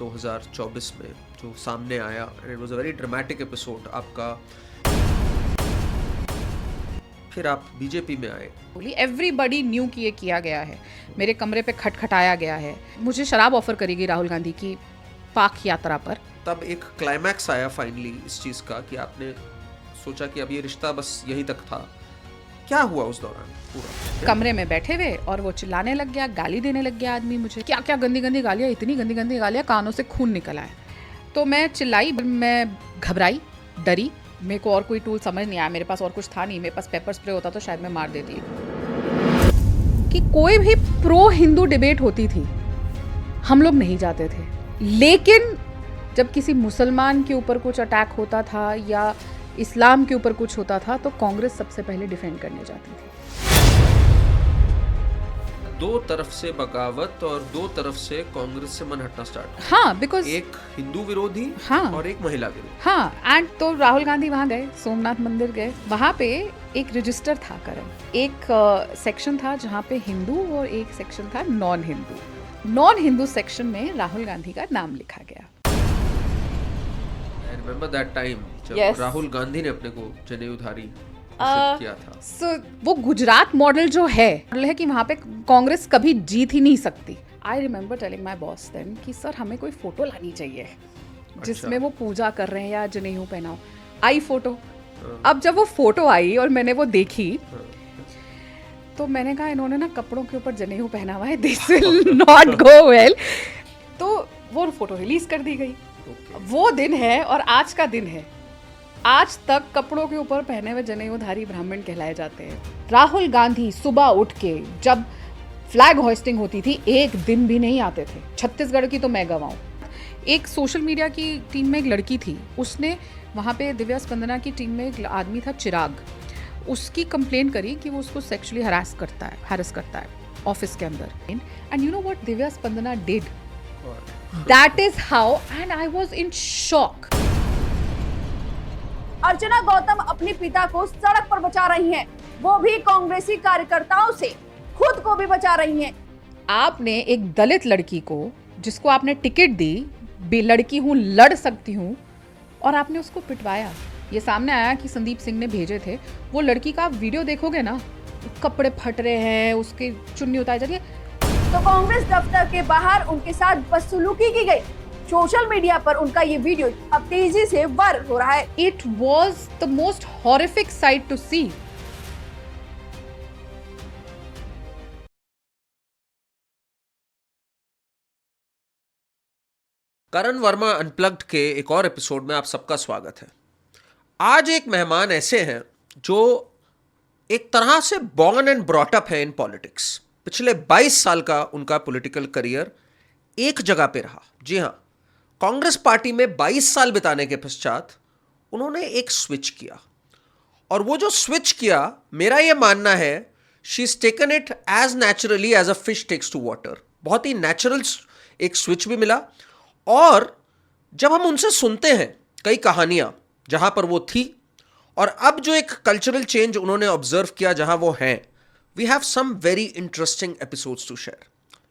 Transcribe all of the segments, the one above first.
2024 में जो सामने आया, and it was a very dramatic episode आपका। फिर आप बीजेपी में आए। एवरीबडी न्यू कि ये किया गया है, मेरे कमरे पे खटखटाया गया है, मुझे शराब ऑफर करेगी राहुल गांधी की पाक यात्रा पर। तब एक क्लाइमैक्स आया फाइनली इस चीज़ का कि आपने सोचा कि अब ये रिश्ता बस यहीं तक था। क्या हुआ उस दौरान पूरा? कमरे में बैठे हुए और वो चिल्लाने लग गया, गाली देने लग गया आदमी मुझे, क्या क्या गंदी गंदी गालियाँ, इतनी गंदी गंदी गालियाँ, कानों से खून निकल आया। तो मैं चिल्लाई, मैं घबराई, डरी, मेरे को और कोई टूल समझ नहीं आया, मेरे पास और कुछ था नहीं, मेरे पास पेपर स्प्रे होता तो शायद मैं मार देती। कि कोई भी प्रो हिंदू डिबेट होती थी हम लोग नहीं जाते थे, लेकिन जब किसी मुसलमान के ऊपर कुछ अटैक होता था या इस्लाम के ऊपर कुछ होता था तो कांग्रेस सबसे पहले डिफेंड करने जाती थी। दो तरफ से बगावत और दो तरफ से कांग्रेस से मन हटना स्टार्ट। हाँ, बिकॉज एक हिंदू विरोधी, हाँ, और एक महिला विरोधी। हाँ, एंड तो राहुल गांधी वहाँ गए, सोमनाथ मंदिर गए, वहाँ पे एक रजिस्टर था करण, एक सेक्शन था जहाँ पे हिंदू और एक सेक्शन था non Hindu. Non Hindu section में राहुल गांधी का नाम लिखा गया। I remember that time जब Yes. राहुल गांधी ने अपने को जनेऊधारी घोषित किया था। So, वो गुजरात मॉडल जो है कि वहाँ पे कांग्रेस कभी जीत ही नहीं सकती। I remember telling my boss then कि सर हमें कोई फोटो लानी चाहिए जिसमें वो पूजा कर रहे हैं या जनेऊ पहनाओ। आई फोटो। अब जब वो फोटो आई और मैंने वो देखी तो मैंने कहा इन्होंने ना कपड़ों के ऊपर जनेऊ पहना हुआ है, this will not go well. तो वो फोटो रिलीज कर दी गई। वो दिन है और आज का दिन है, आज तक कपड़ों के ऊपर पहने हुए जनेऊधारी ब्राह्मण कहलाए जाते हैं। राहुल गांधी सुबह उठ के जब फ्लैग होस्टिंग होती थी एक दिन भी नहीं आते थे। छत्तीसगढ़ की तो मैं गवाऊं। एक सोशल मीडिया की टीम में एक लड़की थी, उसने वहाँ पे दिव्या स्पंदना की टीम में एक आदमी था चिराग, उसकी कंप्लेन करी कि वो उसको सेक्सुअली हैरेस करता है ऑफिस के अंदर। And you know what Divya Spandana did? That is how, and I was in shock. अर्चना गौतम अपने पिता को सड़क पर बचा रही हैं, वो भी कांग्रेसी कार्यकर्ताओं से, खुद को भी बचा रही हैं। आपने एक दलित लड़की को जिसको आपने टिकट दी, लड़की हूँ, लड़ सकती हूँ, और आपने उसको पिटवाया। ये सामने आया कि संदीप सिंह ने भेजे थे। वो लड़की का आप वीडियो देखोगे ना, कपड़े फट रहे हैं, उसकी चुन्नी उतारी जा रही है। तो कांग्रेस दफ्तर के बाहर उनके साथ बदसलूकी की गई। सोशल मीडिया पर उनका ये वीडियो अब तेजी से वायरल हो रहा है। It was the most horrific sight to see. Karan Verma unplugged के एक और एपिसोड में आप सबका स्वागत है। आज एक मेहमान ऐसे हैं जो एक तरह से बॉर्न एंड ब्रॉट अप है इन पॉलिटिक्स। पिछले 22 साल का उनका पॉलिटिकल करियर एक जगह पे रहा। जी हाँ, कांग्रेस पार्टी में 22 साल बिताने के पश्चात उन्होंने एक स्विच किया, और वो जो स्विच किया, मेरा ये मानना है, she is taken it as naturally as a fish takes to water. बहुत ही नेचुरल एक स्विच भी मिला। और जब हम उनसे सुनते हैं कई कहानियाँ जहाँ पर वो थी और अब जो एक कल्चरल चेंज उन्होंने ऑब्जर्व किया जहाँ वो हैं, we have some very interesting episodes to share.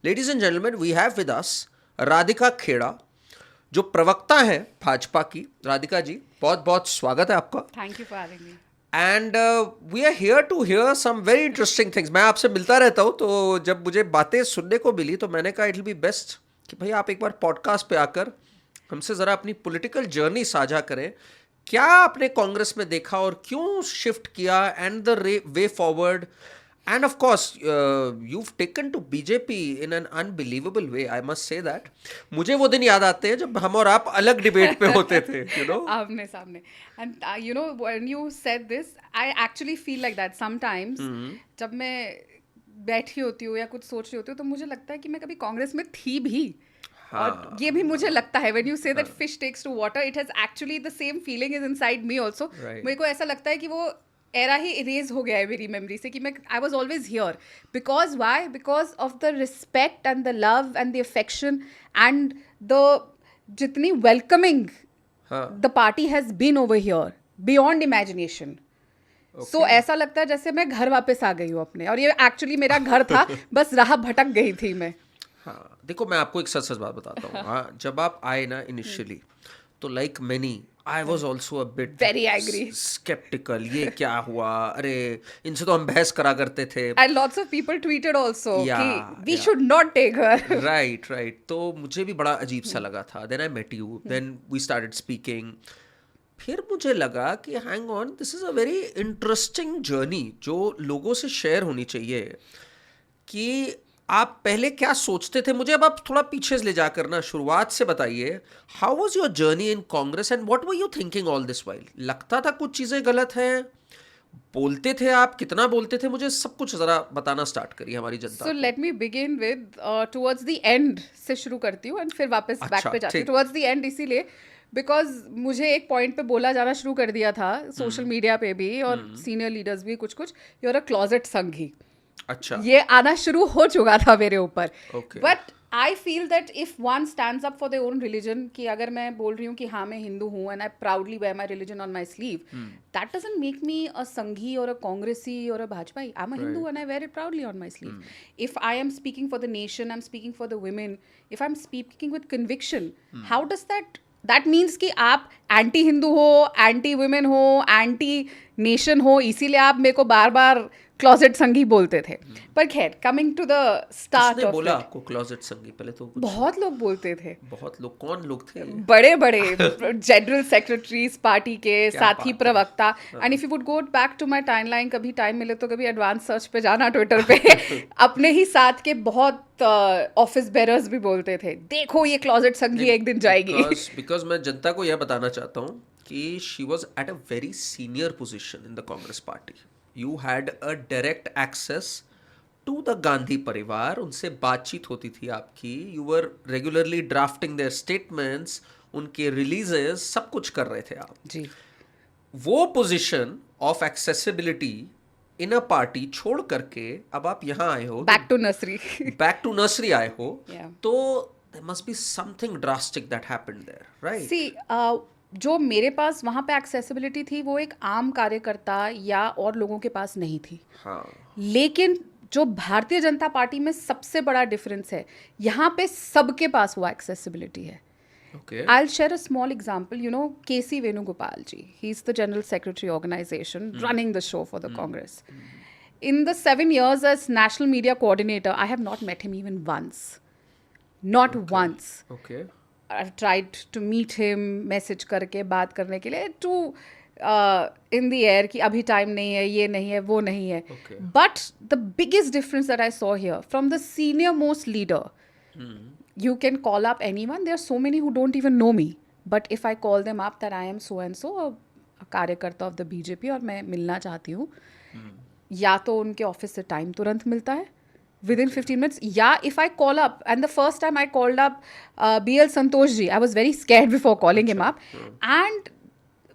Ladies and gentlemen, we have with us Radhika Kheda, जो प्रवक्ता हैं भाजपा की। राधिका जी, बहुत बहुत स्वागत है आपका। Thank you for having me. And we are here to hear some very interesting things. मैं आपसे मिलता रहता हूँ, तो जब मुझे बातें सुनने को मिली तो मैंने कहा इट विल बी बेस्ट कि भाई आप एक बार पॉडकास्ट पे आकर हमसे ज़रा अपनी पॉलिटिकल जर्नी साझा करें। क्या आपने कांग्रेस में देखा और क्यों शिफ्ट किया, and the way forward, and of course you've taken to BJP in an unbelievable way, I must say that. मुझे वो दिन याद आते हैं जब हम और आप अलग डिबेट पे होते थे, you know, आमने सामने। And you know when you said this, I actually feel like that sometimes. जब मैं बैठी होती हूँ या कुछ सोच रही होती हूँ तो मुझे लगता है कि मैं कभी कांग्रेस में थी भी। और ये भी मुझे लगता है when you say that fish takes to water, it has actually the same feeling is inside me also. मेरे को ऐसा लगता है कि वो एरा ही इरेज हो गया है मेरी मेमोरी से, कि मैं I was always here. Because why? Because of the respect and the love and the affection and the जितनी welcoming the party has been over here beyond imagination. So ऐसा लगता है जैसे मैं घर वापस आ गई हूँ अपने, और ये एक्चुअली मेरा घर था, बस राह भटक गई थी मैं। हाँ, देखो मैं आपको एक सच सच बात बताता हूँ। हाँ, जब आप आए ना इनिशियली, तो like many I was also a bit Very angry. Sceptical. ये क्या हुआ, अरे इनसे तो हम बहस करा करते थे। And lots of people tweeted also Yeah, कि we yeah. should not take her. Right right, तो मुझे भी बड़ा अजीब सा लगा था। Then I met you, then we started speaking. फिर मुझे लगा कि hang on, this is a very interesting journey जो लोगों से शेयर होनी चाहिए। कि आप पहले क्या सोचते थे, मुझे अब आप थोड़ा पीछे ले जाकर ना शुरुआत से बताइए। How was your journey in Congress and what were you thinking all this while? लगता था कुछ चीज़ें गलत हैं? बोलते थे आप, कितना बोलते थे? मुझे सब कुछ ज़रा बताना स्टार्ट करिए हमारी जनता So को। let me begin with towards the end से शुरू करती हूँ and फिर वापस बैक अच्छा, पे जाती हूँ। ठीक। Towards the end इसीलिए बिकॉज मुझे एक पॉइंट पे बोला जाना शुरू कर दिया था सोशल मीडिया पे भी और सीनियर लीडर्स भी कुछ कुछ, यू आर अ क्लोजेट संघी। अच्छा, ये आना शुरू हो चुका था मेरे ऊपर। Okay. But I feel that if one stands up for their own religion, कि अगर मैं बोल रही हूँ कि हाँ मैं हिंदू हूँ and I proudly wear my religion on my sleeve, that doesn't make me a Sanghi और अ कांग्रेसी और अ भाजपाई। I am a Hindu and I wear it proudly on my sleeve. If I am speaking for the nation, I am speaking for the women, if I am speaking with conviction, how does that means कि आप anti Hindu हो, anti women हो, anti nation हो, इसीलिए आप मेरे को बार बार closet संघी बोलते थे। पर खैर, कमिंग टू द स्टार्ट किसने ऑफ बोला इट, आपको क्लोजेट संघी? पहले तो कुछ बहुत लोग बोलते थे, बहुत लोग, कौन लोग थे? बड़े बड़े जनरल सेक्रेटरीज पार्टी के, साथी बात है। प्रवक्ता। And if you would go back to my timeline, कभी टाइम मिले तो कभी एडवांस सर्च पे जाना ट्विटर पे, अपने ही साथ के बहुत ऑफिस बेरर्स भी बोलते थे, देखो ये क्लोजेट संघी एक दिन जाएगी। बिकॉज मैं जनता को यह बताना चाहता हूँ कि she was at a very senior position in the Congress party. You had a direct access to the Gandhi परिवार, उनसे बातचीत होती थी आपकी, you were regularly drafting their statements, उनके रिलीजेस, सब कुछ कर रहे थे आप। जी, वो position of accessibility in a party छोड़ करके अब आप यहाँ आए हो, back to nursery. Back to nursery आए हो, Yeah. तो there must be something drastic that happened there, right? सी जो मेरे पास वहाँ पे एक्सेसिबिलिटी थी वो एक आम कार्यकर्ता या और लोगों के पास नहीं थी। हाँ, लेकिन जो भारतीय जनता पार्टी में सबसे बड़ा डिफरेंस है, यहाँ पे सबके पास वो एक्सेसिबिलिटी है। okay. I'll share a small example. You know, KC Venugopal ji, he's the general secretary organization running the show for the Congress. In the 7 years as national media coordinator, I have not met him even once. Not once. Okay. I've tried to meet him, message करके बात करने के लिए, to in the air कि अभी time नहीं है, ये नहीं है, वो नहीं है। Okay. But the biggest difference that I saw here from the senior most leader, you can call up anyone. There are so many who don't even know me, but if I call them up that I am so and so, a कार्यकर्ता of the BJP, और मैं मिलना चाहती हूँ, या तो उनके office से टाइम तुरंत मिलता है within 15 minutes, या if I call up, and the first time I called up BL Santosh ji, I was very scared before calling him up, and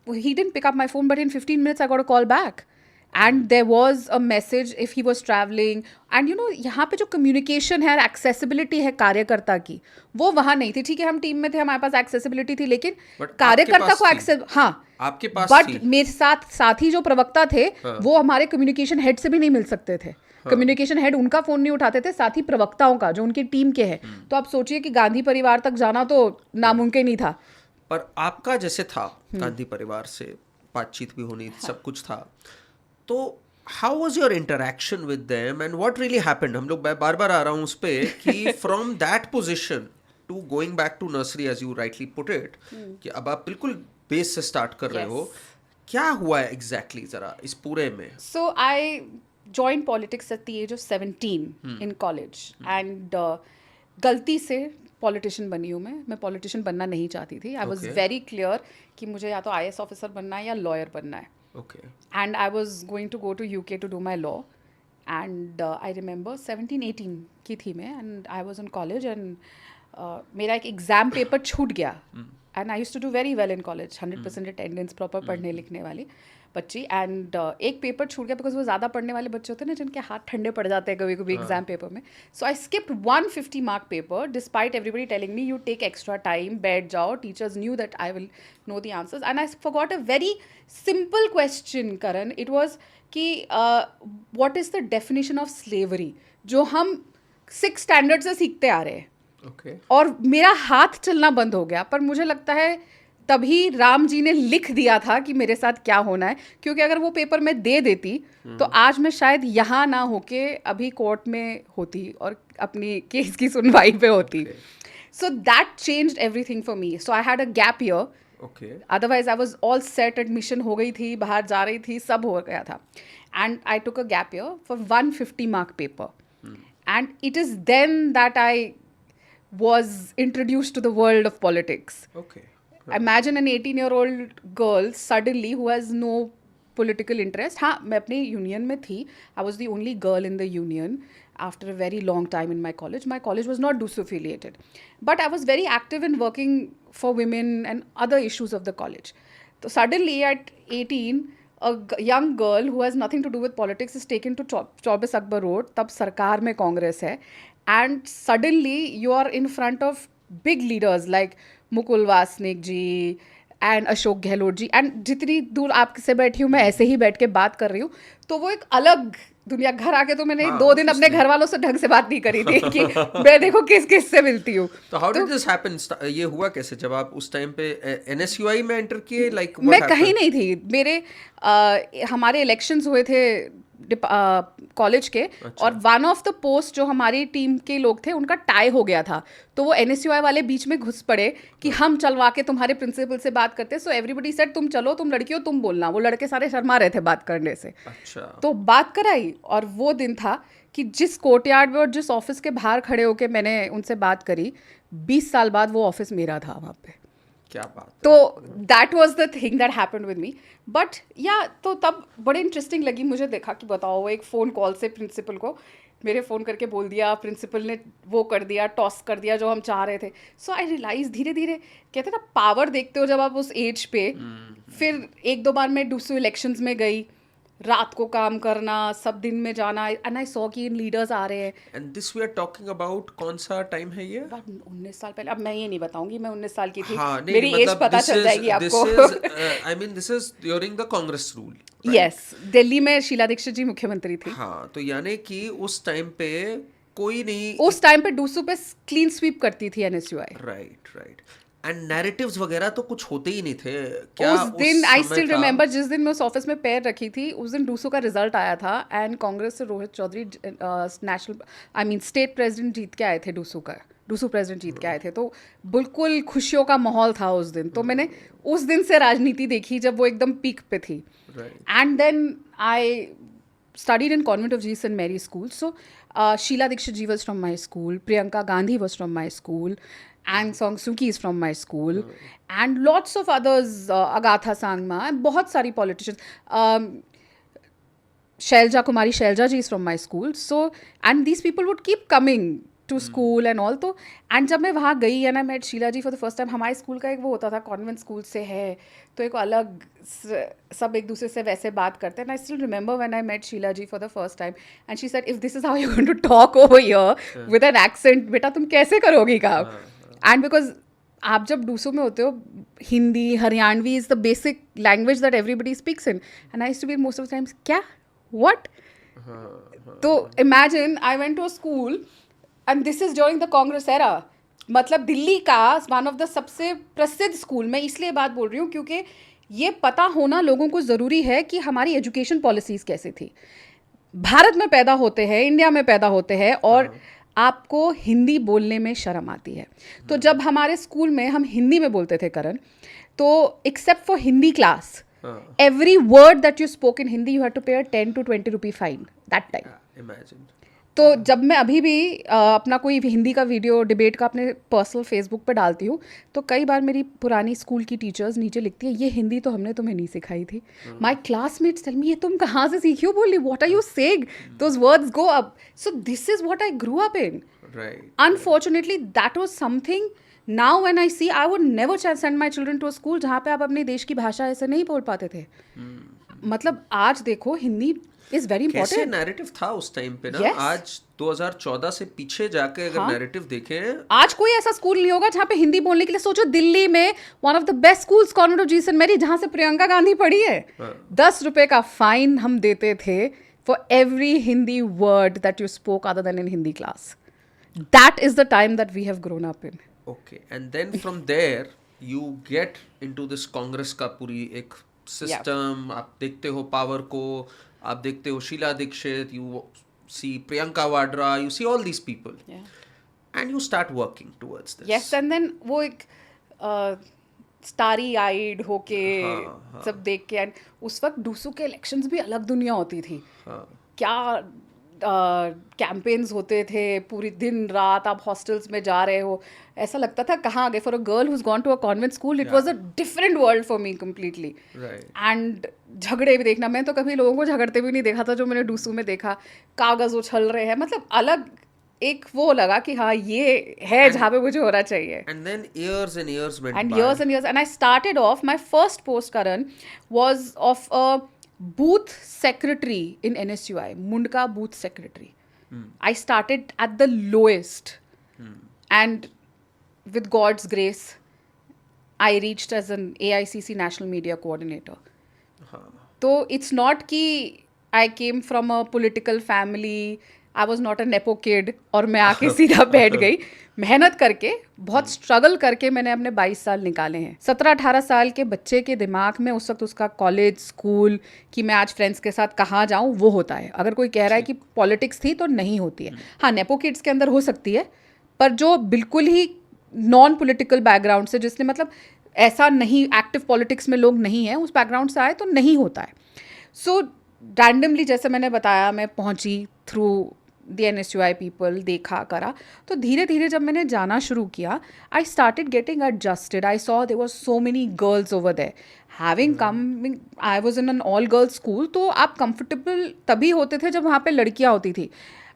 he didn't pick up my phone, but in 15 minutes I got a call back. And there was a message if he was traveling. And you know, यहाँ पे जो communication है, accessibility है कार्यकर्ता की, वो वहाँ नहीं थी। ठीक है, हम टीम में थे, हमारे पास accessibility थी, लेकिन But कार्यकर्ता आपके को पास एक्सेस, हाँ, आपके पास बट थी। मेरे साथी जो प्रवक्ता थे, वो हमारे कम्युनिकेशन हेड से भी नहीं मिल सकते थे। कम्युनिकेशन हेड उनका फोन नहीं उठाते थे, साथी प्रवक्ताओं का जो उनकी टीम के हैं। तो आप सोचिए कि गांधी परिवार तक जाना तो नामुमकिन ही था। पर आपका जैसे था गांधी परिवार से बातचीत भी होनी थी, सब कुछ था, तो how was your interaction with them and what really happened? हम लोग बार बार आ रहा हूँ उस पे कि from that position to going back to nursery, as you rightly put it, कि अब आप बिल्कुल बेस से स्टार्ट कर रहे हो, क्या हुआ है एग्जैक्टली जरा इस पूरे में? So I joined politics at the age of 17 in college, and गलती से पॉलिटिशियन बनी हूँ मैं पॉलिटिशियन बनना नहीं चाहती थी। I was Okay. Very clear कि मुझे या तो IAS ऑफिसर बनना है या लॉयर बनना है। Okay, And I was going to go to UK to do my law. And I remember 17-18 की थी मैं, and I was in college, and मेरा एक एग्ज़ाम पेपर छूट गया। And I used to do very well in college, 100% attendance, proper पढ़ने लिखने वाली बच्ची। एंड एक पेपर छूट गया बिकॉज वो ज़्यादा पढ़ने वाले बच्चे होते हैं ना, जिनके हाथ ठंडे पड़ जाते हैं कभी कभी एग्जाम पेपर में। So I skipped 150 mark paper despite everybody telling me you take extra time, बैठ जाओ, teachers knew that I will know the answers. And I forgot a very simple question, Karan. It was कि what is the definition of slavery, जो हम 6 standard से सीखते आ रहे हैं okay और मेरा हाथ चलना बंद हो गया। पर मुझे लगता है तभी राम जी ने लिख दिया था कि मेरे साथ क्या होना है, क्योंकि अगर वो पेपर मैं दे देती तो आज मैं शायद यहाँ ना होके अभी कोर्ट में होती और अपनी केस की सुनवाई पे होती। So that changed everything for me. So I had a gap year, okay otherwise I was all set, admission हो गई थी, बाहर जा रही थी, सब हो गया था। And I took a gap year for 150 mark paper and it is then that I was introduced to the world of politics. Okay Imagine an 18-year-old girl suddenly who has no political interest. हाँ, मैं अपनी union में थी. I was the only girl in the union after a very long time in my college. My college was not DUSU affiliated. But I was very active in working for women and other issues of the college. So suddenly at 18, a young girl who has nothing to do with politics is taken to Chaubis Akbar Road. तब सरकार में कांग्रेस है. And suddenly you are in front of big leaders like Mukul Wasnik ji and Ashok Gehlot ji, and जितनी दूर आपसे बैठी हूँ मैं ऐसे ही बैठ के बात कर रही हूँ, तो वो एक अलग दुनिया। घर आके तो मैंने 2 दिन अपने घर वालों से ढंग से बात नहीं करी थी कि मैं देखो किस किस से मिलती हूँ। तो हाउ डिड दिस हैपन? ये हुआ कैसे जब आप उस टाइम पे एनएसयूआई में एंटर किए? लाइक मैं कहीं नहीं थी। मेरे हमारे इलेक्शंस हुए थे कॉलेज के, और वन ऑफ द पोस्ट जो हमारी टीम के लोग थे उनका टाई हो गया था, तो वो एनएसयूआई वाले बीच में घुस पड़े कि हम चलवा के तुम्हारे प्रिंसिपल से बात करते। सो एवरीबडी सेड तुम चलो, तुम लड़की हो, तुम बोलना। वो लड़के सारे शर्मा रहे थे बात करने से। अच्छा। तो बात कराई, और वो दिन था कि जिस कोर्टयार्ड में और जिस ऑफिस के बाहर खड़े होके मैंने उनसे बात करी, 20 साल बाद वो ऑफिस मेरा था वहाँ पे। क्या बात। तो that was the thing that happened with me. But या तो तब बड़े इंटरेस्टिंग लगी मुझे, देखा कि बताओ वो एक फ़ोन कॉल से प्रिंसिपल को मेरे फ़ोन करके बोल दिया, प्रिंसिपल ने वो कर दिया, टॉस कर दिया जो हम चाह रहे थे। सो आई रियलाइज धीरे धीरे, कहते ना पावर देखते हो जब आप उस एज पे। फिर 1-2 बार मैं डूसू इलेक्शंस में गई, रात को काम करना, सब दिन में जाना, एंड आई सॉ कि इन लीडर्स आ रहे हैं। And this we are talking about कौन सा टाइम है ये? 19 साल पहले। अब मैं ये नहीं बताऊंगी मैं 19 साल की थी। हाँ, नहीं, मेरी एज मतलब पता चल जाएगी आपको। I mean this is during the Congress rule. Yes, Delhi में शीला दीक्षित जी मुख्यमंत्री थी। हाँ, तो यानी कि उस टाइम पे कोई नहीं, उस टाइम पे डूसू पे क्लीन स्वीप करती थी एनएसयूआई। राइट। एंड नैरेटिव्स वगैरह तो कुछ होते ही नहीं थे क्या उस दिन? आई समय स्टिल था? रिमेंबर, जिस दिन मैं उस ऑफिस में पैर रखी थी, उस दिन डूसू का रिजल्ट आया था, एंड कांग्रेस से Rohit Chaudhary national state president जीत के आए थे। डूसू प्रेसिडेंट जीत के आए थे, तो बिल्कुल खुशियों का माहौल था उस दिन। तो मैंने उस दिन से राजनीति देखी जब वो एकदम पीक पे थी। And then I studied in Convent of Jesus and Mary School. So Sheila Dikshit ji was from my school, Priyanka Gandhi was from my school, Aung San Suu Kyi is from my school, and lots of others, Agatha Sangma, and बहुत सारी politicians. Shailja Kumari Shailja ji is from my school. So and these people would keep coming to school and all. तो and जब मैं वहाँ गई and I met Sheila ji for the first time, हमारे school का एक वो होता था, कॉन्वेंट स्कूल से है तो एक अलग सब एक दूसरे से वैसे बात करते हैं। I still remember when I met Sheila ji for the first time and she said if this is how you going to talk over here with an accent, बेटा तुम कैसे करोगी काम? एंड बिकॉज आप जब डूसू में होते हो, Hindi Haryanvi is the basic language that everybody speaks in, and I used to be most of the times क्या व्हाट। तो imagine I went to a school and this is during the Congress era. मतलब दिल्ली का one of the सबसे प्रसिद्ध school, मैं इसलिए बात बोल रही हूँ क्योंकि ये पता होना लोगों को ज़रूरी है कि हमारी एजुकेशन पॉलिसीज़ कैसे थी। भारत में पैदा होते हैं, इंडिया में पैदा होते हैं, और आपको हिंदी बोलने में शर्म आती है। तो जब हमारे स्कूल में हम हिंदी में बोलते थे करण, तो except for Hindi class, every word that you spoke in Hindi, you had to pay a 10 to 20 rupee fine that time. Imagine. तो जब मैं अभी भी अपना कोई हिंदी का वीडियो डिबेट का अपने पर्सनल फेसबुक पे डालती हूँ, तो कई बार मेरी पुरानी स्कूल की टीचर्स नीचे लिखती है ये हिंदी तो हमने तुम्हें नहीं सिखाई थी। माई क्लासमेट्स टेल मी ये तुम कहाँ से सीखी हो बोली, what are you saying, those words go up. So this is what I grew up in. Unfortunately that was something now when I see, I would never send my children to a school जहाँ पे आप अपने देश की भाषा ऐसे नहीं बोल पाते थे। मतलब आज देखो हिंदी इज वेरी इंपॉर्टेंट। कैसे नैरेटिव था उस टाइम पे ना। Yes. आज 2014 से पीछे जाके अगर नैरेटिव देखें, आज कोई ऐसा स्कूल नहीं होगा जहाँ पे हिंदी बोलने के लिए, सोचो दिल्ली में one of the best schools convent of Jesus and Mary, जहाँ से प्रियंका गांधी पढ़ी है, 10 रुपए का फाइन हम देते थे for every Hindi word that you spoke other then in Hindi class. That is the time that we have grown up in. Okay, and then from there you get into this Congress का पूरी एक सिस्टम. आप देखते हो power को, आप देखते हो Sheila Dikshit, you see Priyanka Vadra, you see all these people, and you start working towards this. Yes, and then वो एक स्टारी आइड होके सब देख के, एंड उस वक्त डूसू के इलेक्शंस भी अलग दुनिया होती थी. क्या कैंपेन्स होते थे, पूरी दिन रात आप हॉस्टल्स में जा रहे हो, ऐसा लगता था कहाँ आ गए. For a girl who's gone to a convent school it was a different world for me completely. And झगड़े भी देखना, मैं तो कभी लोगों को झगड़ते भी नहीं देखा था जो मैंने डूसू में देखा. कागज उछल रहे हैं, मतलब अलग एक वो लगा कि हाँ ये है जहाँ पे मुझे होना चाहिए. And then years and years went And by. years and years. And I started off, my first post, Karan, was of a booth secretary in NSUI, Mundka booth secretary. I started at the lowest. And with God's grace, I reached as an AICC National Media Coordinator. So it's not कि I came from a political family, I was not a nepo kid और मैं आके सीधा बैठ गई. मेहनत करके, बहुत स्ट्रगल करके मैंने अपने 22 साल निकाले हैं. 17-18 साल के बच्चे के दिमाग में उस वक्त उसका कॉलेज, स्कूल, कि मैं आज फ्रेंड्स के साथ कहाँ जाऊँ, वो होता है. अगर कोई कह रहा है कि पॉलिटिक्स थी तो नहीं होती है. हाँ, नेपो किड्स के अंदर हो सकती है, पर जो बिल्कुल ही नॉन पॉलिटिकल बैकग्राउंड से, जिसने मतलब ऐसा नहीं, एक्टिव पॉलिटिक्स में लोग नहीं हैं, उस बैकग्राउंड से आए तो नहीं होता है. सो रैंडमली, जैसे मैंने बताया, मैं पहुंची थ्रू द NSUI पीपल, देखा करा. तो धीरे धीरे जब मैंने जाना शुरू किया, I started getting adjusted. I saw there were so many girls over there. Having come, I was in an all girls school, तो आप कंफर्टेबल तभी होते थे जब वहाँ पे लड़कियाँ होती थी.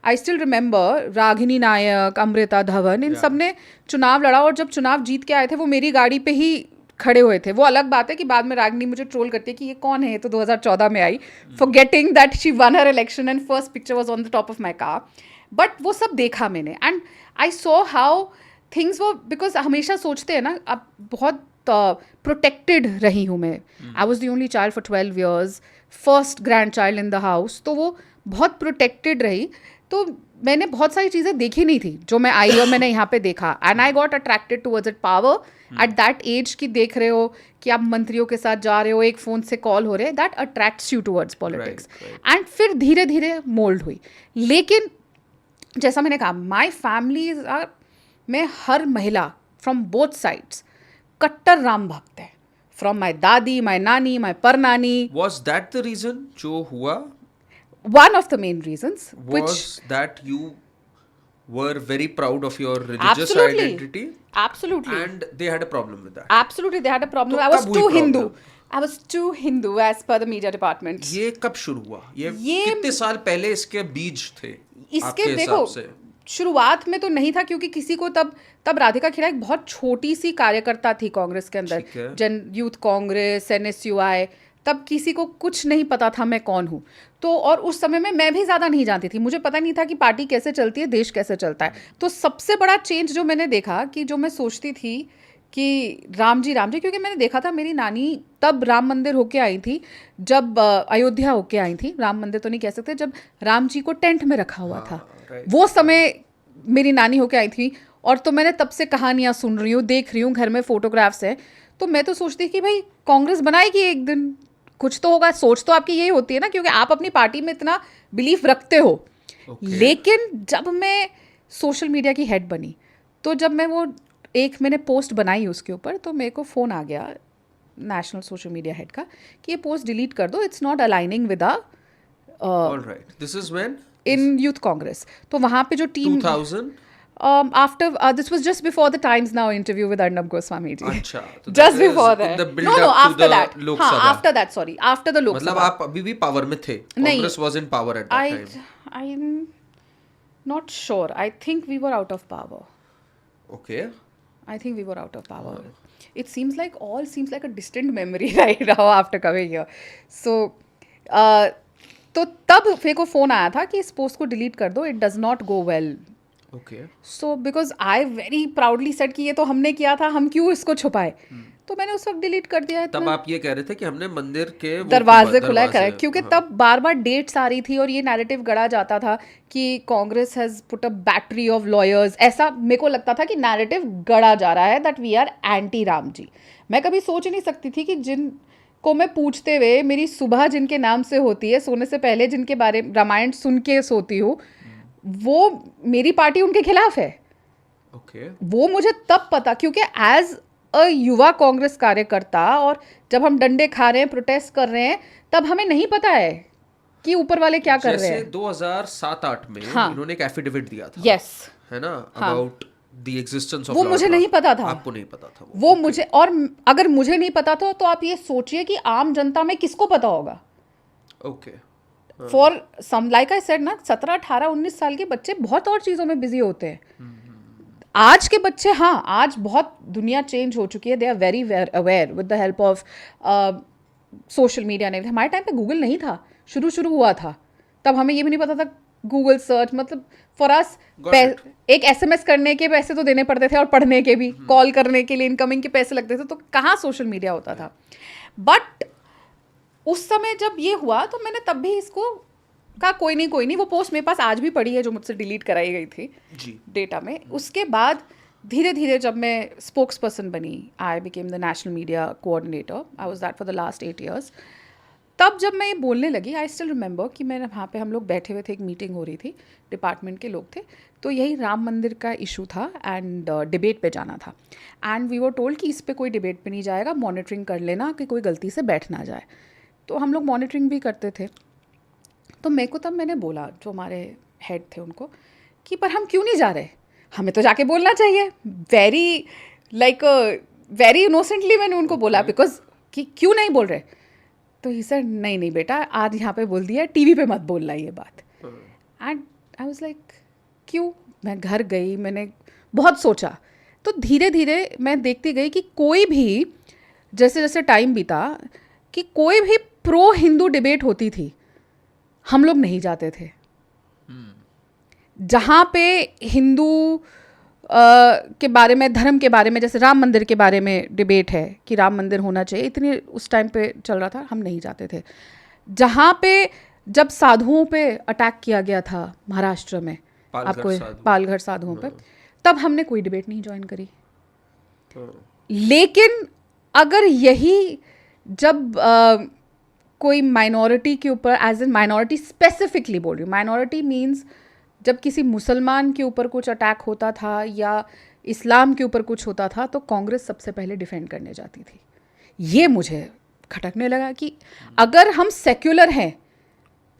आई स्टिल रिमेंबर रागिनी नायक, अमृता धवन, इन सब ने चुनाव लड़ा, और जब चुनाव जीत के आए थे वो मेरी गाड़ी पे ही खड़े हुए थे. वो अलग बात है कि बाद में रागिनी मुझे ट्रोल करती है कि ये कौन है, ये तो 2014 में आई, forgetting that she won her election and first picture was on the top of my car. But वो सब देखा मैंने, and I saw how things वो, बिकॉज हमेशा सोचते हैं ना, अब बहुत प्रोटेक्टेड रही हूँ मैं. I was the only child for 12 years, first grand child in the house, तो वो बहुत प्रोटेक्टेड रही. तो मैंने बहुत सारी चीज़ें देखी नहीं थी जो मैं आई और मैंने यहाँ पे देखा. And I got attracted towards it. Power at that age की देख रहे हो कि आप मंत्रियों के साथ जा रहे हो, एक फ़ोन से कॉल हो रहे हैं, that attracts you towards politics. And फिर धीरे धीरे मोल्ड हुई. लेकिन जैसा मैंने कहा, माई फैमिली आर, मैं हर महिला फ्रॉम बोथ साइड्स कट्टर राम भक्त है. फ्रॉम माई दादी, माई नानी, माई परनानी. Was that the reason जो हुआ? One of the main reasons Was that you were very proud of your religious identity? Absolutely. And they had a problem with that. Absolutely, they had a problem. तो I was कब हुई too Hindu. problem? I was too Hindu as per the media department. ये कब शुरू हुआ? ये कितने साल पहले इसके बीज थे आपके इसके देखो, हिसाब से? शुरुआत में तो नहीं था, क्योंकि किसी को तब राधिका खेड़ा एक बहुत छोटी सी कार्यकर्ता थी कांग्रेस के अंदर, जन यूथ कांग्रेस, NSUI, तब किसी को कुछ नहीं पता था मैं कौन हूँ. तो और उस समय में मैं भी ज़्यादा नहीं जानती थी, मुझे पता नहीं था कि पार्टी कैसे चलती है, देश कैसे चलता है. तो सबसे बड़ा चेंज जो मैंने देखा, कि जो मैं सोचती थी कि राम जी, क्योंकि मैंने देखा था मेरी नानी तब राम मंदिर होके आई थी, जब अयोध्या होके आई थी. राम मंदिर तो नहीं कह सकते, जब राम जी को टेंट में रखा हुआ था, वो समय मेरी नानी होके आई थी. और तो मैंने तब से कहानियाँ सुन रही हूँ, देख रही हूँ, घर में फोटोग्राफ्स हैं. तो मैं तो सोचती कि भाई कांग्रेस बनाएगी एक दिन, कुछ तो होगा. सोच तो आपकी यही होती है ना, क्योंकि आप अपनी पार्टी में इतना बिलीफ रखते हो. लेकिन जब मैं सोशल मीडिया की हेड बनी, तो जब मैं वो मैंने पोस्ट बनाई उसके ऊपर, तो मेरे को फ़ोन आ गया नेशनल सोशल मीडिया हेड का कि ये पोस्ट डिलीट कर दो, it's not aligning with Alright. This is when? In youth Congress. तो वहाँ पे जो team 2000? After this was just before the Times Now interview with Arnab Goswami ji. अच्छा, तो Just that is before in that. the build No, up after to the that. Lok हाँ, Sabha. after that, sorry. After the Lok मतलब Sabha. आप अभी भी power में थे? नहीं. Congress was in power at that time. I'm not sure. I think we were out of power. Okay. I think we were out of power. It seems like a distant memory right now after coming here. So, तो तब मेरे को phone आया था कि इस post को delete कर दो, it does not go well. Okay. So because I very proudly said कि ये तो हमने किया था, हम क्यों इसको छुपाए. तो मैंने उस वक्त डिलीट कर दिया। तब आप ये कह रहे थे कि हमने मंदिर के वो दरवाजे खुलाए करें, दरवाजे, क्योंकि हाँ। तब बार बार डेट्स आ रही थी और ये नैरेटिव गढ़ा जाता था कि Congress has put a battery of lawyers, ऐसा मेरे को लगता था कि नैरेटिव गढ़ा जा रहा है that we are anti Ram ji. मैं कभी सोच ही नहीं सकती थी कि जिन को मैं पूछते हुए मेरी सुबह जिनके नाम से होती है, सोने से पहले जिनके बारे में रामायण सुन के सोती हूँ, वो मेरी पार्टी उनके खिलाफ है। ओके। वो मुझे तब पता, क्योंकि एज अ युवा कांग्रेस कार्यकर्ता और जब हम डंडे खा रहे हैं, प्रोटेस्ट कर रहे हैं, तब हमें नहीं पता है कि ऊपर वाले क्या कर रहे हैं। जैसे 2007-8 में हाँ। इन्होंने एक एफिडेविट दिया था, यस, है ना, हाँ। अबाउट द एग्जिस्टेंस ऑफ वो मुझे नहीं पता था। आपको नहीं पता था वो मुझे, और अगर मुझे नहीं पता था तो आप ये सोचिए कि आम जनता में किसको पता होगा। Okay. For some, like I said ना, 17, 18, 19 साल के बच्चे बहुत और चीज़ों में बिजी होते हैं। आज के बच्चे, हाँ, आज बहुत दुनिया चेंज हो चुकी है, they are very aware with the help of social media. नहीं, हमारे टाइम पे गूगल नहीं था, शुरू हुआ था, तब हमें ये भी नहीं पता था गूगल सर्च, मतलब फॉर अस एक एसएमएस करने के पैसे तो देने पड़ते थे और पढ़ने के भी, कॉल करने के लिए इनकमिंग के पैसे लगते थे, तो कहाँ सोशल मीडिया होता था। बट उस समय जब ये हुआ तो मैंने तब भी इसको कहा कोई नहीं, वो पोस्ट मेरे पास आज भी पड़ी है जो मुझसे डिलीट कराई गई थी जी। डेटा में। उसके बाद धीरे धीरे जब मैं स्पोक्स पर्सन बनी, I became the national media coordinator, I was that for the last 8 years। तब जब मैं ये बोलने लगी, आई स्टिल रिमेंबर कि मैं वहाँ पे, हम लोग बैठे हुए थे, एक मीटिंग हो रही थी, डिपार्टमेंट के लोग थे, तो यही राम मंदिर का इशू था एंड डिबेट पे जाना था। एंड वी वर टोल्ड कि इस पे कोई डिबेट पे नहीं जाएगा, मॉनिटरिंग कर लेना कि कोई गलती से बैठ ना जाए। तो हम लोग मॉनिटरिंग भी करते थे। तो मेरे को तब मैंने बोला जो हमारे हेड थे उनको कि पर हम क्यों नहीं जा रहे, हमें तो जाके बोलना चाहिए। वेरी इनोसेंटली मैंने उनको बोला, बिकॉज कि क्यों नहीं बोल रहे। तो ही सर नहीं बेटा, आज यहाँ पे बोल दिया, टीवी पे मत बोलना ये बात। एंड आई वाज लाइक क्यों। मैं घर गई, मैंने बहुत सोचा। तो धीरे धीरे मैं देखती गई कि कोई भी, जैसे जैसे टाइम बीता, कि कोई भी प्रो हिंदू डिबेट होती थी, हम लोग नहीं जाते थे। जहाँ पे हिंदू के बारे में, धर्म के बारे में, जैसे राम मंदिर के बारे में डिबेट है कि राम मंदिर होना चाहिए, इतनी उस टाइम पे चल रहा था, हम नहीं जाते थे। जहाँ पे जब साधुओं पे अटैक किया गया था महाराष्ट्र में, आपको पालघर साधुओं पे, तब हमने कोई डिबेट नहीं ज्वाइन करी। लेकिन अगर यही जब कोई माइनॉरिटी के ऊपर, एज इन माइनॉरिटी स्पेसिफिकली बोल रही हूँ, माइनॉरिटी मीन्स जब किसी मुसलमान के ऊपर कुछ अटैक होता था या इस्लाम के ऊपर कुछ होता था, तो कांग्रेस सबसे पहले डिफेंड करने जाती थी। ये मुझे खटकने लगा कि अगर हम सेक्युलर हैं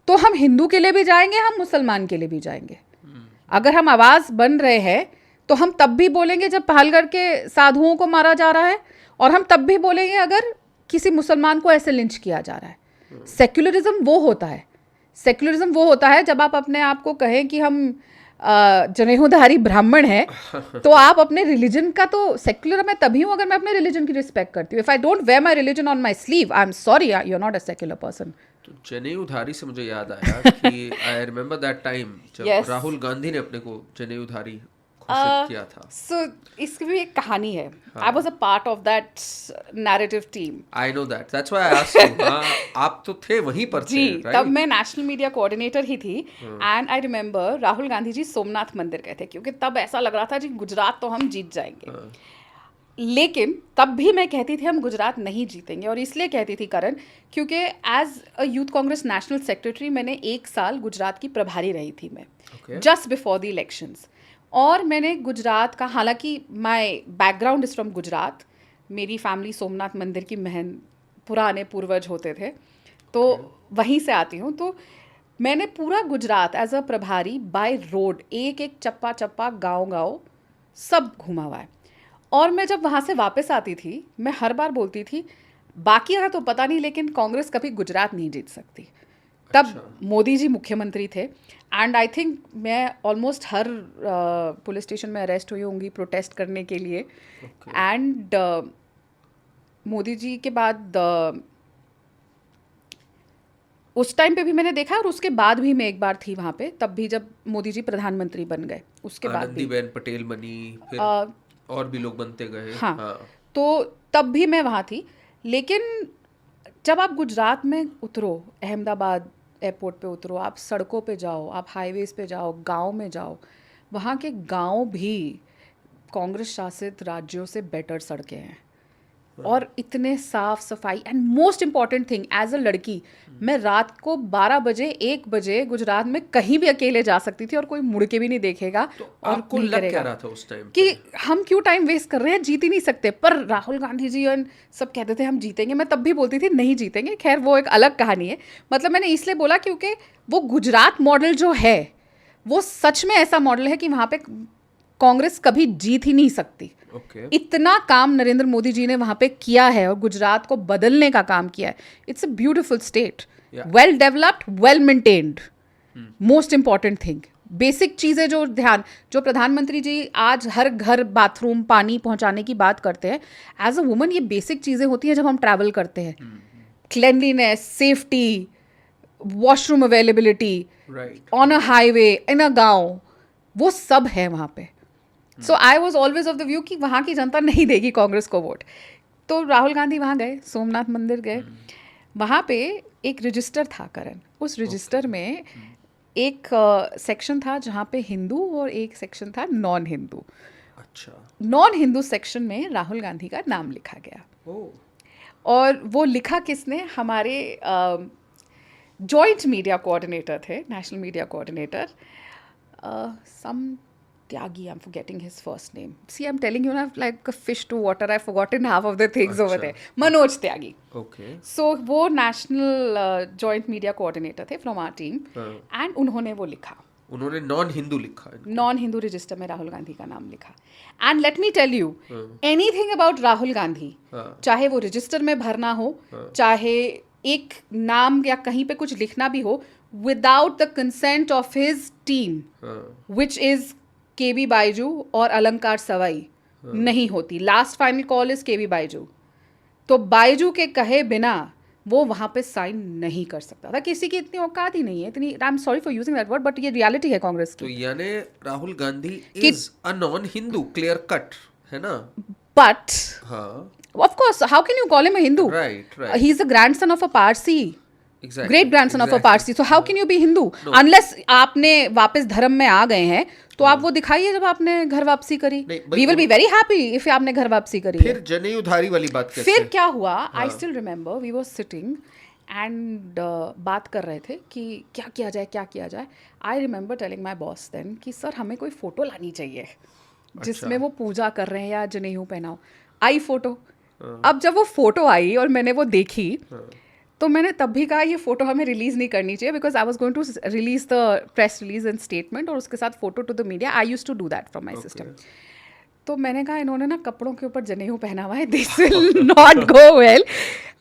तो हम हिंदू के लिए भी जाएंगे, हम मुसलमान के लिए भी जाएंगे। अगर हम आवाज़ बन रहे हैं तो हम तब भी बोलेंगे जब पालघर के साधुओं को मारा जा रहा है, और हम तब भी बोलेंगे अगर किसी मुसलमान को ऐसे लिंच किया जा रहा है। सेक्युलरिज्म वो होता है, सेक्युलरिज्म वो होता है जब आप अपने आप को कहें कि हम जनेऊधारी ब्राह्मण है, तो आप अपने रिलीजन का, तो सेक्युलर मैं तभी हूँ अगर मैं अपने रिलीजन की रिस्पेक्ट करती हूँ। If I don't wear my religion on my sleeve, I am sorry, you are not a secular person. तो जनेऊधारी से मुझे याद आया कि आई रिमेम्बर दैट टाइम जब राहुल गांधी ने अपने को जनेऊधारी घोषित किया था। सो इसकी भी एक कहानी है। I was a part of that narrative team. I know that, that's why I asked you. आप तो थे वहीं पर थे, जी, राइट? तब मैं नेशनल मीडिया कोऑर्डिनेटर ही थी। And I remember Rahul Gandhi ji Somnath मंदिर गए थे, क्योंकि तब ऐसा लग रहा था जी गुजरात तो हम जीत जाएंगे। लेकिन तब भी मैं कहती थी हम गुजरात नहीं जीतेंगे, और इसलिए कहती थी करण, क्योंकि as a youth Congress national secretary मैंने 1 साल गुजरात की प्रभारी रही थी मैं, जस्ट बिफोर द इलेक्शंस। और मैंने गुजरात का, हालांकि my background is from Gujarat, मेरी फैमिली सोमनाथ मंदिर की महन पुराने पूर्वज होते थे, तो वहीं से आती हूँ। तो मैंने पूरा गुजरात एज अ प्रभारी बाय रोड, एक एक चप्पा चप्पा, गांव सब घूमा हुआ है। और मैं जब वहाँ से वापस आती थी, मैं हर बार बोलती थी बाकी यहाँ तो पता नहीं, लेकिन कांग्रेस कभी गुजरात नहीं जीत सकती। तब मोदी जी मुख्यमंत्री थे, एंड आई थिंक मैं ऑलमोस्ट हर पुलिस स्टेशन में अरेस्ट हुई होंगी प्रोटेस्ट करने के लिए। एंड मोदी जी के बाद उस टाइम पे भी मैंने देखा, और उसके बाद भी मैं एक बार थी वहाँ पे, तब भी जब मोदी जी प्रधानमंत्री बन गए, उसके बाद भी आनंदीबेन पटेल बनी, फिर और भी लोग बनते गए। हाँ। तो तब भी मैं वहाँ थी। लेकिन जब आप गुजरात में उतरो, अहमदाबाद एयरपोर्ट पे उतरो, आप सड़कों पे जाओ, आप हाईवेज पे जाओ, गांव में जाओ, वहाँ के गांव भी कांग्रेस शासित राज्यों से बेटर सड़कें हैं और इतने साफ सफाई। And most important thing, as a लड़की मैं रात को 12 बजे 1 बजे गुजरात में कहीं भी अकेले जा सकती थी और कोई मुड़ के भी नहीं देखेगा। तो और आपको नहीं लग क्या करेगा रहा था उस टाइम कि हम क्यों टाइम वेस्ट कर रहे हैं, जीत ही नहीं सकते। पर राहुल गांधी जी और सब कहते थे हम जीतेंगे, मैं तब भी बोलती थी नहीं जीतेंगे। खैर वो एक अलग कहानी है। मतलब मैंने इसलिए बोला क्योंकि वो गुजरात मॉडल जो है वो सच में ऐसा मॉडल है कि वहाँ पे कांग्रेस कभी जीत ही नहीं सकती। ओके इतना काम नरेंद्र मोदी जी ने वहाँ पे किया है और गुजरात को बदलने का काम किया है। It's a beautiful state, well developed, well maintained. Most important thing, basic चीज़ें जो प्रधानमंत्री जी आज हर घर बाथरूम पानी पहुंचाने की बात करते हैं, एज अ वुमन ये बेसिक चीज़ें होती हैं जब हम ट्रैवल करते हैं। Cleanliness, safety, washroom availability right on a highway, in a gaon, वो सब है वहाँ पे। So I was always of the view कि वहाँ की जनता नहीं देगी कांग्रेस को वोट। तो राहुल गांधी वहाँ गए, सोमनाथ मंदिर गए, वहाँ पे एक रजिस्टर था करण। उस रजिस्टर में एक सेक्शन था जहाँ पे हिंदू और एक सेक्शन था नॉन हिंदू। अच्छा नॉन हिंदू सेक्शन में राहुल गांधी का नाम लिखा गया। और वो लिखा किसने, हमारे जॉइंट मीडिया कोऑर्डिनेटर थे, national media coordinator, some Tyagi, I'm forgetting his first name. See, I'm telling you, I'm like a fish to water. I've forgotten half of the things over there. Manoj Tyagi. Okay. So वो national joint media coordinator थे from our team. And उन्होंने वो लिखा. उन्होंने non Hindu लिखा है। Non Hindu register में राहुल गांधी का नाम लिखा। And let me tell you, anything about Rahul Gandhi, चाहे वो रजिस्टर में भरना हो, चाहे एक नाम या कहीं पे कुछ लिखना भी हो, without the consent of his team, which is KB Byju और अलंकार सवाई, नहीं होती। Last final call is KB Byju. तो बाइजू के कहे बिना वो वहां पे साइन नहीं कर सकता था। किसी की इतनी औकात ही नहीं है, इतनी, I am sorry for using that word, but ये रियलिटी है कांग्रेस की। तो यानी Rahul Gandhi is a non Hindu, clear cut है ना। बट हाँ of course, how can you call him a Hindu? Right he is the grandson of a Parsi, Exactly. Great grandson of a Parsi. So how can you be Hindu unless आपने वापस धर्म में आ गए हैं। तो आप वो दिखाइए जब आपने घर वापसी करी। We will be very happy if आपने घर वापसी करी। फिर जनेऊधारी वाली बात कैसे? फिर क्या हुआ, I still remember we were sitting and बात कर रहे थे कि क्या किया जाए, क्या किया जाए। I remember telling my boss then कि सर हमें कोई फोटो लानी चाहिए जिसमें वो पूजा कर रहे हैं या जनेऊ पहनाओ। आई फोटो। अब जब वो फोटो आई और मैंने वो देखी, तो मैंने तब भी कहा ये फोटो हमें रिलीज नहीं करनी चाहिए, because I was going to release the press release and statement और उसके साथ photo to the media. I use to do that from my system. तो मैंने कहा इन्होंने ना कपड़ों के ऊपर जनेऊ पहना हुआ है, this will not go well.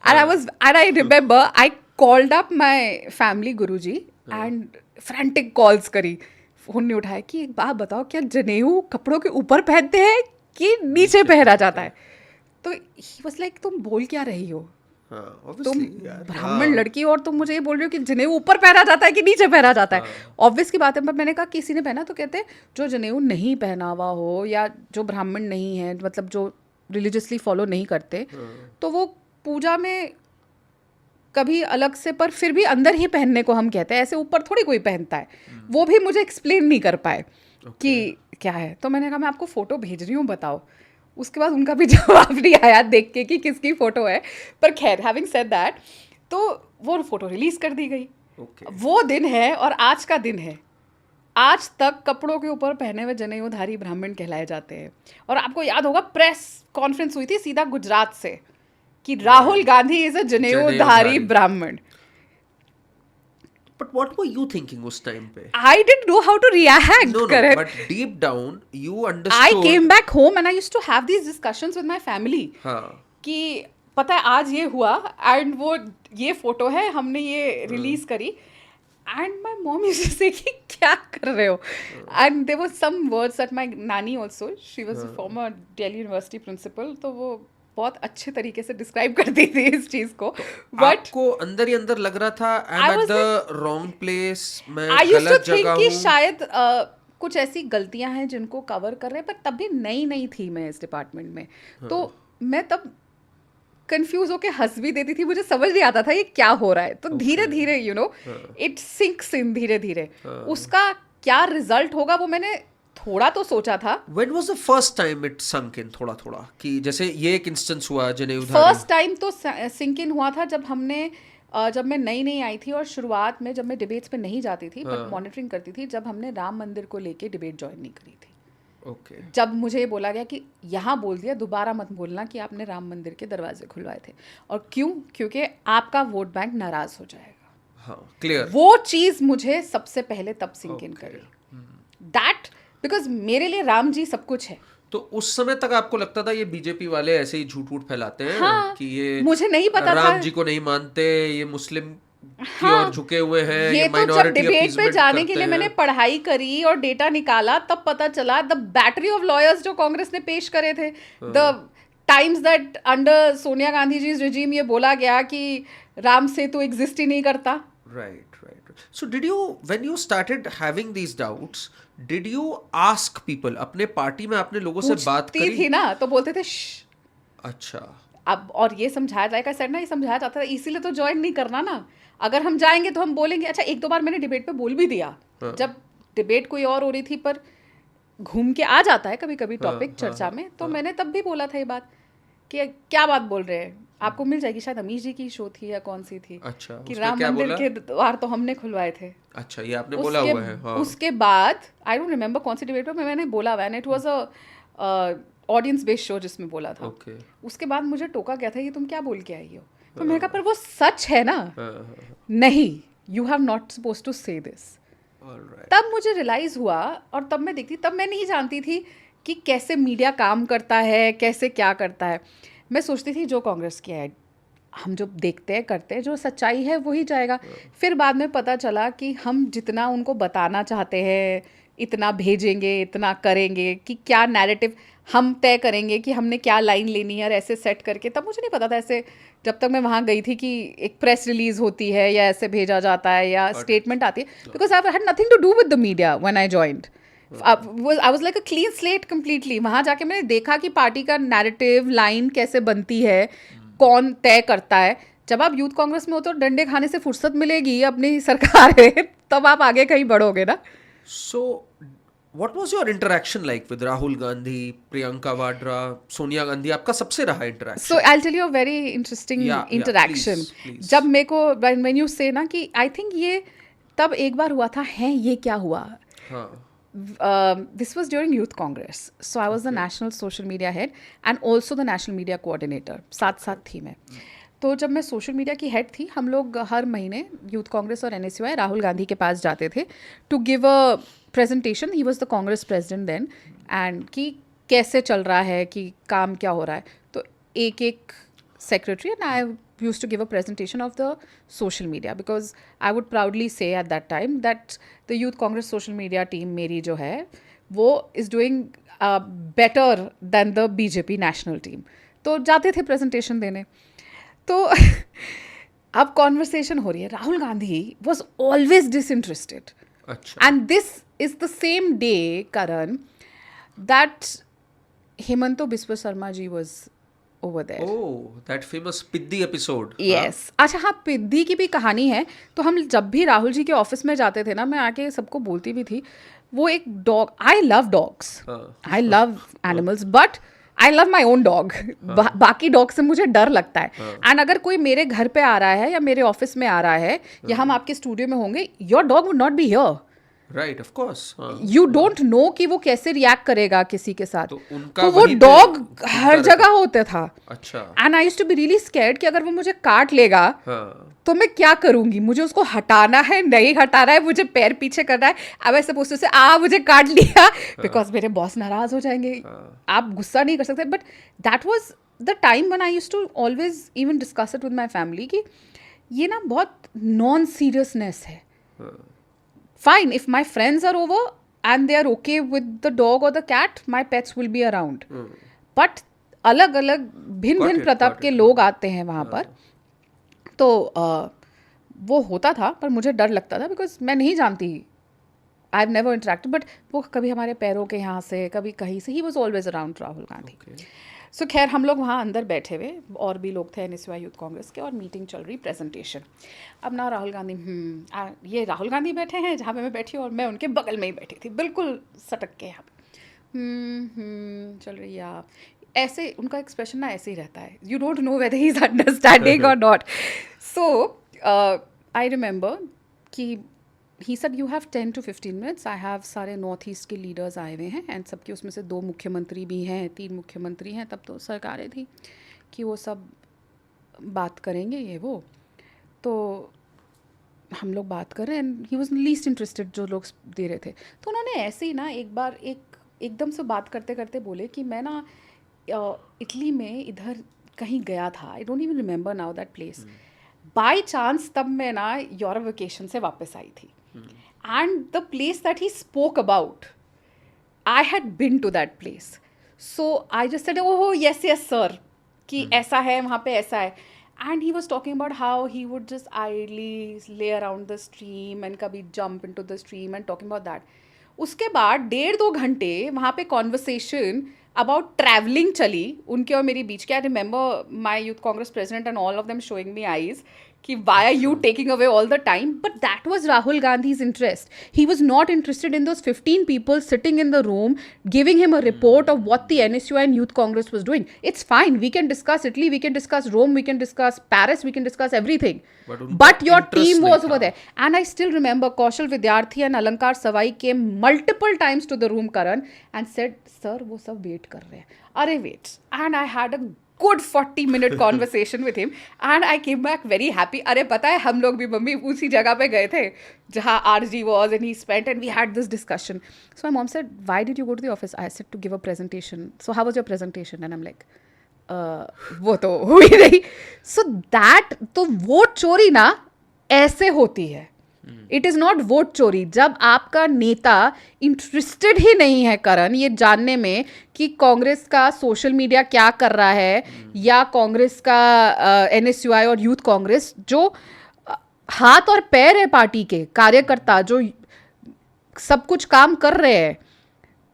And I remember I called up my family Guruji and frantic calls करी, फोन नहीं उठाया कि एक बात बताओ, क्या जनेऊ कपड़ों के ऊपर पहनते हैं कि नीचे पहना जाता है? तो ही वाज लाइक तुम बोल क्या रही हो, तुम ब्राह्मण लड़की और तुम मुझे ये बोल रहे हो कि जनेऊ ऊपर पहना जाता है कि नीचे पहना जाता है? ऑब्वियस की बात है। पर मैंने कहा किसी ने पहना, तो कहते जो जनेऊ नहीं पहना हुआ हो या जो ब्राह्मण नहीं है, मतलब जो रिलीजियसली फॉलो नहीं करते, तो वो पूजा में कभी अलग से, पर फिर भी अंदर ही पहनने को हम कहते हैं, ऐसे ऊपर थोड़ी कोई पहनता है। वो भी मुझे एक्सप्लेन नहीं कर पाए कि क्या है। तो मैंने कहा मैं आपको फोटो भेज रही हूँ, बताओ। उसके बाद उनका भी जवाब नहीं आया देख के कि किसकी फ़ोटो है। पर खैर, हैविंग सेड दैट, तो वो फ़ोटो रिलीज़ कर दी गई। वो दिन है और आज का दिन है। आज तक कपड़ों के ऊपर पहने हुए जनेऊधारी ब्राह्मण कहलाए जाते हैं। और आपको याद होगा प्रेस कॉन्फ्रेंस हुई थी सीधा गुजरात से कि राहुल गांधी इज अ जनेऊधारी ब्राह्मण। But what were you thinking उस time पे? I didn't know how to react. No, correct? but deep down you understood. I came back home and I used to have these discussions with my family. हाँ. कि पता है आज ये हुआ and वो ये फोटो है, हमने ये रिलीज करी, and my mom used to say कि क्या कर रहे हो, and there were some words that my nani also, she was a former Delhi university principal, तो वो बहुत अच्छे तरीके से डिस्क्राइब करती थी इस चीज को। बट आपको अंदर ही अंदर लग रहा था I M at the wrong place, मैं गलत जगह हूं। I used to think कि शायद कुछ ऐसी गलतियां हैं जिनको कवर कर रहे हैं, पर तब भी नई थी मैं इस डिपार्टमेंट में। तो मैं तब कंफ्यूज होके हंस भी देती थी, मुझे समझ नहीं आता था ये क्या हो रहा है। तो धीरे धीरे यू नो इट सिंक्स इन, धीरे धीरे उसका क्या रिजल्ट होगा वो मैंने थोड़ा तो सोचा था। When was the first time it sunk in थोड़ा थोड़ा कि जैसे ये एक इंस्टेंस हुआ जनेऊ फर्स्ट टाइम तो सिंक इन हुआ था जब मैं नई आई थी और शुरुआत में जब मैं डिबेट्स पे नहीं जाती थी बट मॉनिटरिंग करती थी, जब हमने राम मंदिर को लेके डिबेट ज्वाइन नहीं करी थी। ओके जब मुझे ये बोला गया कि यहाँ बोल दिया दोबारा मत बोलना कि आपने राम मंदिर के दरवाजे खुलवाए थे, और क्यों? क्योंकि आपका वोट बैंक नाराज हो जाएगा। हाँ क्लियर, वो चीज मुझे सबसे पहले तब सिंक इन करी, दैट बिकॉज मेरे लिए राम जी सब कुछ है। तो उस समय तक आपको लगता था ये बीजेपी वाले ऐसे ही झूठ वूठ फैलाते हैं हाँ, कि ये मुझे नहीं पता था, राम जी को नहीं मानते, ये मुस्लिम की ओर झुके हुए हैं, ये तो जब माइनॉरिटी डिबेट पे अपीसमेंट जाने के करते लिए हैं। मैंने पढ़ाई करी और डेटा निकाला तब पता चला द बैटरी ऑफ लॉयर्स जो कांग्रेस ने पेश करे थे, the times that under Sonia Gandhi ji regime ये बोला गया कि राम सेतु एग्जिस्ट ही नहीं करता। Right. So did you, when you started having these doubts, did you ask people? अपने पार्टी में आपने लोगों से बात पूछती करी? थी ना तो बोलते थे श्श। अच्छा, अब और ये समझाया जाएगा सर ना, ये समझाया जाता था इसीलिए तो ज्वाइन नहीं करना ना, अगर हम जाएंगे तो हम बोलेंगे। अच्छा एक दो बार मैंने डिबेट पे बोल भी दिया, जब डिबेट कोई और हो रही थी पर घूम के आ जाता है कभी कभी टॉपिक चर्चा में, तो मैंने तब भी बोला था ये बात कि क्या बात बोल रहे हैं, आपको मिल जाएगी। शायद अमीश जी की शो थी या कौन सी थी, अच्छा, कि उसमें राम क्या मंदिर बोला? के द्वार तो हमने खुलवाए थे। अच्छा ये आपने बोला हुआ है। हाँ। उसके बाद आई डोंट रिमेम्बर कौन सी डिबेट में मैंने बोला हुआ है, it was a audience based show जिसमें बोला था। Okay. उसके बाद मुझे टोका गया था कि तुम क्या बोल के आई हो, तो मैंने कहा पर वो सच है ना। हाँ, नहीं, you have not suppose to say this. alright. तब मुझे रियलाइज हुआ, और तब मैं देखती, तब मैं नहीं जानती थी कि कैसे मीडिया काम करता है, कैसे क्या करता है। मैं सोचती थी जो कांग्रेस की है हम जो देखते हैं करते हैं, जो सच्चाई है वही जाएगा। फिर बाद में पता चला कि हम जितना उनको बताना चाहते हैं इतना भेजेंगे, इतना करेंगे, कि क्या नैरेटिव हम तय करेंगे कि हमने क्या लाइन लेनी है और ऐसे सेट करके। तब मुझे नहीं पता था ऐसे, जब तक मैं वहाँ गई थी, कि एक प्रेस रिलीज होती है या ऐसे भेजा जाता है या स्टेटमेंट आती है, because I had nothing to do with the media when I joined. I was like a clean slate completely. वहाँ जाके मैंने देखा कि पार्टी का नैरेटिव लाइन कैसे बनती है, कौन तय करता है। जब आप यूथ कांग्रेस में हो तो डंडे खाने से फुर्सत मिलेगी अपनी सरकार है, तब आप आगे कहीं बढ़ोगे ना। So what was your interaction like with Rahul Gandhi, Priyanka Vadra, Sonia Gandhi? आपका सबसे रहा interaction? So I'll tell you a very interesting interaction. please. जब मेरे को when you say ना कि I think ये तब एक बार हुआ था, है ये क्या हुआ? हाँ. This was during Youth Congress. So I was the national social media head and also the national media coordinator. साथ साथ थी मैं। तो जब मैं सोशल मीडिया की हेड थी, हम लोग हर महीने यूथ कांग्रेस और NSUI राहुल गांधी के पास जाते थे to give a presentation. He was the Congress president then, and कि कैसे चल रहा है, कि काम क्या हो रहा है। तो एक एक secretary and I used to give a presentation of the social media, because I would proudly say at that time that the youth Congress social media team मेरी जो है वो is doing better than the BJP national team. तो जाते थे presentation देने। तो अब कॉन्वर्सेशन हो रही है, Rahul Gandhi was always disinterested, अच्छा. And this is the same day, Karan, that Himanta Biswa Sarma ji was over there. Oh, that famous Pidi episode. Yes. अच्छा हाँ, पिद्दी की भी कहानी है। तो हम जब भी राहुल जी के ऑफिस में जाते थे ना, मैं आके सबको बोलती भी थी, वो एक dog, I love dogs, I love animals, but I love my own dog. बाकी डॉग से मुझे डर लगता है। एंड अगर कोई मेरे घर पे आ रहा है या मेरे ऑफिस में आ रहा है या हम आपके स्टूडियो में होंगे, your dog would not be here. Right, of course. हाँ. यू डोंट नो कि वो कैसे रिएक्ट करेगा किसी के साथ। तो उनका तो वो वहीं पे डॉग घूमता हर रहता जगह होता था। अच्छा. And I used to be really scared कि अगर वो मुझे काट लेगा हाँ. तो मैं क्या करूंगी, मुझे उसको हटाना है, नहीं हटाना है, मुझे पैर पीछे करना है। अब ऐसे पूछते से मुझे काट लिया, बिकॉज मेरे बॉस नाराज हो जाएंगे। आप गुस्सा नहीं कर सकते। But that was the time when I used to always even discuss it with my family कि ये ना बहुत नॉन सीरियसनेस है। Fine, if my friends are over and they are okay with the dog or the cat, my pets will be around. But अलग अलग भिन्न भिन्न प्रताप के लोग आते हैं वहाँ पर, तो वो होता था, पर मुझे डर लगता था बिकॉज मैं नहीं जानती, I have never interacted, but वो कभी हमारे पैरों के यहाँ से, कभी कहीं से, he was always around Rahul Gandhi. So खैर हम लोग वहाँ अंदर बैठे हुए, और भी लोग थे NSY यूथ कांग्रेस के, और मीटिंग चल रही, प्रेजेंटेशन। अब ना राहुल गांधी, ये राहुल गांधी बैठे हैं जहाँ पे मैं बैठी हूँ, और मैं उनके बगल में ही बैठी थी, बिल्कुल सटक के यहाँ पे। चल रही है ऐसे, उनका एक्सप्रेशन ना ऐसे ही रहता है, you don't know whether he is understanding और नॉट। सो आई रिमेंबर कि he said you have 10 to 15 minutes, I have सारे नॉर्थ ईस्ट के लीडर्स आए हुए हैं, एंड सबके उसमें से 2 मुख्यमंत्री भी हैं, 3 मुख्यमंत्री हैं, तब तो सरकारें थी, कि वो सब बात करेंगे ये वो। तो हम लोग बात कर रहे हैं, and he was least interested, जो लोग दे रहे थे। तो उन्होंने ऐसे ही ना एक बार एकदम से बात करते करते बोले कि मैं ना इटली में इधर कहीं गया था, I don't even remember now that place, by chance तब मैं ना यूरोप वेकेशन से वापस आई थी, and the place that he spoke about, I had been to that place, so I just said oh yes yes sir, कि ऐसा है वहाँ पे, ऐसा है। And he was talking about how he would just idly lay around the stream and कभी jump into the stream and talking about that. उसके बाद 1.5-2 घंटे वहाँ पे conversation about traveling चली उनके और मेरी बीच के. I remember my youth congress president and all of them showing me eyes कि why are you taking away all the time? But that was Rahul Gandhi's interest. He was not interested in those 15 people sitting in the room giving him a report of what the NSU and Youth Congress was doing. It's fine. We can discuss Italy, we can discuss Rome, we can discuss Paris, we can discuss everything. But your team was over there. And I still remember Kaushal Vidyarthi and Alankar Savai came multiple times to the room, Karan, and said, sir, वो सब wait कर रहे हैं. अरे wait. And I had a good 40-minute conversation with him, and I came back very happy. अरे पता है हम लोग भी मम्मी उसी जगह पे गए थे जहाँ RG was, and he spent, and we had this discussion. So my mom said, why did you go to the office? I said to give a presentation. So how was your presentation? And I'm like, वो तो हुई नहीं. So that, तो vote चोरी ना ऐसे होती है. इट इज़ नॉट वोट चोरी. जब आपका नेता इंटरेस्टेड ही नहीं है करण ये जानने में कि कांग्रेस का सोशल मीडिया क्या कर रहा है, या कांग्रेस का NSUI और यूथ कांग्रेस जो हाथ और पैर है पार्टी के कार्यकर्ता जो सब कुछ काम कर रहे हैं,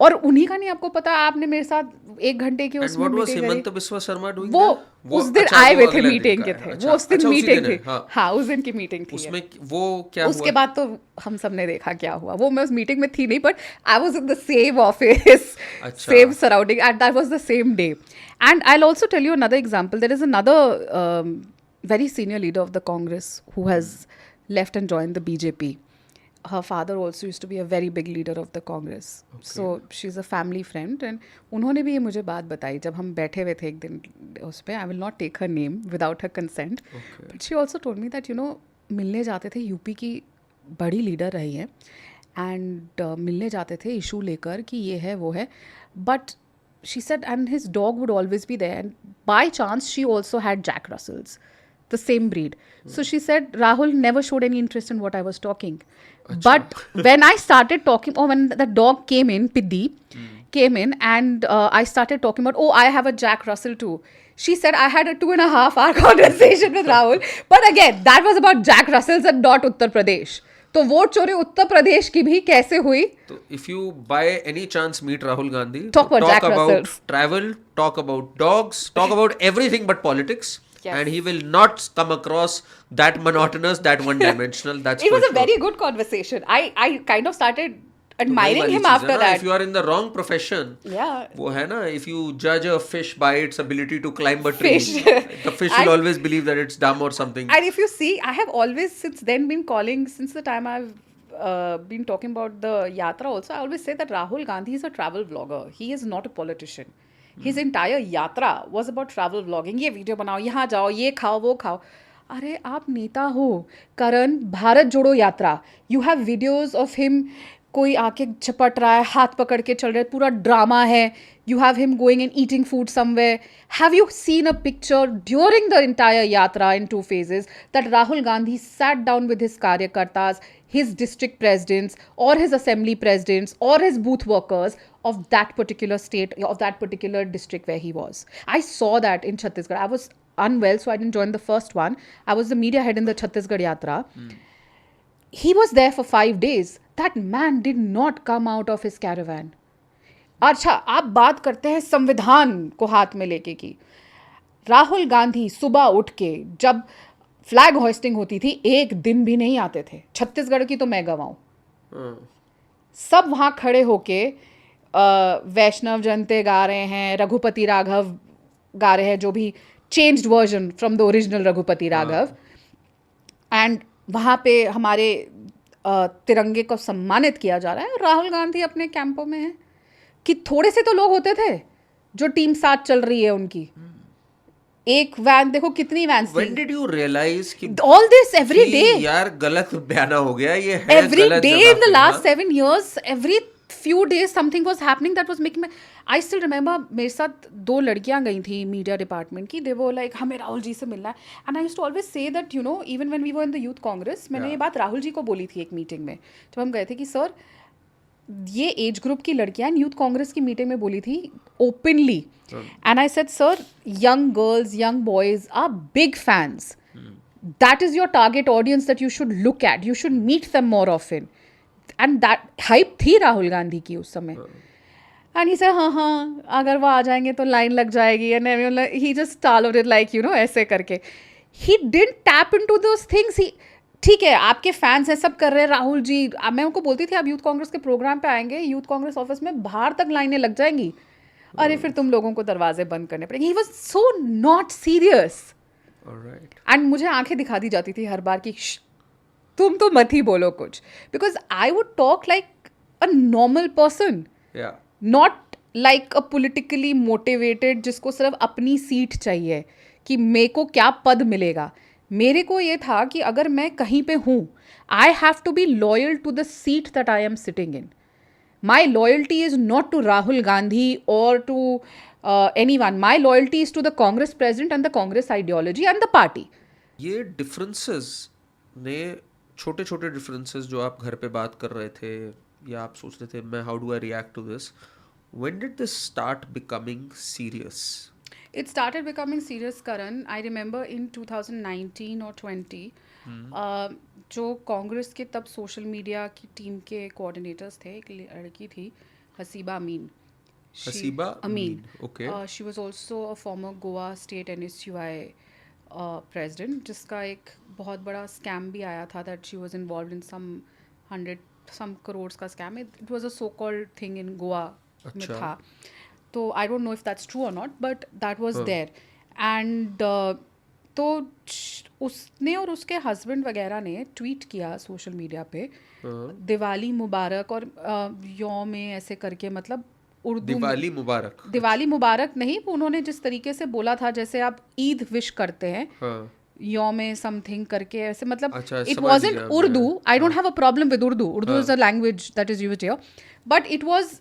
और उन्हीं का नहीं आपको पता. आपने मेरे साथ 1 घंटे की उसमें मीटिंग करी. हेमंत बिस्वा शर्मा डूइंग वो उस दिन आए हुए थे मीटिंग के थे. अच्छा, वो उस दिन अच्छा, मीटिंग थी. हाँ. हाँ उस दिन की मीटिंग थी. उसमें वो क्या उसके हुआ? बाद तो हम सब ने देखा क्या हुआ. वो मैं उस मीटिंग में थी नहीं, but I was in the same office, same surrounding, and that was the same day. And I will also tell you another example. There is another very senior leader of the Congress who has left and joined the BJP. Her father also used to be a very big leader of the Congress. Okay. So she's a family friend, and उन्होंने भी ये मुझे बात बताई जब हम बैठे हुए थे एक दिन उस पर. I will not take her name without her consent. Okay. But she also told me that you know मिलने जाते थे, यूपी की बड़ी लीडर रही है, and मिलने जाते थे इशू लेकर कि ये है वो है, but she said and his dog would always be there, and by chance she also had Jack Russells, the same breed. So she said Rahul never showed any interest in what I was talking. But when I started talking, or when the dog came in, Piddi came in, and I started talking about, oh, I have a Jack Russell too. She said I had a 2.5-hour conversation with Rahul. But again, that was about Jack Russells and not Uttar Pradesh. तो vote चोरी उत्तर प्रदेश की भी कैसे हुई? तो if you by any chance meet Rahul Gandhi, talk about travel, talk about dogs, talk about everything but politics. Yes. And he will not come across that monotonous, that one-dimensional. That's it was a very good conversation. I kind of started admiring him after that. If you are in the wrong profession, yeah, वो है ना, if you judge a fish by its ability to climb a tree, the fish will always believe that it's dumb or something. And if you see, I have always since then been calling, since the time I've been talking about the yatra also, I always say that Rahul Gandhi is a travel vlogger. He is not a politician. His entire yatra was about travel vlogging. ये video बनाओ, यहाँ जाओ, ये खाओ, वो खाओ. अरे आप नेता हो करण. भारत जोड़ो यात्रा, you have videos of him, कोई आके झपट रहा है, हाथ पकड़ के चल रहे, पूरा ड्रामा है. You have him going and eating food somewhere. Have you seen a picture during the entire यात्रा इन 2 phases that Rahul Gandhi sat down with his karyakartas, his district presidents or his assembly presidents or his booth workers of that particular state, of that particular district where he was? I saw that in Chhattisgarh. I was unwell, so I didn't join the first one. I was the media head in the Chhattisgarh Yatra. He was there for 5 days. That man did not come out of his caravan. अच्छा, आप बात करते हैं संविधान को हाथ में लेके की। राहुल गांधी सुबह उठ के जब फ्लैग होइस्टिंग होती थी, एक दिन भी नहीं आते थे। छत्तीसगढ़ की तो मैं गवाऊं, सब वहाँ खड़े होके वैष्णव जनते गा रहे हैं, रघुपति राघव गा रहे हैं, जो भी changed version from the original Raghupati Raghav, and वहाँ पे हमारे तिरंगे को सम्मानित किया जा रहा है। राहुल गांधी अपने कैंपों में है कि थोड़े से तो लोग होते थे जो टीम साथ चल रही है उनकी। एक वैन देखो कितनी वैन थी। When did you realize कि ऑल दिस एवरी डे, यार गलत बयाना हो गया, ये है every गलत day जगह in the पे, last हाँ? 7 years, every few days something was happening that was making me, I still remember, मेरे साथ 2 लड़कियां गई थी मीडिया डिपार्टमेंट की, they were like हमें राहुल जी से मिलना है, and I used to always say that, you know, even when we were in the youth congress, मैंने ये बात राहुल जी को बोली थी एक मीटिंग में जब हम गए थे कि सर ये एज ग्रुप की लड़कियां यूथ कांग्रेस की मीटिंग में बोली थी openly, and I said sir young girls young boys are big fans, that is your target audience that you should look at, you should meet them more often, and that hype थी राहुल गांधी की उस समय। And he said हाँ अगर वो आ जाएंगे तो line लग जाएगी, and he just tolerated like you know ऐसे करके, he didn't tap into those things. He ठीक है आपके फैंस हैं, सब कर रहे हैं, राहुल जी, मैं उनको बोलती थी आप यूथ कांग्रेस के प्रोग्राम पे आएंगे, यूथ कांग्रेस ऑफिस में बाहर तक लाइनें लग जाएंगी, अरे फिर तुम लोगों को दरवाजे बंद करने पड़ेंगे। He was so not serious, and मुझे आंखें दिखा दी जाती थी हर बार कि तुम तो मत ही बोलो कुछ, because I would talk like a normal person, not like a politically motivated जिसको सिर्फ अपनी सीट चाहिए कि मेरे को क्या पद मिलेगा। मेरे को ये था कि अगर मैं कहीं पे हूँ, I have to be loyal to the seat that I am sitting in. My loyalty is not to Rahul Gandhi और to anyone, my loyalty is to the Congress president and the Congress ideology and the party. ये differences ने, छोटे छोटे differences जो आप घर पे बात कर रहे थे या आप सोच रहे थे मैं how do I react to this, when did this start becoming serious? It started becoming serious, Karan. I remember in 2019 or 20, जो कांग्रेस के तब सोशल मीडिया की टीम के कोऑर्डिनेटर्स थे, एक लड़की थी हसीबा अमीन। हसीबा अमीन, okay. She was also a former Goa State NSUI president, जिसका एक बहुत बड़ा स्कैम भी आया था, that she was involved in some crores का scam. It was a so-called thing in Goa में था, तो I don't know if that's true और not, but that was there. And तो उसने और उसके हस्बैंड वगैरह ने ट्वीट किया सोशल मीडिया पे दिवाली मुबारक और यौम ऐसे करके, मतलब उर्दू दिवाली मुबारक नहीं, उन्होंने जिस तरीके से बोला था जैसे आप ईद विश करते हैं, यौम समथिंग करके ऐसे, मतलब it wasn't Urdu. I don't have a problem with Urdu, Urdu is a language that is used here, but it was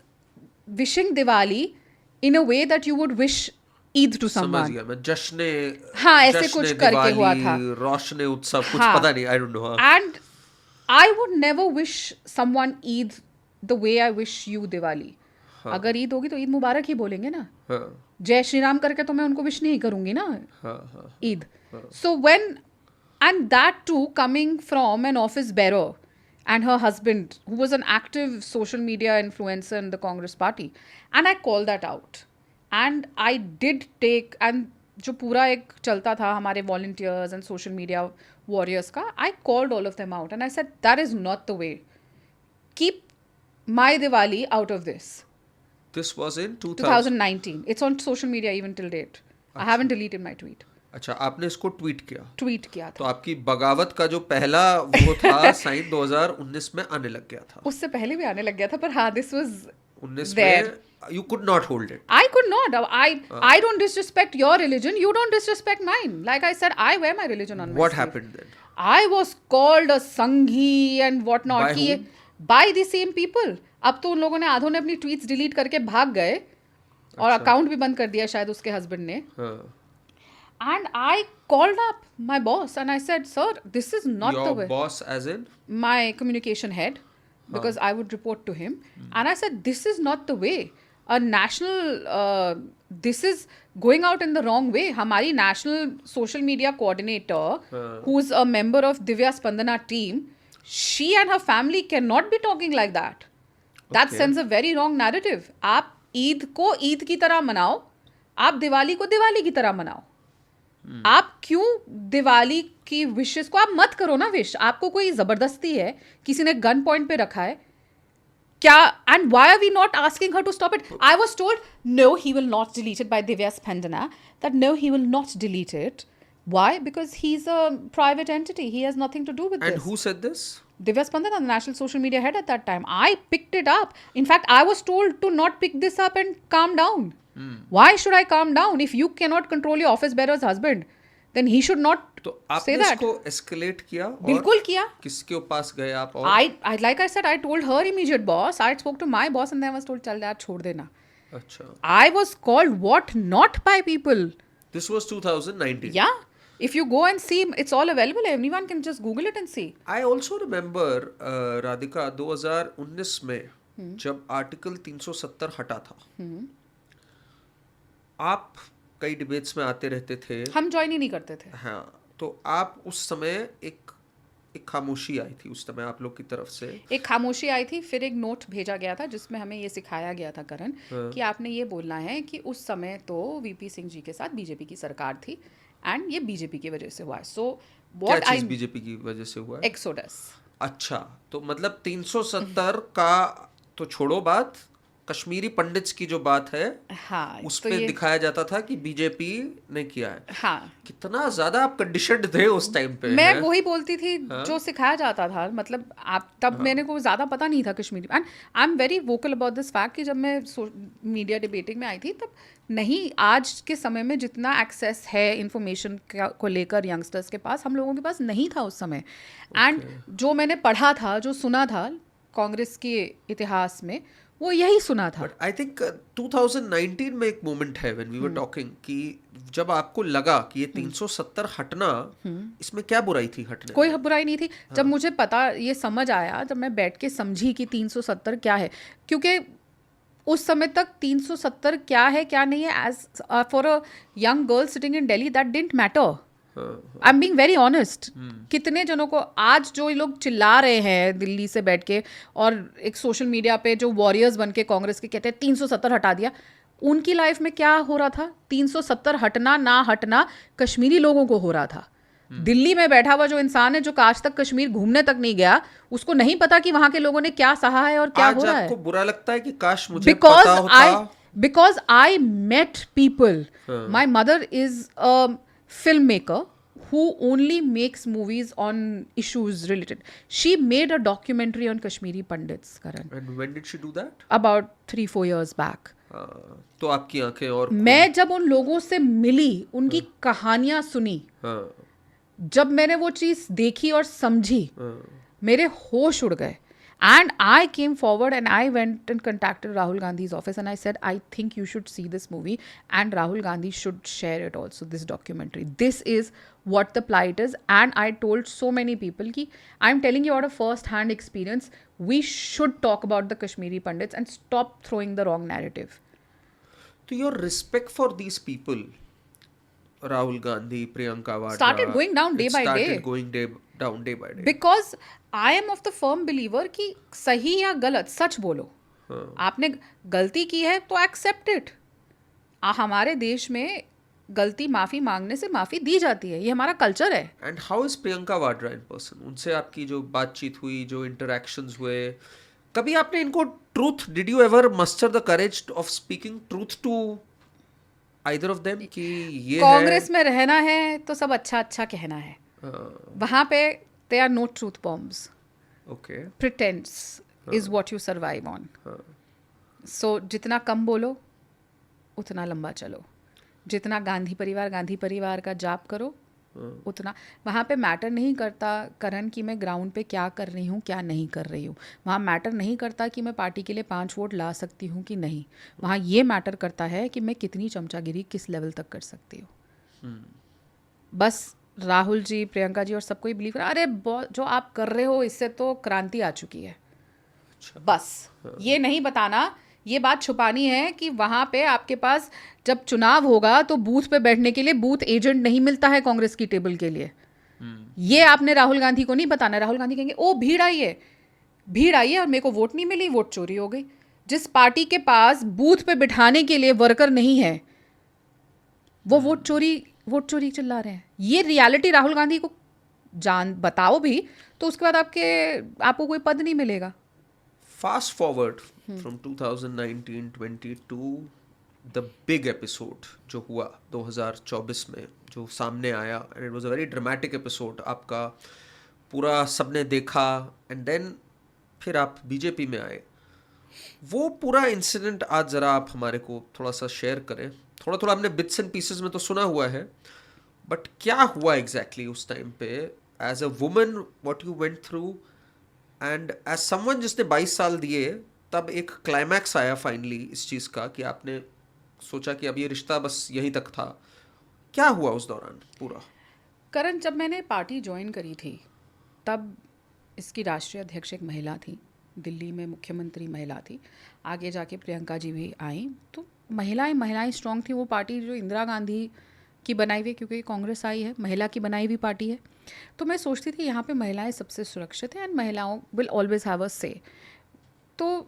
wishing Diwali in a way that you would wish Eid to someone. समझ गया मैं, जश्न, हाँ ऐसे कुछ करके हुआ था, रोशनी उत्सव कुछ पता नहीं, I don't know. And I would never wish someone Eid the way I wish you Diwali. अगर ईद होगी तो ईद मुबारक ही बोलेंगे ना, जय श्री राम करके तो मैं उनको विश नहीं करूंगी ना Eid. So when, and that too coming from an office bearer and her husband, who was an active social media influencer in the Congress party, and I called that out, and I did take, and जो पूरा एक चलता था हमारे volunteers and social media warriors का, I called all of them out and I said that is not the way, keep my Diwali out of this. This was in 2019. It's on social media even till date. I haven't deleted my tweet. अच्छा, आपने इसको tweet किया था। तो आपकी बगावत का जो पहला वो था साइन 2019 में आने लग गया था। उससे पहले भी आने लग गया था, पर हाँ दिस वाज 19 में you could not hold it. I could not. I don't disrespect your religion, you don't disrespect mine. Like I said, I wear my religion on my sleeve. What happened then? I was called a Sanghi and what not. By whom? By the same people. अब तो उन लोगों ने, आधों ने अपनी tweets delete करके भाग गए और अकाउंट भी बंद कर दिया शायद उसके हस्बैंड ने। And I called up my boss and I said, sir, this is not the way. Your boss as in? My communication head, because I would report to him. And I said, this is not the way. A national, this is going out in the wrong way. हमारी national social media coordinator, who's a member of Divya Spandana team, she and her family cannot be talking like that. That sends a very wrong narrative. आप ईद को ईद की तरह मनाओ, आप दिवाली को दिवाली की तरह मनाओ। आप क्यों दिवाली की विशेस को आप मत करो ना विश, आपको कोई जबरदस्ती है, किसी ने गन पॉइंट पे रखा है क्या? And why are we not asking her to stop it? I was told no he will not delete it by Divya Spandana, that no he will not delete it. Why? Because he's a private entity. He has nothing to do with this. And who said this? Divya Spandana, the national social media head at that time. I picked it up. In fact, I was told to not pick this up and calm down. Why should I calm down? If you cannot control your office bearer's husband, then he should not तो say आपने that. इसको escalate किया? और बिल्कुल किया. किसके पास गए आप? और I like I said, I told her immediate boss. I spoke to my boss and then I was told, चल यार छोड़ देना. अच्छा, I was called what not by people. this was 2019. Yeah. If you go and see, it's all available. Anyone can just Google it and see. I also remember Radhika 2019 में जब article 370 हटा था, आप कई डिबेट्स में आते रहते थे। हम ज्वाइन ही नहीं करते थे। हाँ, तो आप उस समय एक खामोशी आई थी उस समय आप लोग की तरफ से। एक खामोशी आई थी, फिर एक नोट भेजा गया था जिसमें हमें ये सिखाया गया था करण कि आपने ये बोलना है कि उस समय तो वीपी सिंह जी के साथ बीजेपी की सरकार थी एंड ये बीजेपी की वजह से हुआ है। सो क्या चीज बीजेपी की वजह से हुआ है? एक्सोडस। अच्छा, तो मतलब 370 का तो छोड़ो बात, कश्मीरी पंडित्स की जो बात है, हाँ, उस तो पे ये दिखाया जाता था कि बीजेपी ने किया है। हाँ, कितना ज्यादा आप कंडीशनड थे उस टाइम पे। मैं वही बोलती थी जो सिखाया जाता था। मतलब आप तब मेरे को ज्यादा पता नहीं था Kashmiri, and I am very vocal about this fact कि जब मैं मीडिया डिबेटिंग में आई थी तब नहीं, आज के समय में जितना एक्सेस है इंफॉर्मेशन को लेकर यंगस्टर्स के पास, हम लोगों के पास नहीं था उस समय। एंड जो मैंने पढ़ा था, जो सुना था कांग्रेस के इतिहास में, वो यही सुना था। आई थिंक 2019 में एक मोमेंट है व्हेन वी वर टॉकिंग कि जब आपको लगा कि ये 370 हटना, इसमें क्या बुराई थी हटने? कोई बुराई नहीं थी। जब मुझे पता, ये समझ आया, जब मैं बैठ के समझी कि 370 क्या है, क्योंकि उस समय तक 370 क्या है क्या नहीं है, as for a young girl sitting in Delhi, that didn't matter. I am being very honest. कितने जनों को आज जो लोग चिल्ला रहे हैं दिल्ली से बैठ के और एक सोशल मीडिया पे जो वॉरियर्स बन के कांग्रेस के कहते हैं 370 हटा दिया, उनकी लाइफ में क्या हो रहा था? 370 हटना ना हटना कश्मीरी लोगों को हो रहा था। दिल्ली में बैठा हुआ जो इंसान है, जो आज तक कश्मीर घूमने तक नहीं गया, उसको नहीं पता कि वहां के लोगों ने क्या सहा है और क्या हो रहा है। आपको बुरा लगता है कि काश मुझे पता होता? Because I met people. My mother is a filmmaker who only makes movies on issues related. She made a documentary on Kashmiri Pandits, Karan. And when did she do that? About 3-4 years back. तो आपकी आंखें और मैं जब उन लोगों से मिली, उनकी कहानियां सुनी, जब मैंने वो चीज देखी और समझी, मेरे होश उड़ गए। And I came forward and I went and contacted Rahul Gandhi's office and I said, I think you should see this movie and Rahul Gandhi should share it also, this documentary. This is what the plight is. And I told so many people ki I'm telling you out of first-hand experience, we should talk about the Kashmiri Pandits and stop throwing the wrong narrative. So your respect for these people, Rahul Gandhi, Priyanka Vadra, started going down day by day. Started going down day by day. Because I am of the firm believer कि सही या गलत सच बोलो। आपने गलती की है तो एक्सेप्ट इट। हमारे देश में गलती माफी मांगने से माफी दी जाती है, ये हमारा कल्चर है। And how is Priyanka Vadra in person? उनसे आपकी जो बातचीत हुई, जो इंटरेक्शंस हुए, कभी आपने इनको truth, did you ever muster the courage of speaking truth to either of them कि ये कांग्रेस में रहना है तो सब अच्छा अच्छा कहना है, वहां पे there are no truth bombs. Okay. Pretense is what you survive on. So जितना कम बोलो उतना लंबा चलो, जितना गांधी परिवार का जाप करो उतना। वहाँ पे मैटर नहीं करता करण कि मैं ग्राउंड पे क्या कर रही हूँ क्या नहीं कर रही हूँ। वहाँ मैटर नहीं करता कि मैं पार्टी के लिए 5 वोट ला सकती हूँ कि नहीं। वहाँ ये मैटर करता है कि मैं कितनी चमचागिरी किस लेवल तक कर सकती हूँ। बस राहुल जी, प्रियंका जी और सबको ही बिलीव करा, अरे जो आप कर रहे हो इससे तो क्रांति आ चुकी है। बस ये नहीं बताना, ये बात छुपानी है कि वहाँ पे आपके पास जब चुनाव होगा तो बूथ पे बैठने के लिए बूथ एजेंट नहीं मिलता है कांग्रेस की टेबल के लिए। ये आपने राहुल गांधी को नहीं बताना। राहुल गांधी कहेंगे ओ भीड़ आई है और मेरे को वोट नहीं मिली, वोट चोरी हो गई। जिस पार्टी के पास बूथ पे बिठाने के लिए वर्कर नहीं है, वो वोट चोरी चिल्ला रहे हैं। ये रियलिटी राहुल गांधी को बताओ भी तो उसके बाद आपको कोई पद नहीं मिलेगा। Fast forward from 2019-20 to the big episode जो हुआ 2024 में, जो सामने आया, and it was a very dramatic episode. आपका पूरा सबने देखा, एंड देन फिर आप बीजेपी में आए। वो पूरा इंसिडेंट आज ज़रा आप हमारे को थोड़ा सा शेयर करें। थोड़ा थोड़ा हमने बिट्स एंड पीसेस में तो सुना हुआ है, बट क्या हुआ एग्जैक्टली उस टाइम पे, as a woman what you went through, and as someone जिसने 22 साल दिए, तब एक क्लाइमैक्स आया फाइनली इस चीज़ का कि आपने सोचा कि अब ये रिश्ता बस यहीं तक था। क्या हुआ उस दौरान पूरा? करण, जब मैंने पार्टी ज्वाइन करी थी तब इसकी राष्ट्रीय अध्यक्ष एक महिला थी, दिल्ली में मुख्यमंत्री महिला थी। आगे जाके प्रियंका जी भी आई, तो महिलाएं स्ट्रॉन्ग थी। वो पार्टी जो इंदिरा गांधी की बनाई हुई, क्योंकि कांग्रेस आई है, महिला की बनाई हुई पार्टी है, तो मैं सोचती थी यहाँ पे महिलाएं सबसे सुरक्षित हैं एंड महिलाओं विल ऑलवेज हैव अ से। तो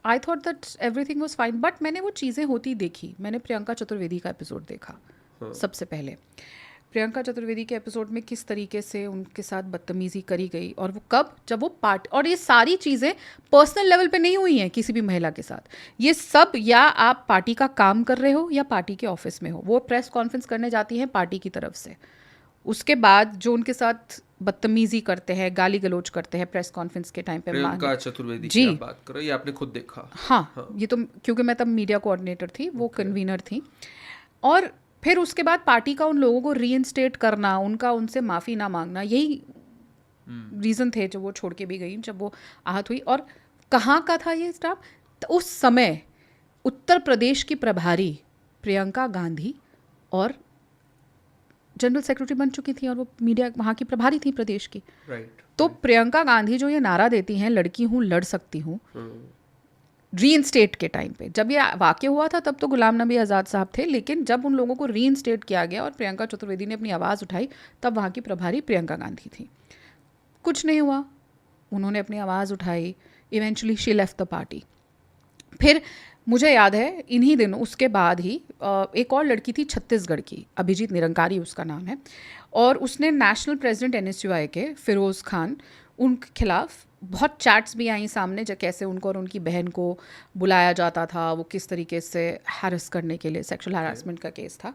I thought that everything was fine, but मैंने वो चीज़ें होती देखी। मैंने प्रियंका चतुर्वेदी का एपिसोड देखा सबसे पहले। प्रियंका चतुर्वेदी के एपिसोड में किस तरीके से उनके साथ बदतमीजी करी गई, और वो कब, जब वो पार्टी, और ये सारी चीज़ें पर्सनल लेवल पे नहीं हुई हैं किसी भी महिला के साथ। ये सब या आप पार्टी का काम कर रहे हो या पार्टी के ऑफिस में हो। वो प्रेस कॉन्फ्रेंस करने जाती हैं पार्टी की तरफ से, उसके बाद जो उनके साथ बदतमीजी करते हैं, गाली गलौज करते हैं प्रेस कॉन्फ्रेंस के टाइम पे। प्रियंका चतुर्वेदी की आप बात करो, ये आपने खुद देखा? हाँ, ये तो क्योंकि मैं तब मीडिया कोऑर्डिनेटर थी, वो कन्वीनर थी। और फिर उसके बाद पार्टी का उन लोगों को रीइंस्टेट करना, उनसे माफ़ी ना मांगना, यही रीज़न थे जो वो छोड़ के भी गई जब वो आहत हुई। और कहाँ का था ये स्टाफ? तो उस समय उत्तर प्रदेश की प्रभारी प्रियंका गांधी और जनरल सेक्रेटरी बन चुकी थी, और वो मीडिया वहाँ की प्रभारी थी प्रदेश की। तो प्रियंका गांधी जो ये नारा देती हैं, लड़की हूँ लड़ सकती हूँ, रीइंस्टेट के टाइम पे, जब ये वाक़या हुआ था तब तो गुलाम नबी आज़ाद साहब थे, लेकिन जब उन लोगों को रीइंस्टेट किया गया और प्रियंका चतुर्वेदी ने अपनी आवाज़ उठाई, तब वहाँ की प्रभारी प्रियंका गांधी थी। कुछ नहीं हुआ, उन्होंने अपनी आवाज़ उठाई, eventually she left the party. फिर मुझे याद है इन्हीं दिनों उसके बाद ही एक और लड़की थी छत्तीसगढ़ की, अभिजीत निरंकारी उसका नाम है, और उसने नेशनल प्रेसिडेंट NSUI के फिरोज़ खान, उनके खिलाफ बहुत चैट्स भी आई सामने, जो कैसे उनको और उनकी बहन को बुलाया जाता था, वो किस तरीके से हैरेस करने के लिए, सेक्सुअल हैरेसमेंट का केस था।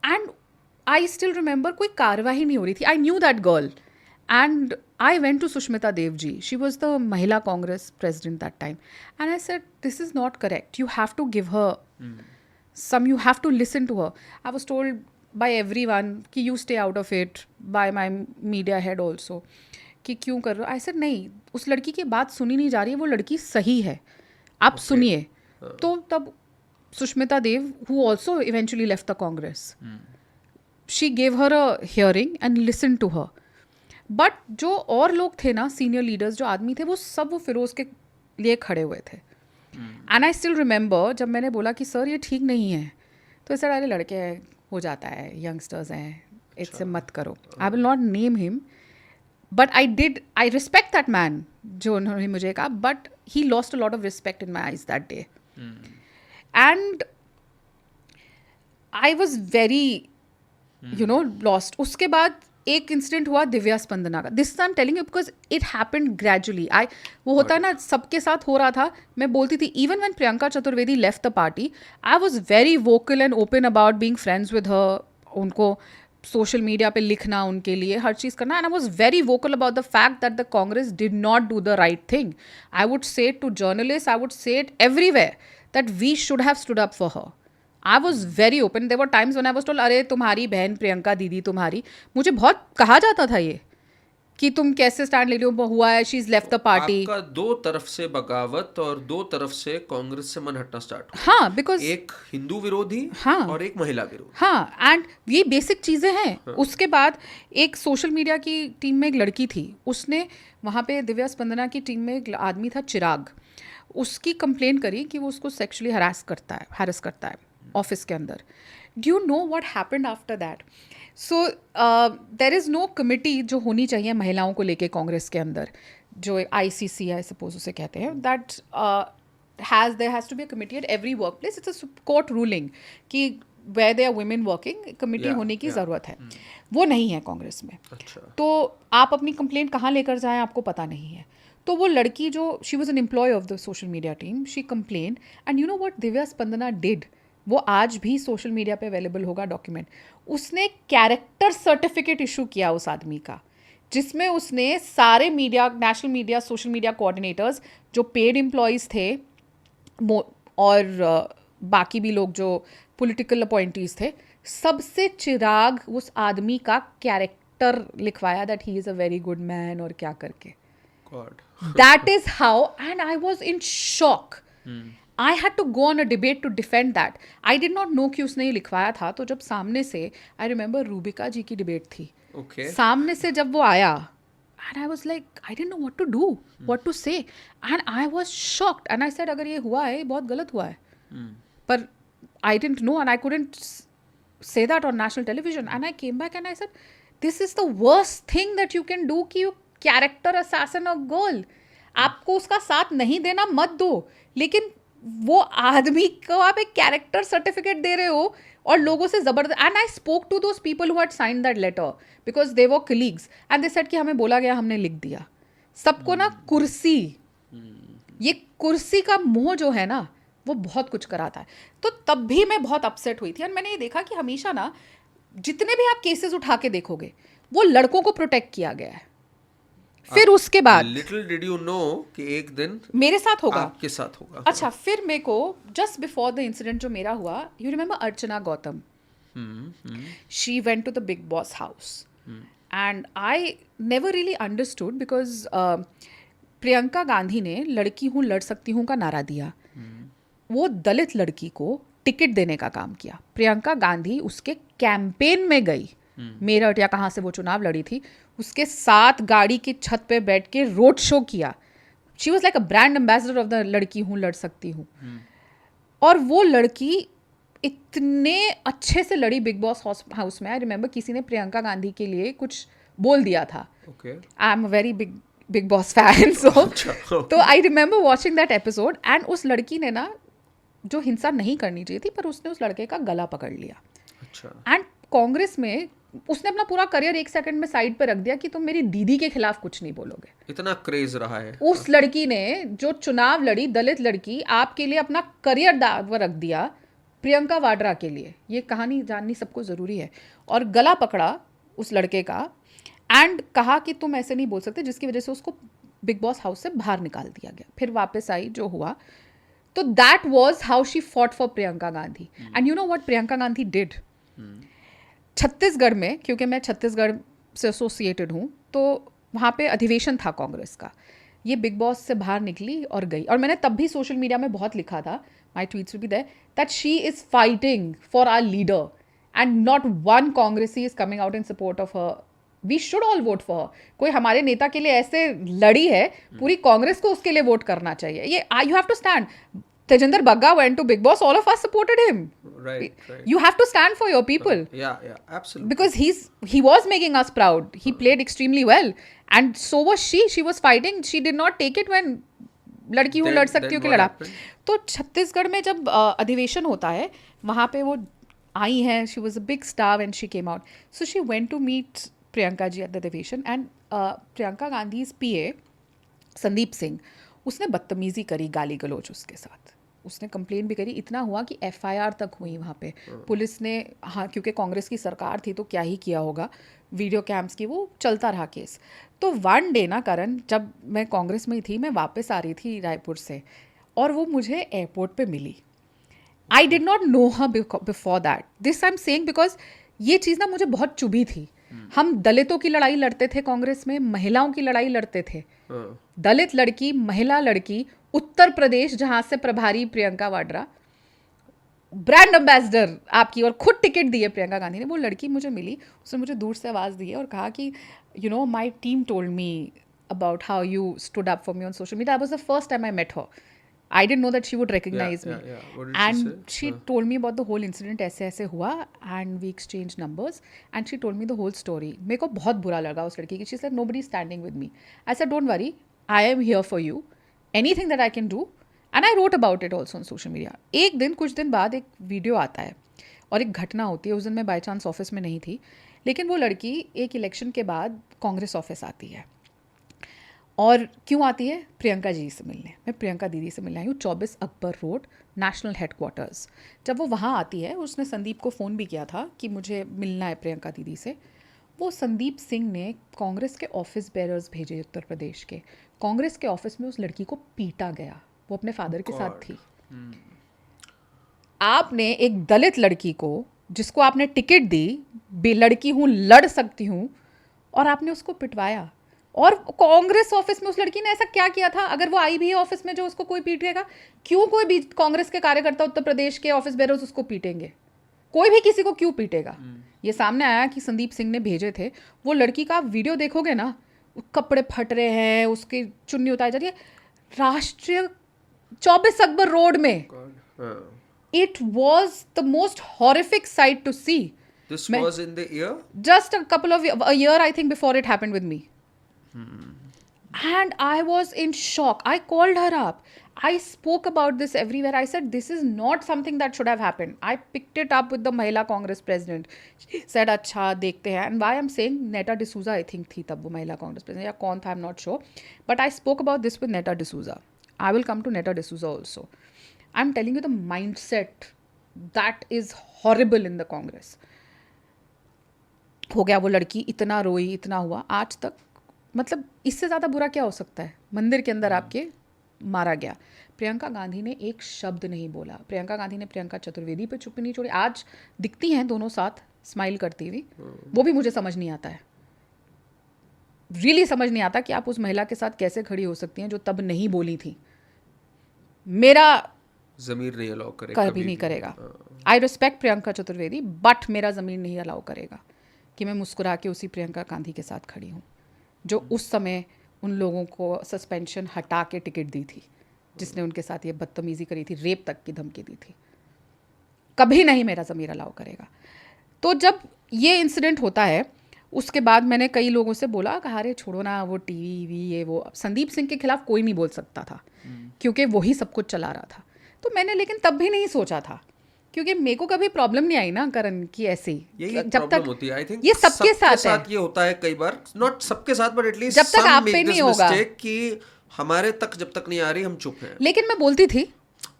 एंड आई स्टिल रिमेंबर कोई कार्रवाई नहीं हो रही थी। I knew that girl and I went to Sushmita Dev ji. She was the Mahila Congress president that time. And I said, this is not correct. You have to give her you have to listen to her. I was told by everyone कि you stay out of it, by my media head also, कि क्यों कर रहे हो? I said, नहीं, उस लड़की की बात सुनी नहीं जा रही है, वो लड़की सही है, आप सुनिए। तो तब Sushmita Dev, who also eventually left the Congress, she gave her a hearing and listened to her. But जो और लोग थे ना, सीनियर लीडर्स जो आदमी थे, वो सब वो फिरोज़ के लिए खड़े हुए थे। एंड आई स्टिल रिमेंबर जब मैंने बोला कि सर ये ठीक नहीं है, तो सर अरे लड़के हो जाता है, यंगस्टर्स हैं, इससे मत करो। I will not name him, but I respect that man जो उन्होंने मुझे कहा, but he lost a lot of respect in my eyes that day. And I was very lost. उसके बाद एक इंसिडेंट हुआ दिव्या स्पंदना का। This I am telling you because it happened gradually. वो होता है ना, सबके साथ हो रहा था। मैं बोलती थी, even when Priyanka Chaturvedi left the party, I was very vocal and open about being friends with her, उनको सोशल मीडिया पे लिखना, उनके लिए हर चीज़ करना। And I was very vocal about the fact that the Congress did not do the right thing. I would say it to journalist, I would say it everywhere that we should have stood up for her. I was very open. There were times when I was told, अरे तुम्हारी बहन प्रियंका दीदी तुम्हारी, मुझे बहुत कहा जाता था ये कि तुम कैसे स्टैंड ले रही हो, हुआ है, she is left the party. आपका दो तरफ से बगावत और दो तरफ से कांग्रेस से मन हटना स्टार्ट हुआ। हाँ, बिकॉज एक हिंदू विरोधी, हाँ, और एक महिला विरोधी। हाँ, एंड ये बेसिक चीज़ें हैं। हाँ. उसके बाद एक सोशल मीडिया की टीम में एक लड़की थी, उसने वहाँ पे दिव्या स्पंदना की टीम में एक आदमी था चिराग, उसकी कंप्लेन करी कि वो उसको सेक्सुअली हैरेस करता है ऑफिस के अंदर। Do you know what happened after that? So there is no committee जो होनी चाहिए महिलाओं को लेके कांग्रेस के अंदर। जो ICC आई सपोज उसे कहते हैं, that there has to be a committee at every workplace. It's a court ruling कि where there are women working, committee होने की ज़रूरत है. वो नहीं है कांग्रेस में. अच्छा. तो आप अपनी कंप्लेंट कहाँ लेकर जाएं आपको पता नहीं है. तो वो लड़की जो she was an employ of the social media team, she complain and you know what Divya Spandana did, वो आज भी सोशल मीडिया पे अवेलेबल होगा डॉक्यूमेंट. उसने कैरेक्टर सर्टिफिकेट इशू किया उस आदमी का, जिसमें उसने सारे media, national media, social media coordinators जो पेड एम्प्लॉयज़ थे और बाकी भी लोग जो पॉलिटिकल अपॉइंटीज थे, सबसे चिराग उस आदमी का कैरेक्टर लिखवाया that he is a very good man और क्या करके. That is how, and I was in shock. I had to go on a debate to defend that. I did not know कि उसने ये लिखवाया था. तो जब सामने से, I remember रूबिका जी की डिबेट थी. Okay. सामने से जब वो आया, and I was like, I didn't know what to do, what to say, and I was shocked. And I said, अगर ये हुआ है, बहुत गलत हुआ है. पर I didn't know, and I couldn't say that on national television. And I came back and I said, this is the worst thing that you can do कि you character assassin of girl. आपको उसका साथ नहीं देना मत दो, लेकिन वो आदमी को आप एक कैरेक्टर सर्टिफिकेट दे रहे हो और लोगों से जबरदस्त. And I spoke to those people who had signed that letter because they were colleagues and they said कि हमें बोला गया, हमने लिख दिया. सबको ना कुर्सी, ये कुर्सी का मोह जो है ना वो बहुत कुछ कराता है. तो तब भी मैं बहुत अपसेट हुई थी. एंड मैंने ये देखा कि हमेशा ना जितने भी आप केसेस उठा के देखोगे वो लड़कों को प्रोटेक्ट किया गया है. फिर उसके बाद लिटिल डिड यू नो कि एक दिन मेरे साथ होगा, आपके साथ होगा. अच्छा, फिर मेरे को जस्ट बिफोर द इंसिडेंट जो मेरा हुआ, you remember Archana Gautam, she went to the Bigg Boss house and I never really understood because Priyanka Gandhi ने लड़की हूँ लड़ सकती हूँ का नारा दिया. वो दलित लड़की को टिकट देने का काम किया. प्रियंका गांधी उसके कैंपेन में गई, मेरठ या कहाँ से वो चुनाव लड़ी थी, उसके साथ गाड़ी की छत पे बैठ के रोड शो किया. She was like a brand ambassador of the लड़की हूँ लड़ सकती हूँ. और वो लड़की इतने अच्छे से लड़ी बिग बॉस हाउस में. आई रिमेंबर किसी ने प्रियंका गांधी के लिए कुछ बोल दिया था. I am a very Bigg Boss fan, so तो I remember watching that episode. And उस लड़की ने ना जो हिंसा नहीं करनी चाहिए थी, पर उसने उस लड़के का गला पकड़ लिया. एंड कांग्रेस में उसने अपना पूरा करियर एक सेकंड में साइड पे रख दिया कि तुम मेरी दीदी के खिलाफ कुछ नहीं बोलोगे. इतना क्रेज रहा है. उस लड़की ने जो चुनाव लड़ी, दलित लड़की, आपके लिए अपना करियर दाव रख दिया प्रियंका वाड्रा के लिए. ये कहानी जाननी सबको ज़रूरी है. और गला पकड़ा उस लड़के का एंड कहा कि तुम ऐसे नहीं बोल सकते, जिसकी वजह से उसको बिग बॉस हाउस से बाहर निकाल दिया गया. फिर वापस आई, जो हुआ. तो that was how she fought for Priyanka Gandhi. And you know what Priyanka Gandhi did. Chhattisgarh में, क्योंकि मैं छत्तीसगढ़ से एसोसिएटेड हूँ, तो वहाँ पे अधिवेशन था कांग्रेस का. ये बिग बॉस से बाहर निकली और गई. और मैंने तब भी सोशल मीडिया में बहुत लिखा था, my tweets will be there, that she is fighting for our leader and not one कांग्रेसी is coming out in support of her. We should all vote for her. कोई हमारे नेता के लिए ऐसे लड़ी है, पूरी कांग्रेस को उसके लिए वोट करना चाहिए. ये you have to stand. Tejinder Bagga went to Big Boss. All of us supported him. Right. You have to stand for your people. Yeah, absolutely. Because he was making us proud. He played extremely well, and so was she. She was fighting. She did not take it when लड़की हूँ लड़ सकती हूँ कि लड़ा. तो छत्तीसगढ़ में जब अधिवेशन होता है, वहाँ पे वो आई हैं. She was a big star when she came out. So she went to meet Priyanka ji at the अधिवेशन, and प्रियंका गांधी's PA संदीप सिंह, उसने बदतमीजी करी, गाली गलोच उसके साथ. उसने कंप्लेन भी करी. इतना हुआ कि FIR तक हुई वहाँ पे. पुलिस ने, हाँ, क्योंकि कांग्रेस की सरकार थी तो क्या ही किया होगा, वीडियो कैम्स की, वो चलता रहा केस. तो वन डे ना करण, जब मैं कांग्रेस में ही थी, मैं वापस आ रही थी रायपुर से, और वो मुझे एयरपोर्ट पे मिली. I did not know her before that. This I am saying because ये चीज़ ना मुझे बहुत चुभी थी. हम दलितों की लड़ाई लड़ते थे कांग्रेस में, महिलाओं की लड़ाई लड़ते थे. दलित लड़की, महिला लड़की, उत्तर प्रदेश जहां से प्रभारी प्रियंका वाड्रा, ब्रांड एम्बेसडर आपकी, और खुद टिकट दिए प्रियंका गांधी ने. वो लड़की मुझे मिली, उसने मुझे दूर से आवाज़ दी और कहा कि you know my team told me about how you stood up for me on social media. I was the first time I met her. I didn't know that she would recognize me. What did and she say? told me about the whole incident. ऐसे हुआ and we exchanged numbers and she told me the whole story. मेरे को बहुत बुरा लगा उस लड़की की. She said nobody is standing with me. I said don't worry, I am here for you, anything that I can do, and I wrote about it also on social media. एक दिन कुछ दिन बाद एक वीडियो आता है और एक घटना होती है. उस दिन मैं बाई चांस ऑफिस में नहीं थी, लेकिन वो लड़की एक इलेक्शन के बाद कांग्रेस ऑफिस आती है. और क्यों आती है? प्रियंका जी से मिलने. मैं प्रियंका दीदी से मिलने आई हूँ 24 अकबर रोड, नेशनल हेडक्वार्टर्स. जब वो वहाँ आती है, उसने संदीप को फ़ोन भी किया था कि मुझे मिलना है प्रियंका दीदी से. वो संदीप सिंह ने कांग्रेस के ऑफिस बेरर्स भेजे उत्तर प्रदेश के. कांग्रेस के ऑफिस में उस लड़की को पीटा गया. वो अपने फादर के साथ थी. आपने एक दलित लड़की को, जिसको आपने टिकट दी, लड़की हूँ, लड़ सकती हूँ, और आपने उसको पिटवाया. और कांग्रेस ऑफिस में उस लड़की ने ऐसा क्या किया था? अगर वो आई भी है ऑफिस में जो उसको कोई पीटेगा, क्यों कोई भी कांग्रेस के कार्यकर्ता उत्तर प्रदेश के ऑफिस बेरर्स उसको पीटेंगे? कोई भी किसी को क्यों पीटेगा? ये सामने आया कि संदीप सिंह ने भेजे थे. वो लड़की का आप वीडियो देखोगे ना, कपड़े फट रहे हैं, उसकी चुन्नी उतारी जा रही है. राष्ट्रीय 24 अकबर रोड में. It was the most horrific sight to see. This was in the year? Just a year, I think, before it happened with me. And I was in shock. I called her up. I spoke about this everywhere. I said, this is not something that should have happened. I picked it up with the Mahila Congress president. She said, अच्छा देखते हैं. And why I'm saying Neta D'Souza, I think थी तब वो महिला Congress president, या कौन था, I'm not sure. But I spoke about this with Neta D'Souza. I will come to Neta D'Souza also. I'm telling you the mindset that is horrible in the Congress. हो गया, वो लड़की इतना रोई, इतना हुआ. आज तक, मतलब इससे ज़्यादा बुरा क्या हो सकता है? मंदिर के अंदर आपके मारा गया. प्रियंका गांधी ने एक शब्द नहीं बोला. प्रियंका गांधी ने प्रियंका चतुर्वेदी पे चुप्पी नहीं छोड़ी. आज दिखती हैं दोनों साथ स्माइल करती हुई. वो भी मुझे समझ नहीं आता है, रियली समझ नहीं आता कि आप उस महिला के साथ कैसे खड़ी हो सकती हैं जो तब नहीं बोली थी. मेरा ज़मीर नहीं अलाउ करेगा, कभी नहीं करेगा. I respect Priyanka Chaturvedi, but मेरा ज़मीर नहीं अलाउ करेगा कि मैं मुस्कुरा के उसी प्रियंका गांधी के साथ खड़ी हूँ जो उस समय उन लोगों को सस्पेंशन हटा के टिकट दी थी, जिसने उनके साथ ये बदतमीज़ी करी थी, रेप तक की धमकी दी थी. कभी नहीं मेरा ज़मीर अलाउ करेगा. तो जब ये इंसिडेंट होता है, उसके बाद मैंने कई लोगों से बोला, कहा अरे छोड़ो ना, वो टीवी ये वो. संदीप सिंह के खिलाफ कोई नहीं बोल सकता था क्योंकि वही सब कुछ चला रहा था. तो मैंने लेकिन तब भी नहीं सोचा था, क्योंकि मेरे को कभी प्रॉब्लम नहीं आई ना करण की ऐसी. जब तक होती है, आई थिंक ये सबके साथ ये होता है कई बार, नॉट सबके साथ, बट एटलीस्ट जब तक आप पे नहीं होगा कि हमारे तक जब तक नहीं आ रही हम चुप हैं. लेकिन मैं बोलती थी,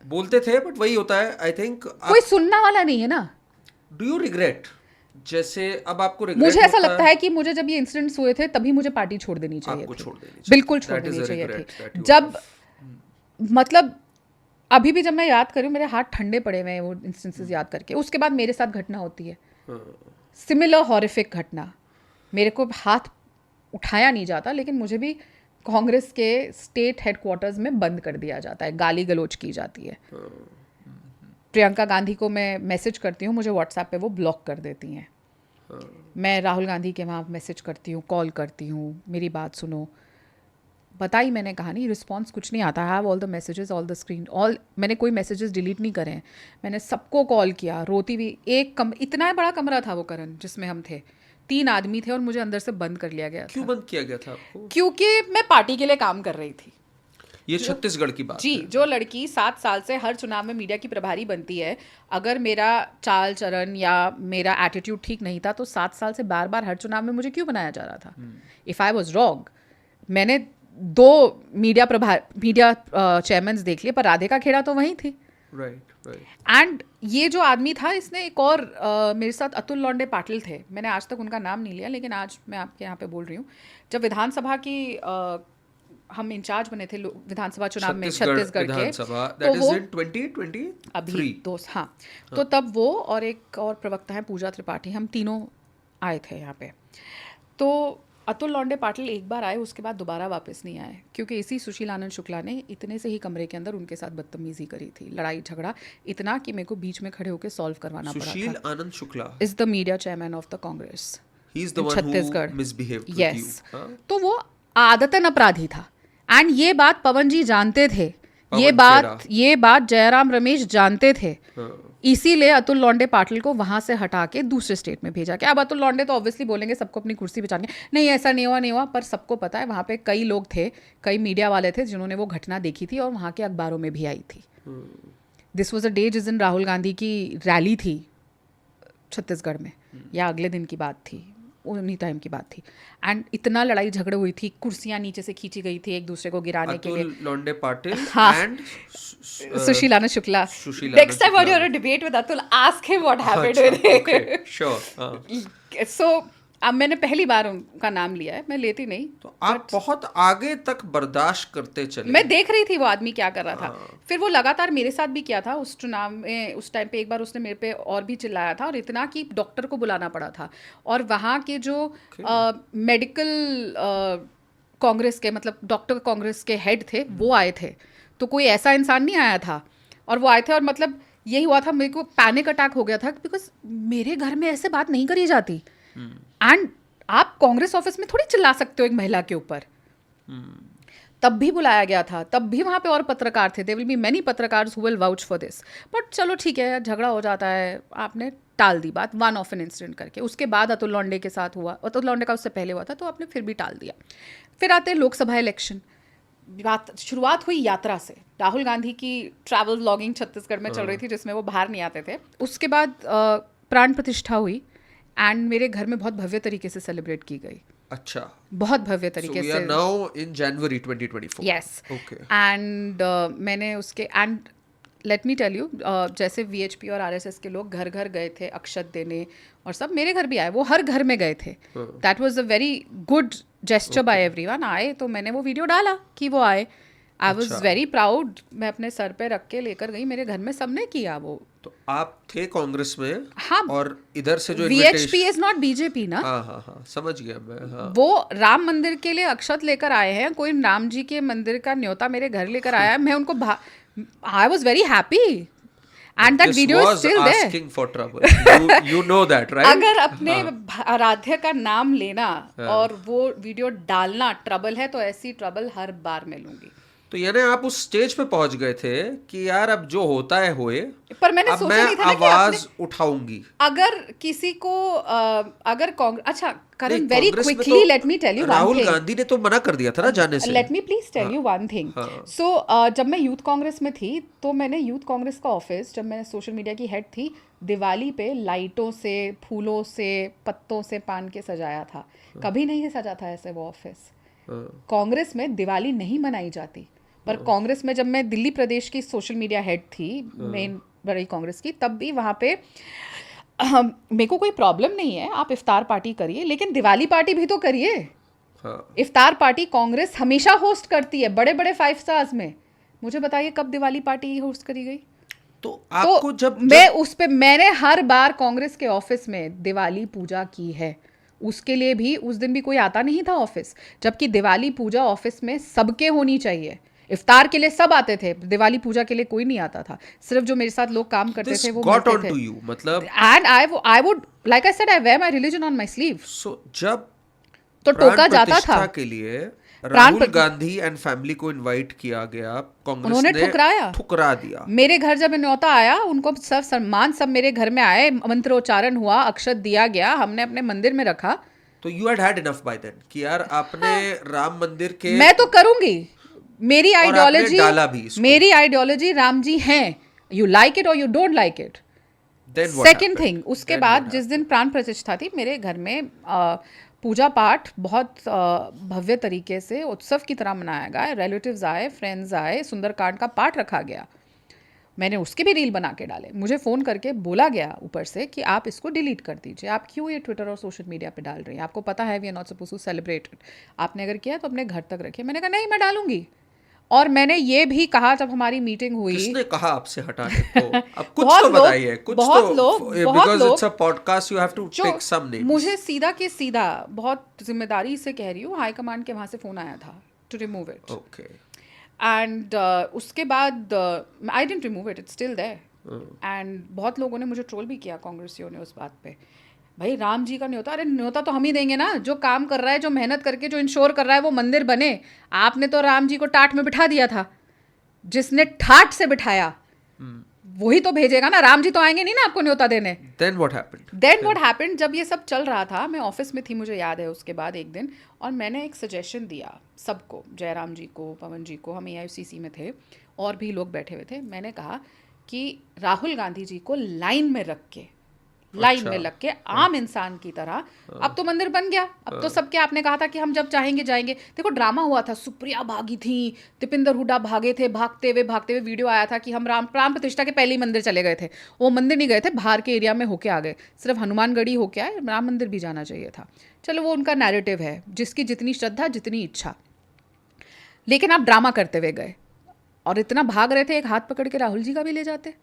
बोलते थे, बट वही होता है. आई थिंक कोई सुनना वाला नहीं है ना. Do you regret? जैसे अब आपको रिग्रेट मुझे ऐसा लगता है कि मुझे जब ये इंसिडेंट्स हुए थे तभी मुझे पार्टी छोड़ देनी चाहिए थी. बिल्कुल छोड़ देनी चाहिए थी. जब मतलब अभी भी जब मैं याद करूँ, मेरे हाथ ठंडे पड़े हुए हैं वो इंस्टेंसेस याद करके. उसके बाद मेरे साथ घटना होती है, सिमिलर हॉरिफिक घटना. मेरे को हाथ उठाया नहीं जाता, लेकिन मुझे भी कांग्रेस के स्टेट हेडक्वार्टर्स में बंद कर दिया जाता है, गाली गलौज की जाती है. प्रियंका गांधी को मैं मैसेज करती हूँ, मुझे व्हाट्सएप पे वो ब्लॉक कर देती हैं. मैं राहुल गांधी के वहाँ मैसेज करती हूँ, कॉल करती हूँ, मेरी बात सुनो. बताई मैंने कहानी, रिस्पॉन्स कुछ नहीं आता. Have all the messages, all the screen, all. मैंने कोई मैसेजेस डिलीट नहीं करे हैं. मैंने सबको कॉल किया, रोती हुई. इतना बड़ा कमरा था वो करण, जिसमें हम थे, 3 आदमी थे, और मुझे अंदर से बंद कर लिया गया. क्यों बंद किया गया था आपको? क्योंकि मैं पार्टी के लिए काम कर रही थी. ये छत्तीसगढ़ की बात जी. जो लड़की 7 साल से हर चुनाव में मीडिया की प्रभारी बनती है, अगर मेरा चाल चरण या मेरा एटीट्यूड ठीक नहीं था तो 7 साल से बार बार हर चुनाव में मुझे क्यों बनाया जा रहा था? If I was wrong. मैंने 2 मीडिया चेयरमैन्स देख लिए, पर राधिका खेड़ा तो वहीं थी. राइट. एंड ये जो आदमी था, इसने एक और मेरे साथ अतुल लौंडे पाटिल थे. मैंने आज तक उनका नाम नहीं लिया, लेकिन आज मैं आपके यहाँ पे बोल रही हूँ. जब विधानसभा की हम इंचार्ज बने थे विधानसभा चुनाव में छत्तीसगढ़ के, तो वो 2023 अभी दोस्त. हाँ. तो तब वो और एक और प्रवक्ता है पूजा त्रिपाठी, हम तीनों आए थे यहाँ पे. तो अतुल लौंडे पाटिल एक बार आए, उसके बाद दोबारा वापस नहीं आए, क्योंकि इसी सुशील आनंद शुक्ला ने इतने से ही कमरे के अंदर उनके साथ बदतमीजी करी थी, लड़ाई झगड़ा इतना कि मेरे को बीच में खड़े होकर सॉल्व करवाना पड़ा था. Sushil Anand Shukla is the media chairman of the Congress, he is the one who misbehaved with you. तो वो आदतन अपराधी था. एंड ये बात पवन जी जानते थे, ये बात जयराम रमेश जानते थे. इसीलिए अतुल लौंडे पाटिल को वहां से हटा के दूसरे स्टेट में भेजा गया। अब अतुल लौंडे तो ऑब्वियसली बोलेंगे सबको अपनी कुर्सी बचानी है, नहीं ऐसा नहीं हुआ, पर सबको पता है वहाँ पे कई लोग थे, कई मीडिया वाले थे जिन्होंने वो घटना देखी थी और वहाँ के अखबारों में भी आई थी। दिस वॉज अ डे जिस दिन राहुल गांधी की रैली थी छत्तीसगढ़ में, या अगले दिन की बात थी, उन्हीं टाइम की बात थी। एंड इतना लड़ाई झगड़े हुई थी, कुर्सियां नीचे से खींची गई थी एक दूसरे को गिराने के लिए। अतुल लौंडे पाटिल हाँ, एंड सुशीलाना शुक्ला। सुशीलाना next time when Shukla. You are a debate with Atul, ask him what happened with him. Sure. So अब मैंने पहली बार उनका नाम लिया है, मैं लेती नहीं। तो आप बहुत आगे तक बर्दाश्त करते चले। मैं देख रही थी वो आदमी क्या कर रहा था। फिर वो लगातार मेरे साथ भी किया था उस चुनाव में। उस टाइम पे एक बार उसने मेरे पे और भी चिल्लाया था, और इतना कि डॉक्टर को बुलाना पड़ा था। और वहाँ के जो मेडिकल कांग्रेस के, मतलब डॉक्टर कांग्रेस के हेड थे, वो आए थे। तो कोई ऐसा इंसान नहीं आया था, और वो आए थे। और मतलब यही हुआ था, मेरे को पैनिक अटैक हो गया था, बिकॉज मेरे घर में ऐसे बात नहीं करी जाती। एंड आप कांग्रेस ऑफिस में थोड़ी चिल्ला सकते हो एक महिला के ऊपर। तब भी बुलाया गया था, तब भी वहाँ पे और पत्रकार थे। देयर विल बी मेनी पत्रकार्स who will vouch for this. But चलो ठीक है, झगड़ा हो जाता है, आपने टाल दी बात वन ऑफ एन इंसिडेंट करके। उसके बाद अतुल लौंडे के साथ हुआ, अतुल लौंडे का उससे पहले हुआ था, तो आपने फिर भी टाल दिया। फिर आते हैं लोकसभा इलेक्शन। बात शुरुआत हुई यात्रा से। राहुल गांधी की ट्रैवल व्लॉगिंग छत्तीसगढ़ में चल रही थी, जिसमें वो बाहर नहीं आते थे। उसके बाद प्राण प्रतिष्ठा हुई, एंड मेरे घर में बहुत भव्य तरीके से सेलिब्रेट की गई। अच्छा, बहुत भव्य तरीके से। Now in January 2024। Yes. Okay. And मैंने उसके, and let me tell you, जैसे वीएचपी और आरएसएस के लोग घर घर गए थे अक्षत देने, और सब मेरे घर भी आए, वो हर घर में गए थे। That was a very good gesture by everyone. आए तो मैंने वो वीडियो डाला कि वो आए। I was very proud. मैं अपने सर पे रख के लेकर गई, मेरे घर में सबने किया वो। तो आप थे कांग्रेस में? हाँ। और इधर से जो वीएचपी इज नॉट बीजेपी ना। हाँ, समझ गया मैं। हाँ। वो राम मंदिर के लिए अक्षत लेकर आए हैं, कोई राम जी के मंदिर का न्योता मेरे घर लेकर आया है। मैं उनको I was very happy, and that video is still there. Asking for trouble. You know that, right? अगर अपने आराध्य का नाम लेना और वो वीडियो डालना ट्रबल है, तो ऐसी ट्रबल हर बार मैं लूंगी। तो यानी आप उस स्टेज पे पहुंच गए थे कि यार अब जो होता है होए, पर मैंने अब सोचा मैं नहीं था ना कि आवाज उठाऊंगी। अगर किसी को अगर कांग्रेस, अच्छा करण, नहीं, वेरी कांग्रेस में क्विकली तो let me tell you one Rahul thing. Gandhi ने तो मना कर दिया था ना जाने से। Let me please tell you one thing. So जब मैं यूथ कांग्रेस में थी, तो मैंने यूथ कांग्रेस का ऑफिस, जब मैं सोशल मीडिया की हेड थी, दिवाली पे लाइटों से, फूलों से, पत्तों से पान के सजाया था। कभी नहीं सजा था ऐसे वो ऑफिस। कांग्रेस में दिवाली नहीं मनाई जाती, पर कांग्रेस में जब मैं दिल्ली प्रदेश की सोशल मीडिया हेड थी, मेन बड़ी कांग्रेस की, तब भी वहाँ पे मेरे को कोई प्रॉब्लम नहीं है, आप इफ्तार पार्टी करिए, लेकिन दिवाली पार्टी भी तो करिए। इफ्तार पार्टी कांग्रेस हमेशा होस्ट करती है, बड़े बड़े 5 स्टार्स में। मुझे बताइए कब दिवाली पार्टी होस्ट करी गई? तो आपको मैं उस पे, मैंने हर बार कांग्रेस के ऑफिस में दिवाली पूजा की है। उसके लिए भी उस दिन भी कोई आता नहीं था ऑफिस, जबकि दिवाली पूजा ऑफिस में सबके होनी चाहिए। इफ्तार के लिए सब आते थे, दिवाली पूजा के लिए कोई नहीं आता था। सिर्फ जो मेरे साथ लोग काम करते थे वो got मिलते on थे। to you, मतलब and I would, like I said, I wear my religion on my sleeve. So जब तो टोका जाता था के लिए राहुल गांधी एंड फैमिली को इनवाइट किया गया, कांग्रेस उन्होंने ठुकरा दिया। मेरे घर जब न्योता आया, उनको सब सम्मान, सब मेरे घर में आए, मंत्रोच्चारण हुआ, अक्षत दिया गया, हमने अपने मंदिर में रखा। तो you had enough by then कि यार आपने राम मंदिर के, मैं तो करूंगी, मेरी आइडियोलॉजी, डाला भी इसको। मेरी आइडियोलॉजी राम जी हैं। यू लाइक इट और you don't like it. Second thing, उसके बाद जिस दिन प्राण प्रतिष्ठा थी, मेरे घर में पूजा पाठ बहुत भव्य तरीके से उत्सव की तरह मनाया गया। रिलेटिव्स आए, फ्रेंड्स आए, सुंदरकांड का पाठ रखा गया। मैंने उसके भी रील बना के डाले। मुझे फ़ोन करके बोला गया ऊपर से कि आप इसको डिलीट कर दीजिए, आप क्यों ये ट्विटर और सोशल मीडिया पे डाल रही हैं, आपको पता है we are not suppose to celebrate it. आपने अगर किया तो अपने घर तक रखिए। मैंने कहा नहीं, मैं डालूंगी। और मैंने ये भी कहा जब हमारी मीटिंग हुई, किसने कहा आपसे हटाने को? अब कुछ तो बताइए, कुछ बहुत तो, लोग, because it's a podcast, you have to take some names. मुझे सीधा के सीधा, बहुत जिम्मेदारी से कह रही हूँ, हाई कमांड के वहाँ से फ़ोन आया था to remove it. Okay. And उसके बाद I didn't remove it, it's still there. And बहुत लोगों ने मुझे ट्रोल भी किया, कांग्रेसियों ने, उस बात पे। भाई राम जी का न्योता, अरे न्योता तो हम ही देंगे ना, जो काम कर रहा है, जो मेहनत करके जो इंश्योर कर रहा है वो मंदिर बने। आपने तो राम जी को टाट में बिठा दिया था, जिसने ठाट से बिठाया वही तो भेजेगा ना, राम जी तो आएंगे नहीं ना आपको न्योता देने। Then what happened? Then what happened, जब ये सब चल रहा था, मैं ऑफिस में थी, मुझे याद है, उसके बाद एक दिन, और मैंने एक सजेशन दिया सबको, जयराम जी को, पवन जी को, हम AICC में थे और भी लोग बैठे हुए थे। मैंने कहा कि राहुल गांधी जी को लाइन में रख के, लाइन में लग के आम इंसान की तरह, अब तो मंदिर बन गया, अब तो सबके, आपने कहा था कि हम जब चाहेंगे जाएंगे। देखो ड्रामा हुआ था, सुप्रिया भागी थी, दीपिंदर हुड्डा भागे थे, भागते हुए वीडियो आया था कि हम राम प्रतिष्ठा के पहले ही मंदिर चले गए थे। वो मंदिर नहीं गए थे, बाहर के एरिया में होके आ गए, सिर्फ हनुमानगढ़ी होके आए, राम मंदिर भी जाना चाहिए था। चलो वो उनका नैरेटिव है, जिसकी जितनी श्रद्धा जितनी इच्छा, लेकिन आप ड्रामा करते हुए गए और इतना भाग रहे थे, एक हाथ पकड़ के राहुल जी का भी ले जाते,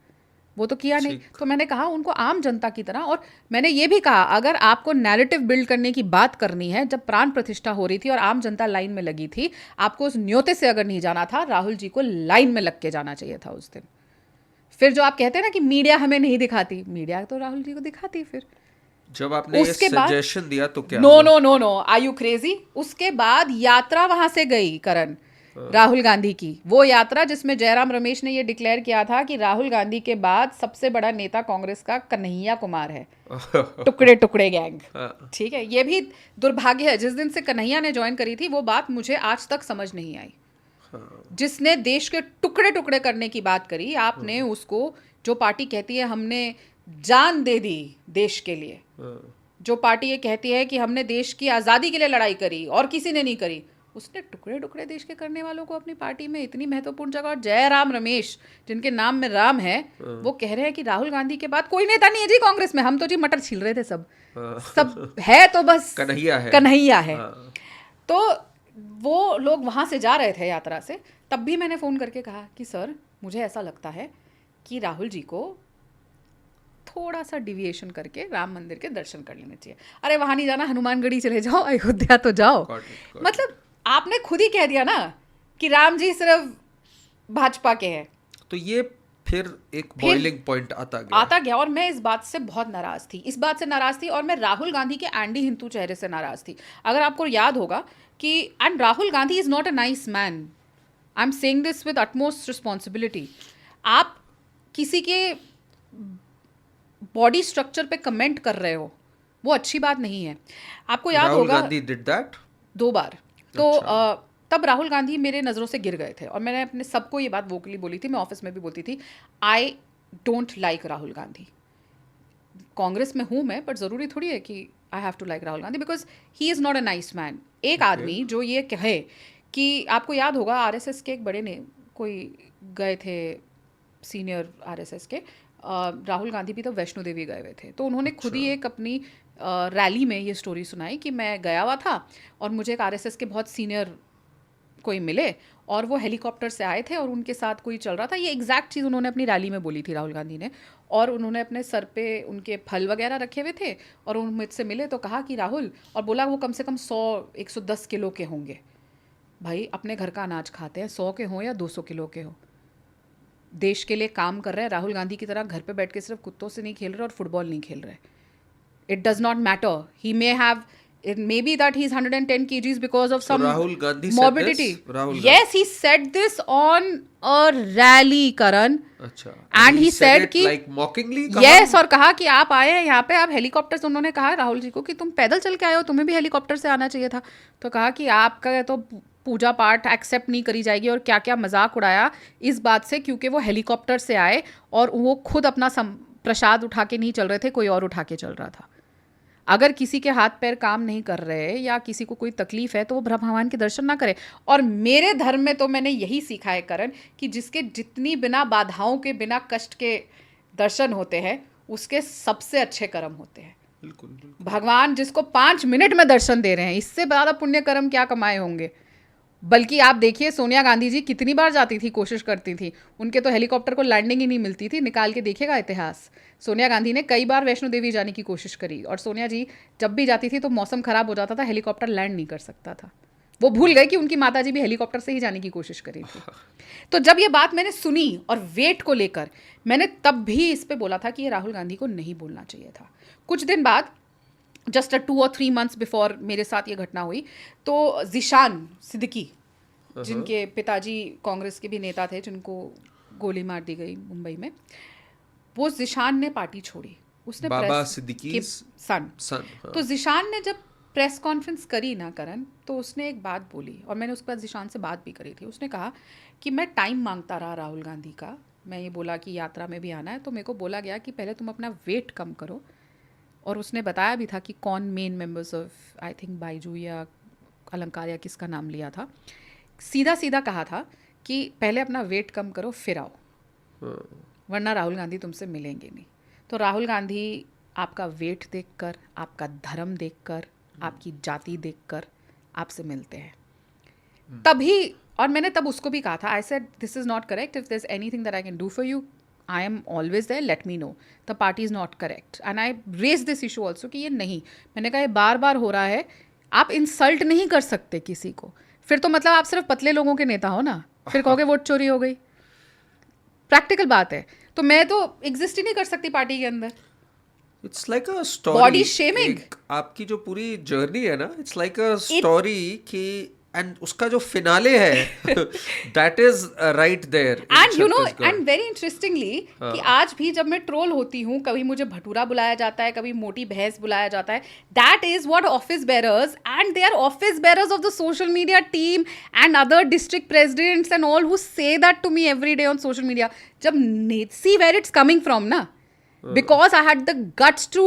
वो तो किया नहीं। तो मैंने कहा उनको आम जनता की तरह, और मैंने ये भी कहा अगर आपको नैरेटिव बिल्ड करने की बात करनी है, जब प्राण प्रतिष्ठा हो रही थी और आम जनता लाइन में लगी थी, आपको उस न्योते से अगर नहीं जाना था, राहुल जी को लाइन में लग के जाना चाहिए था उस दिन। फिर जो आप कहते हैं ना कि मीडिया हमें नहीं दिखाती, मीडिया तो राहुल जी को दिखाती। फिर जब आपने ये सजेशन दिया तो क्या? No, are you crazy? उसके बाद यात्रा वहां से गई करण, राहुल गांधी की वो यात्रा, जिसमें जयराम रमेश ने ये डिक्लेयर किया था कि राहुल गांधी के बाद सबसे बड़ा नेता कांग्रेस का कन्हैया कुमार है, टुकड़े टुकड़े गैंग। ठीक है, ये भी दुर्भाग्य है, जिस दिन से कन्हैया ने ज्वाइन करी थी वो बात मुझे आज तक समझ नहीं आई। जिसने देश के टुकड़े टुकड़े करने की बात करी, आपने उसको, जो पार्टी कहती है हमने जान दे दी देश के लिए, जो पार्टी ये कहती है कि हमने देश की आज़ादी के लिए लड़ाई करी और किसी ने नहीं करी, उसने टुकड़े टुकड़े देश के करने वालों को अपनी पार्टी में इतनी महत्वपूर्ण जगह। और जयराम रमेश, जिनके नाम में राम है, वो कह रहे हैं कि राहुल गांधी के बाद कोई नेता नहीं है जी कांग्रेस में, हम तो जी मटर छील रहे थे, सब है तो बस कन्हैया है। तो वो लोग वहां से जा रहे थे यात्रा से, तब भी मैंने फोन करके कहा कि सर मुझे ऐसा लगता है कि राहुल जी को थोड़ा सा डिविएशन करके राम मंदिर के दर्शन कर लेने चाहिए। अरे वहां नहीं जाना, हनुमानगढ़ी चले जाओ, अयोध्या तो जाओ। मतलब आपने खुद ही कह दिया ना कि राम जी सिर्फ भाजपा के हैं। तो ये फिर एक बॉइलिंग पॉइंट आता गया और मैं इस बात से बहुत नाराज थी, और मैं राहुल गांधी के एंटी हिंदू चेहरे से नाराज थी। अगर आपको याद होगा कि and Rahul Gandhi is not a nice man, I am saying this with utmost responsibility. आप किसी के बॉडी स्ट्रक्चर पे कमेंट कर रहे हो, वो अच्छी बात नहीं है। आपको याद होगा राहुल गांधी डिड दैट 2 बार। तो तब राहुल गांधी मेरे नज़रों से गिर गए थे, और मैंने अपने सबको ये बात वोकली बोली थी, मैं ऑफिस में भी बोलती थी, I don't like Rahul Gandhi. Congress में हूँ मैं, बट ज़रूरी थोड़ी है कि I have to like Rahul Gandhi, because he is not a nice man. एक आदमी जो ये कहे कि, आपको याद होगा RSS के एक बड़े ने कोई गए थे, सीनियर RSS के, राहुल गांधी भी तो वैष्णो देवी गए हुए थे, तो उन्होंने खुद ही एक अपनी रैली में ये स्टोरी सुनाई कि मैं गया हुआ था और मुझे एक RSS के बहुत सीनियर कोई मिले और वो हेलीकॉप्टर से आए थे और उनके साथ कोई चल रहा था। ये एग्जैक्ट चीज़ उन्होंने अपनी रैली में बोली थी राहुल गांधी ने, और उन्होंने अपने सर पे उनके फल वगैरह रखे हुए थे और उन मुझसे मिले तो कहा कि राहुल, और बोला वो कम से कम 100-110 किलो के होंगे। भाई अपने घर का अनाज खाते हैं, 100 के हों या 200 किलो के हो, देश के लिए काम कर रहे हैं। राहुल गांधी की तरह घर पे बैठ के सिर्फ कुत्तों से नहीं खेल रहे और फुटबॉल नहीं खेल रहे। It does not matter, he may have, it may be that he's 110 kgs because of some Rahul Gandhi morbidity. Rahul Yes, he said this on a rally, Karan. अच्छा, and he said कि like mockingly yes, और कहा कि आप आए हैं यहाँ पे, आप हेलीकॉप्टर से, उन्होंने कहा राहुल जी को कि तुम पैदल चल के आए हो, तुम्हें भी हेलीकॉप्टर से आना चाहिए था। तो कहा कि आपका तो पूजा पाठ एक्सेप्ट नहीं करी जाएगी, और क्या क्या मजाक उड़ाया इस बात से, क्योंकि वो हेलीकॉप्टर से आए और वो खुद अपना प्रसाद उठा के नहीं चल रहे थे, कोई और उठा के चल रहा था। अगर किसी के हाथ पैर काम नहीं कर रहे या किसी को कोई तकलीफ है तो वो ब्रह्म भगवान के दर्शन ना करे। और मेरे धर्म में तो मैंने यही सीखा है करण, कि जिसके जितनी बिना बाधाओं के, बिना कष्ट के दर्शन होते हैं, उसके सबसे अच्छे कर्म होते हैं। बिल्कुल। भगवान जिसको 5 मिनट में दर्शन दे रहे हैं, इससे ज़्यादा पुण्य कर्म क्या कमाए होंगे। बल्कि आप देखिए सोनिया गांधी जी कितनी बार जाती थी, कोशिश करती थी, उनके तो हेलीकॉप्टर को लैंडिंग ही नहीं मिलती थी। निकाल के देखिएगा इतिहास, सोनिया गांधी ने कई बार वैष्णो देवी जाने की कोशिश करी, और सोनिया जी जब भी जाती थी तो मौसम खराब हो जाता था, हेलीकॉप्टर लैंड नहीं कर सकता था। वो भूल गए कि उनकी माता जी भी हेलीकॉप्टर से ही जाने की कोशिश करी थी। तो जब ये बात मैंने सुनी और वेट को लेकर, मैंने तब भी इस पर बोला था कि ये राहुल गांधी को नहीं बोलना चाहिए था। कुछ दिन बाद, जस्ट 2 or 3 months बिफोर मेरे साथ ये घटना हुई, तो ज़ीशान सिद्दीकी, जिनके पिताजी कांग्रेस के भी नेता थे, जिनको गोली मार दी गई मुंबई में, वो जिशान ने पार्टी छोड़ी, उसने बाबा प्रेस सिद्दीकी के सन। हाँ। तो जिशान ने जब प्रेस कॉन्फ्रेंस करी ना करण, तो उसने एक बात बोली और मैंने उसके बाद जिशान से बात भी करी थी। उसने कहा कि मैं टाइम मांगता रहा राहुल गांधी का, मैं ये बोला कि यात्रा में भी आना है, तो मेरे को बोला गया कि पहले तुम अपना वेट कम करो। और उसने बताया भी था कि कौन main members of I think Baiju या अलंकार या किसका नाम लिया था। सीधा सीधा कहा था कि पहले अपना वेट कम करो फिर आओ, वरना राहुल गांधी तुमसे मिलेंगे नहीं। तो राहुल गांधी आपका वेट देखकर, आपका धर्म देखकर, आपकी जाति देखकर आपसे मिलते हैं तभी। और मैंने तब उसको भी कहा था, I said this is not correct, if there is anything that I can do for you I am always there, let me know, the party is not correct. And I raise this issue also कि ये नहीं, मैंने कहा ये बार बार हो रहा है, आप इंसल्ट नहीं कर सकते किसी को, फिर तो मतलब आप सिर्फ पतले लोगों के नेता हो ना, फिर कहोगे वोट चोरी हो गई। प्रैक्टिकल बात है। तो मैं तो एग्जिस्ट ही नहीं कर सकती पार्टी के अंदर। It's like a story, body shaming. आपकी जो पूरी जर्नी है ना, इट्स लाइक अ स्टोरी कि एंड उसका जो फिनाले है that is right there. And you know, and very interestingly कि आज भी जब मैं ट्रोल होती हूँ, कभी मुझे भटूरा बुलाया जाता है, कभी मोटी भैंस बुलाया जाता है, that is what office bearers and they are office bearers of the social media team and other district presidents and all who say that to me every day on social media. जब see where it's coming from ना, because I had the guts to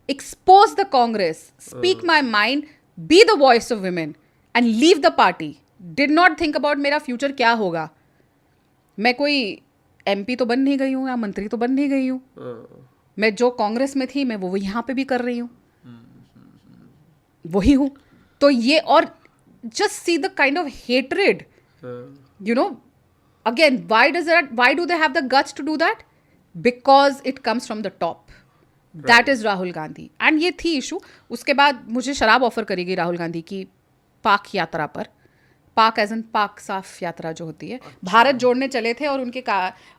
expose the Congress, speak my mind, be the voice of women and leave the party. Did not think about मेरा future क्या होगा। मैं कोई MP तो बन नहीं गई हूँ या मंत्री तो बन नहीं गई हूँ। मैं जो कांग्रेस में थी मैं वो यहाँ पे भी कर रही हूँ, वही हूँ। तो ये, और just see the kind of hatred, you know, again, why do they have the guts to do that? Because it comes from the top. That is Rahul Gandhi. And ये थी इशू। उसके बाद मुझे शराब ऑफर करी गई राहुल गांधी की पाक यात्रा पर। पाक एज एन पाक साफ यात्रा जो होती है। भारत जोड़ने चले थे और उनके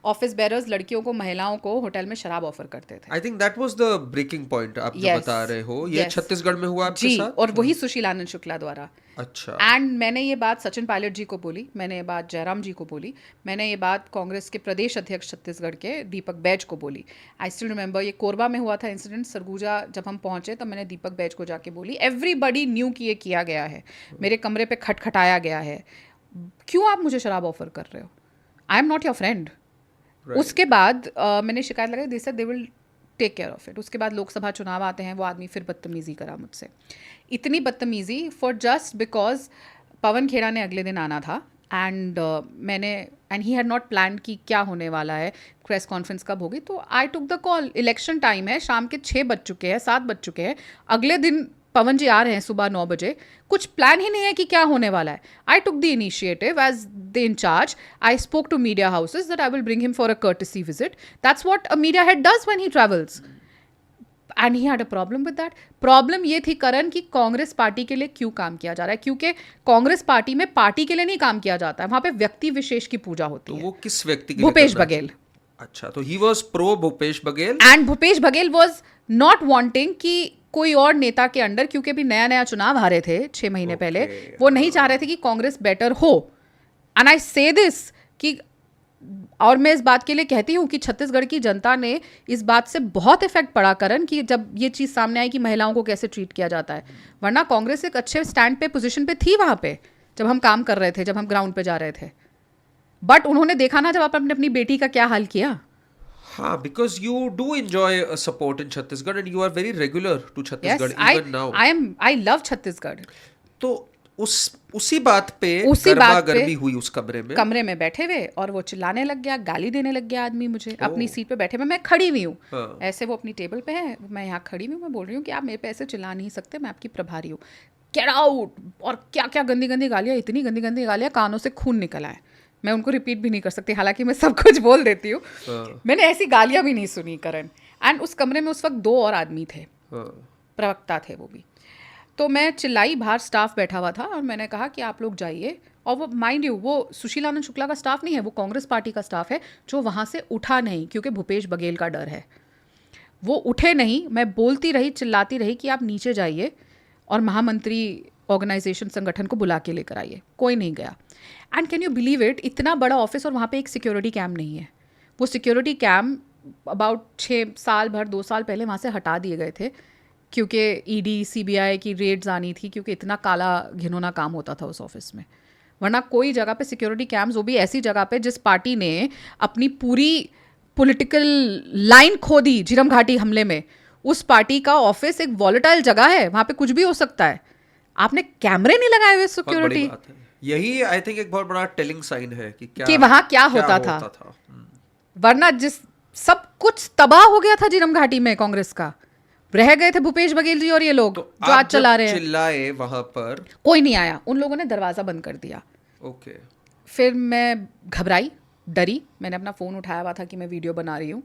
ऑफिस बेरर्स लड़कियों को, महिलाओं को होटल में शराब ऑफर करते थे। I think that was the breaking point आप जो बता रहे हो। ये छत्तीसगढ़ में हुआ आपके साथ? और वही सुशीलानंद शुक्ला द्वारा। अच्छा। एंड मैंने ये बात सचिन पायलट जी को बोली, मैंने ये बात जयराम जी को बोली, मैंने ये बात कांग्रेस के प्रदेश अध्यक्ष छत्तीसगढ़ के दीपक बैज को बोली। आई स्टिल रिमेंबर, ये कोरबा में हुआ था इंसिडेंट, सरगुजा जब हम पहुंचे तब मैंने दीपक बैज को जाके बोली, एवरीबडी न्यू कि ये किया गया है, मेरे कमरे पे खटखटाया गया है, क्यों आप मुझे शराब ऑफर कर रहे हो, I am not your friend. उसके बाद मैंने शिकायत लगाई, they said they will take care of it. उसके बाद लोकसभा चुनाव आते हैं, वो आदमी फिर बदतमीज़ी करा मुझसे, इतनी बदतमीज़ी for just because Pawan Khera ने अगले दिन आना था and and he had not plan कि क्या होने वाला है, प्रेस कॉन्फ्रेंस कब होगी। तो I took the call, election time है, शाम के 6 बज चुके हैं, 7 बज चुके हैं, अगले दिन पवन जी आ रहे हैं सुबह 9 बजे, कुछ प्लान ही नहीं है कि क्या होने वाला है। I took the initiative as the incharge, I spoke to media houses that I will bring him for a courtesy visit, that's what a media head does when he travels. And he had a problem with that. Problem ये थी करण कि Congress party के लिए क्यों काम किया जा रहा है, क्योंकि कांग्रेस पार्टी में पार्टी के लिए नहीं काम किया जाता है, वहां पे व्यक्ति विशेष की पूजा होती है। तो वो किस व्यक्ति के? भूपेश बघेल। अच्छा, तो he was pro Bhupesh Baghel and Bhupesh Baghel was not wanting कि कोई और नेता के अंडर, क्योंकि अभी नया नया चुनाव हारे थे 6 महीने पहले, वो नहीं चाह रहे थे कि कांग्रेस बेटर हो। एंड आई से दिस कि, और मैं इस बात के लिए कहती हूँ कि छत्तीसगढ़ की जनता ने इस बात से बहुत इफेक्ट पड़ा करण कि जब ये चीज़ सामने आई कि महिलाओं को कैसे ट्रीट किया जाता है, वरना कांग्रेस एक अच्छे स्टैंड पे, पोजीशन पे थी वहाँ पे जब हम काम कर रहे थे, जब हम ग्राउंड पे जा रहे थे। बट उन्होंने देखा ना जब आपने अपनी बेटी का क्या हाल किया। हाँ, because you do enjoy support in Chhattisgarh and you are very regular to Chhattisgarh even now. I love Chhattisgarh. तो उसी बात पे गर्मा-गर्मी हुई उस कमरे में बैठे हुए, और वो चिल्लाने लग गया, गाली देने लग गया आदमी मुझे, अपनी सीट पे बैठे हुए, मैं खड़ी हुई हूँ। हाँ। ऐसे वो अपनी टेबल पे है, मैं यहाँ खड़ी हुई हूँ, मैं बोल रही हूँ कि आप मेरे पे ऐसे चिल्ला नहीं सकते, मैं आपकी प्रभारी हूँ, गेट आउट, और क्या क्या गंदी गंदी गालियाँ, इतनी गंदी गंदी गालियाँ, कानों से खून निकला है। मैं उनको रिपीट भी नहीं कर सकती, हालांकि मैं सब कुछ बोल देती हूँ। मैंने ऐसी गालियाँ भी नहीं सुनी करण। एंड उस कमरे में उस वक्त 2 और आदमी थे, प्रवक्ता थे वो भी। तो मैं चिल्लाई, बाहर स्टाफ बैठा हुआ था, और मैंने कहा कि आप लोग जाइए। और वो माइंड यू, वो सुशीलानंद शुक्ला का स्टाफ नहीं है, वो कांग्रेस पार्टी का स्टाफ है, जो वहाँ से उठा नहीं, क्योंकि भूपेश बघेल का डर है। वो उठे नहीं, मैं बोलती रही, चिल्लाती रही कि आप नीचे जाइए और महामंत्री ऑर्गेनाइजेशन संगठन को बुला के लेकर आइए। कोई नहीं गया। And can you believe it, इतना बड़ा ऑफिस और वहाँ पे एक सिक्योरिटी कैम नहीं है। वो सिक्योरिटी कैम अबाउट 2 साल पहले वहाँ से हटा दिए गए थे, क्योंकि ईडी सीबीआई की रेड्स आनी थी, क्योंकि इतना काला घिनौना काम होता था उस ऑफिस में। वरना कोई जगह पे सिक्योरिटी कैम्स, वो भी ऐसी जगह पे जिस पार्टी ने अपनी पूरी पॉलिटिकल लाइन खो दी झीरम घाटी हमले में, उस पार्टी का ऑफिस एक वॉलेटाइल जगह है, वहाँ पे कुछ भी हो सकता है। आपने कैमरे नहीं लगाए हुए बहुत बड़ी सिक्योरिटी, बात है। यही आई थिंक एक बहुत बड़ा टेलिंग साइन है कि वहाँ क्या होता था। वरना जिस सब कुछ तबाह हो गया था झीरम घाटी में कांग्रेस का, रह गए थे भूपेश बघेल जी और ये लोग तो जो आज चला रहे हैं। चिल्लाए वहां पर, कोई नहीं आया, उन लोगों ने दरवाजा बंद कर दिया। ओके। फिर मैं घबराई, डरी, मैंने अपना फ़ोन उठाया हुआ था कि मैं वीडियो बना रही हूँ।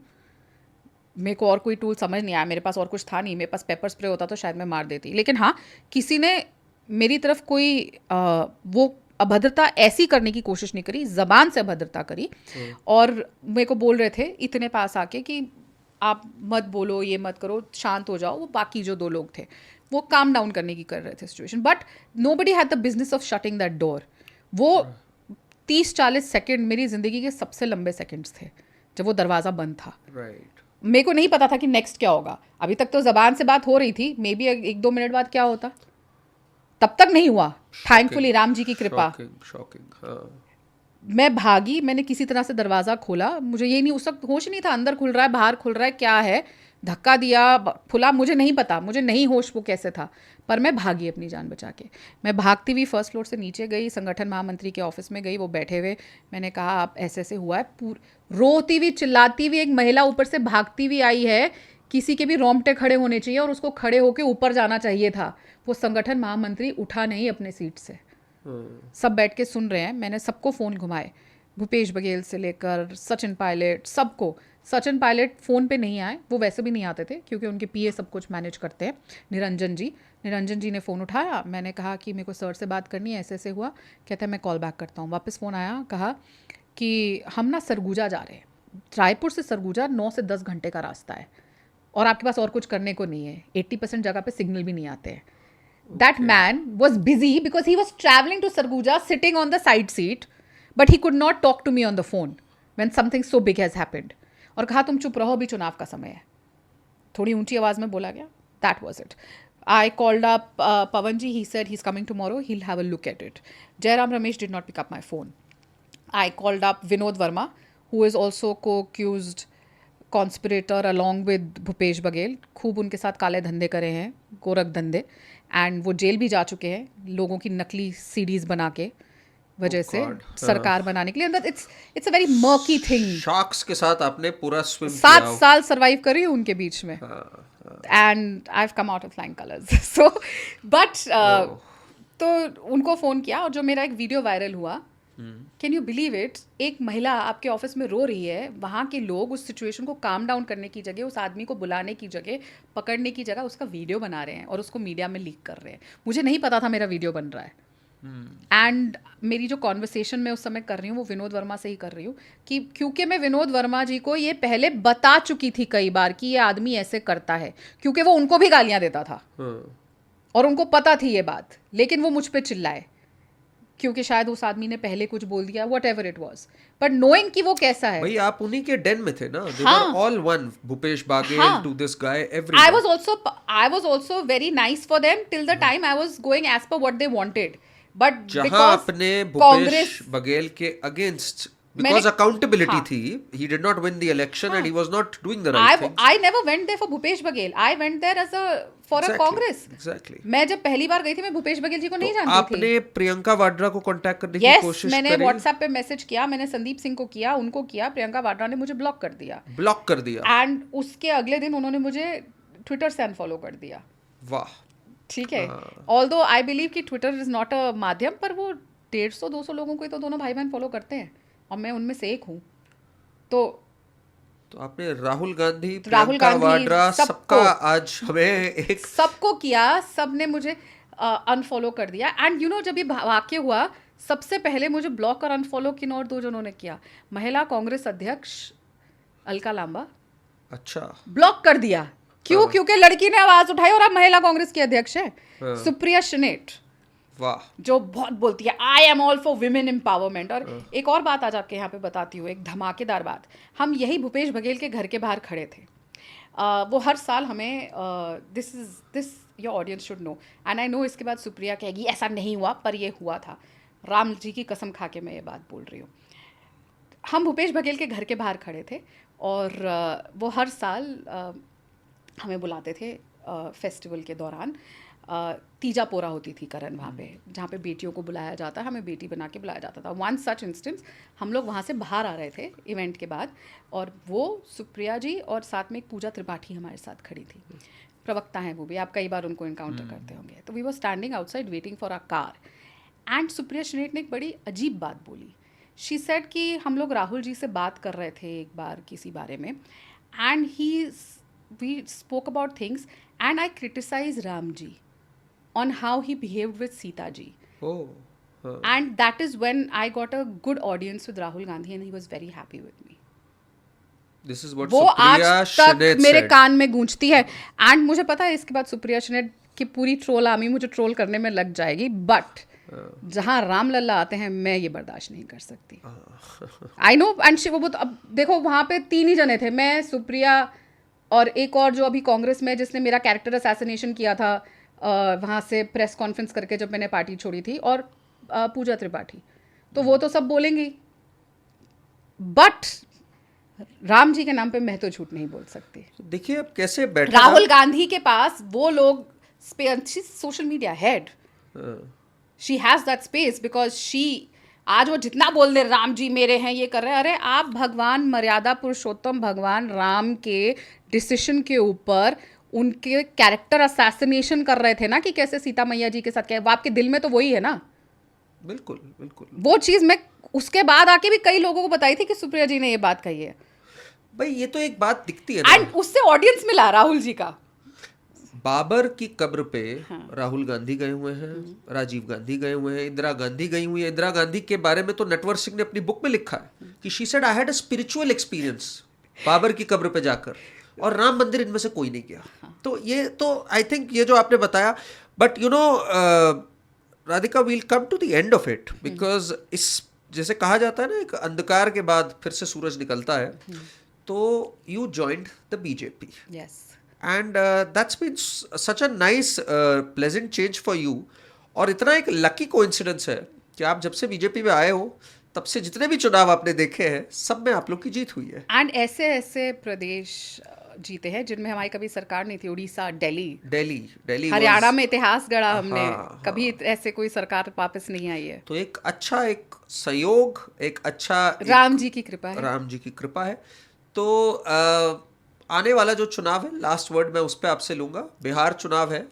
मेरे को और कोई टूल समझ नहीं आया, मेरे पास और कुछ था नहीं, मेरे पास पेपर स्प्रे होता तो शायद मैं मार देती। लेकिन हाँ, किसी ने मेरी तरफ कोई वो अभद्रता ऐसी करने की कोशिश नहीं करी, ज़बान से अभद्रता करी। और मेरे को बोल रहे थे इतने पास आके कि आप मत बोलो, ये मत करो, शांत हो जाओ। वो बाकी जो 2 लोग थे वो काम डाउन करने की कर रहे थे situation, but nobody had the business of shutting that door. वो 30-40 सेकेंड मेरी ज़िंदगी के सबसे लंबे सेकेंड्स थे जब वो दरवाज़ा बंद था। राइट। मेरे को नहीं पता था कि नेक्स्ट क्या होगा। अभी तक तो ज़बान से बात हो रही थी, मे बी 1-2 मिनट बाद क्या होता, तब तक नहीं हुआ। थैंकफुली राम जी की कृपा। शॉकिंग। हाँ। मैं भागी, मैंने किसी तरह से दरवाज़ा खोला। मुझे ये नहीं, उस वक्त होश नहीं था, अंदर खुल रहा है बाहर खुल रहा है क्या है, धक्का दिया खुला, मुझे नहीं पता, मुझे नहीं होश वो कैसे था। पर मैं भागी अपनी जान बचा के। मैं भागती हुई फर्स्ट फ्लोर से नीचे गई, संगठन महामंत्री के ऑफिस में गई, वो बैठे हुए। मैंने कहा आप ऐसे ऐसे हुआ है, रोती हुई चिल्लाती हुई एक महिला ऊपर से भागती हुई आई है। किसी के भी रोंगटे खड़े होने चाहिए और उसको खड़े होकर ऊपर जाना चाहिए था। वो संगठन महामंत्री उठा नहीं अपने सीट से। सब बैठ के सुन रहे हैं। मैंने सबको फ़ोन घुमाए, भूपेश बघेल से लेकर सचिन पायलट, सबको। सचिन पायलट फ़ोन पे नहीं आए, वो वैसे भी नहीं आते थे क्योंकि उनके पीए सब कुछ मैनेज करते हैं। निरंजन जी ने फ़ोन उठाया। मैंने कहा कि मेरे को सर से बात करनी है, ऐसे ऐसे हुआ। कहते हैं मैं कॉल बैक करता हूँ। वापस फ़ोन आया, कहा कि हम ना सरगुजा जा रहे हैं। रायपुर से सरगुजा 9 से 10 घंटे का रास्ता है और आपके पास और कुछ करने को नहीं है। 80% जगह पे सिग्नल भी नहीं आते हैं। That man was busy because he was traveling to Sarguja, sitting on the side seat, but he could not talk to me on the phone when something so big has happened. और कहा तुम चुप रहो, अभी चुनाव का समय है। थोड़ी ऊंची आवाज़ में बोला गया। That was it. I called up Pawan ji. He said he's coming tomorrow. He'll have a look at it. Jairam Ramesh did not pick up my phone. I called up Vinod Verma, who is also co-accused conspirator along with Bhupesh Baghel. खूब उनके साथ काले धंधे करे हैं, गोरख धंधे, and वो jail भी जा चुके हैं लोगों की नकली सीडीज बना के वजह से, सरकार बनाने के लिए। It's a very murky thing. Sharks के साथ आपने पूरा स्विम 7 साल सरवाइव करी हूँ उनके बीच में, and I have come out of flying colours. So but तो उनको फ़ोन किया और जो मेरा एक वीडियो वायरल हुआ, कैन यू बिलीव इट, एक महिला आपके ऑफिस में रो रही है, वहाँ के लोग उस सिचुएशन को काम डाउन करने की जगह, उस आदमी को बुलाने की जगह, पकड़ने की जगह उसका वीडियो बना रहे हैं और उसको मीडिया में लीक कर रहे हैं। मुझे नहीं पता था मेरा वीडियो बन रहा है। एंड मेरी जो कॉन्वर्सेशन मैं उस समय कर रही हूँ वो विनोद वर्मा से ही कर रही हूँ, कि क्योंकि मैं विनोद वर्मा जी को ये पहले बता चुकी थी कई बार कि ये आदमी ऐसे करता है, क्योंकि वो उनको भी गालियाँ देता था और उनको पता थी ये बात, लेकिन वो मुझ पर चिल्लाए क्योंकि शायद उस आदमी ने पहले कुछ बोल दिया, whatever it was, but knowing कि वो कैसा है। भाई आप उन्हीं के डेन में थे ना, they were all one, Bhupesh Baghel to this guy, everyone. I was also very nice for them till the time I was going as per what they wanted, but जहां आपने भूपेश बघेल के अगेंस्ट, because accountability थी, he did not win the election and he was not doing the right things. I never went there for Bhupesh Baghel. I went there as for a Congress. Exactly. मैं जब पहली बार गई थी, मैं भूपेश बघेल जी को नहीं जानती थी। आपने प्रियंका वाड्रा को कांटेक्ट करने की कोशिश मैंने व्हाट्सएप पे मैसेज किया, मैंने संदीप सिंह को किया, उनको किया, प्रियंका वाड्रा ने मुझे ब्लॉक कर दिया। एंड उसके अगले दिन उन्होंने मुझे ट्विटर से अनफॉलो कर दिया। वाह, ठीक है। ऑल्दो आई बिलीव कि ट्विटर इज नॉट अ माध्यम, पर वो 150-200 लोगों को तो दोनों भाई बहन फॉलो करते हैं और मैं उनमें से एक हूँ। तो आपने राहुल गांधी, प्रियंका वाड्रा, सबका आज हमें एक सबको किया, सबने मुझे अनफॉलो कर दिया। एंड यू नो, जब ये वाक्य हुआ, सबसे पहले मुझे ब्लॉक और अनफॉलो किन और 2 जनों ने किया, महिला कांग्रेस अध्यक्ष अलका लांबा। अच्छा, ब्लॉक कर दिया। क्यों? क्योंकि लड़की ने आवाज उठाई और अब महिला कांग्रेस की अध्यक्ष है। सुप्रिया शिनेट, वाह, जो बहुत बोलती है I am all for women empowerment. और एक और बात आज आपके यहाँ पे बताती हूँ, एक धमाकेदार बात। हम यही भूपेश बघेल के घर के बाहर खड़े थे। वो हर साल हमें this your audience should know, and I know इसके बाद सुप्रिया कहेगी ऐसा नहीं हुआ, पर ये हुआ था। राम जी की कसम खा के मैं ये बात बोल रही हूँ। हम भूपेश बघेल के घर के बाहर खड़े थे और वो हर साल हमें बुलाते थे फेस्टिवल के दौरान। तीजा पोरा होती थी करन वहाँ पे, जहाँ पे बेटियों को बुलाया जाता है, हमें बेटी बना के बुलाया जाता था। वन सच इंस्टेंस, हम लोग वहाँ से बाहर आ रहे थे इवेंट के बाद, और वो सुप्रिया जी और साथ में एक पूजा त्रिपाठी हमारे साथ खड़ी थी। प्रवक्ता हैं वो भी, आप कई बार उनको इनकाउंटर करते होंगे। तो we were standing outside waiting for a car, and Supriya Shrinate ने एक बड़ी अजीब बात बोली। शी सेड कि हम लोग राहुल जी से बात कर रहे थे एक बार किसी बारे में, and we spoke about things, and I criticise Ram ji on how he behaved with Sita ji. oh, And that is when I got a good audience with Rahul Gandhi, and he was very happy with me. this is what वो आज Supriya तक Shrinet मेरे said. कान में गूंजती है। And मुझे पता है इसके बाद सुप्रिया श्रीनेट की पूरी ट्रोल आर्मी मुझे ट्रोल करने में लग जाएगी, बट जहाँ राम लल्ला आते हैं मैं ये बर्दाश्त नहीं कर सकती। आई नो, एंड वो अब देखो वहाँ पे 3 ही जने थे, मैं, सुप्रिया और एक और जो अभी कांग्रेस में जिसने मेरा कैरेक्टर असैसिनेशन किया था वहाँ से प्रेस कॉन्फ्रेंस करके जब मैंने पार्टी छोड़ी थी, और पूजा त्रिपाठी। तो वो तो सब बोलेंगी, बट राम जी के नाम पे मैं तो झूठ नहीं बोल सकती। देखिए अब कैसे बैठे राहुल गांधी के पास वो लोग social media head, she has that space because she, आज वो जितना बोल दे राम जी मेरे हैं, ये कर रहे हैं, अरे आप भगवान मर्यादा पुरुषोत्तम भगवान राम के डिसीजन के ऊपर उनके कैरेक्टर असैसिनेशन कर रहे थे ना, कि कैसे सीता मैया जी के साथ क्या, वो आपके दिल में तो वही है ना। बिल्कुल बिल्कुल, वो चीज़ मैं उसके बाद आके भी कई लोगों को बताई थी कि सुप्रिया जी ने ये बात कही है। भाई ये तो एक बात दिखती है ना, एंड उससे ऑडियंस मिला राहुल जी का। बाबर की कब्र पे राहुल गांधी गए हुए हैं, राजीव गांधी गए हुए हैं, इंदिरा गांधी गई हुई है। इंदिरा गांधी के बारे में तो नटवर सिंह ने अपनी बुक में लिखा है कि she said I had a spiritual experience Babur की कब्र पे जाकर, और राम मंदिर इनमें से कोई नहीं गया। तो ये तो आई थिंक ये जो आपने बताया, but you know Radhika, we'll come to the end of it, because इस जैसे कहा जाता है ना, एक अंधकार के बाद फिर से सूरज निकलता है। तो you joined the BJP, yes, and that's been such a nice pleasant change for you. और इतना एक लकी कोइंसिडेंस है कि आप जब से बीजेपी में आए हो तब से जितने भी चुनाव आपने देखे हैं सब में आप लोग की जीत हुई है। एंड ऐसे ऐसे प्रदेश जीते हैं जिनमें हमारी कभी सरकार नहीं थी। उड़ीसा, दिल्ली, हरियाणा में इतिहास गढ़ा हमने, कभी ऐसे कोई सरकार वापस नहीं आई है। तो एक अच्छा एक संयोग, एक अच्छा राम जी की कृपा है, राम जी की कृपा है। तो आने वाला जो चुनाव है, लास्ट वर्ड मैं उस पर आपसे लूंगा। बिहार चुनाव है,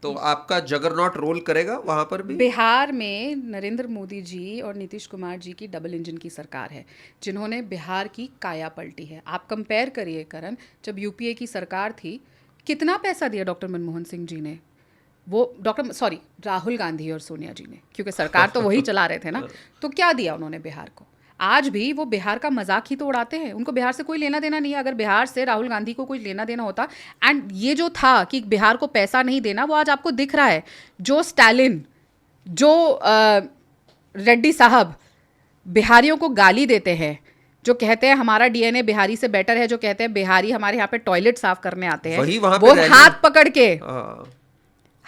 तो आपका जगरनॉट रोल करेगा वहां पर भी। बिहार में नरेंद्र मोदी जी और नीतीश कुमार जी की डबल इंजन की सरकार है, जिन्होंने बिहार की काया पलटी है। आप कंपेयर करिए करण, जब यूपीए की सरकार थी कितना पैसा दिया डॉक्टर मनमोहन सिंह जी ने, वो राहुल गांधी और सोनिया जी ने, क्योंकि सरकार तो वही चला रहे थे ना। तो क्या दिया उन्होंने बिहार को? आज भी वो बिहार का मजाक ही तो उड़ाते हैं। उनको बिहार से कोई लेना देना नहीं है। अगर बिहार से राहुल गांधी को कोई लेना देना होता, एंड ये जो था कि बिहार को पैसा नहीं देना, वो आज आपको दिख रहा है। जो स्टालिन, जो रेड्डी साहब बिहारियों को गाली देते हैं, जो कहते हैं हमारा डीएनए बिहारी से बेटर है, जो कहते हैं बिहारी हमारे यहाँ पे टॉयलेट साफ करने आते हैं, वो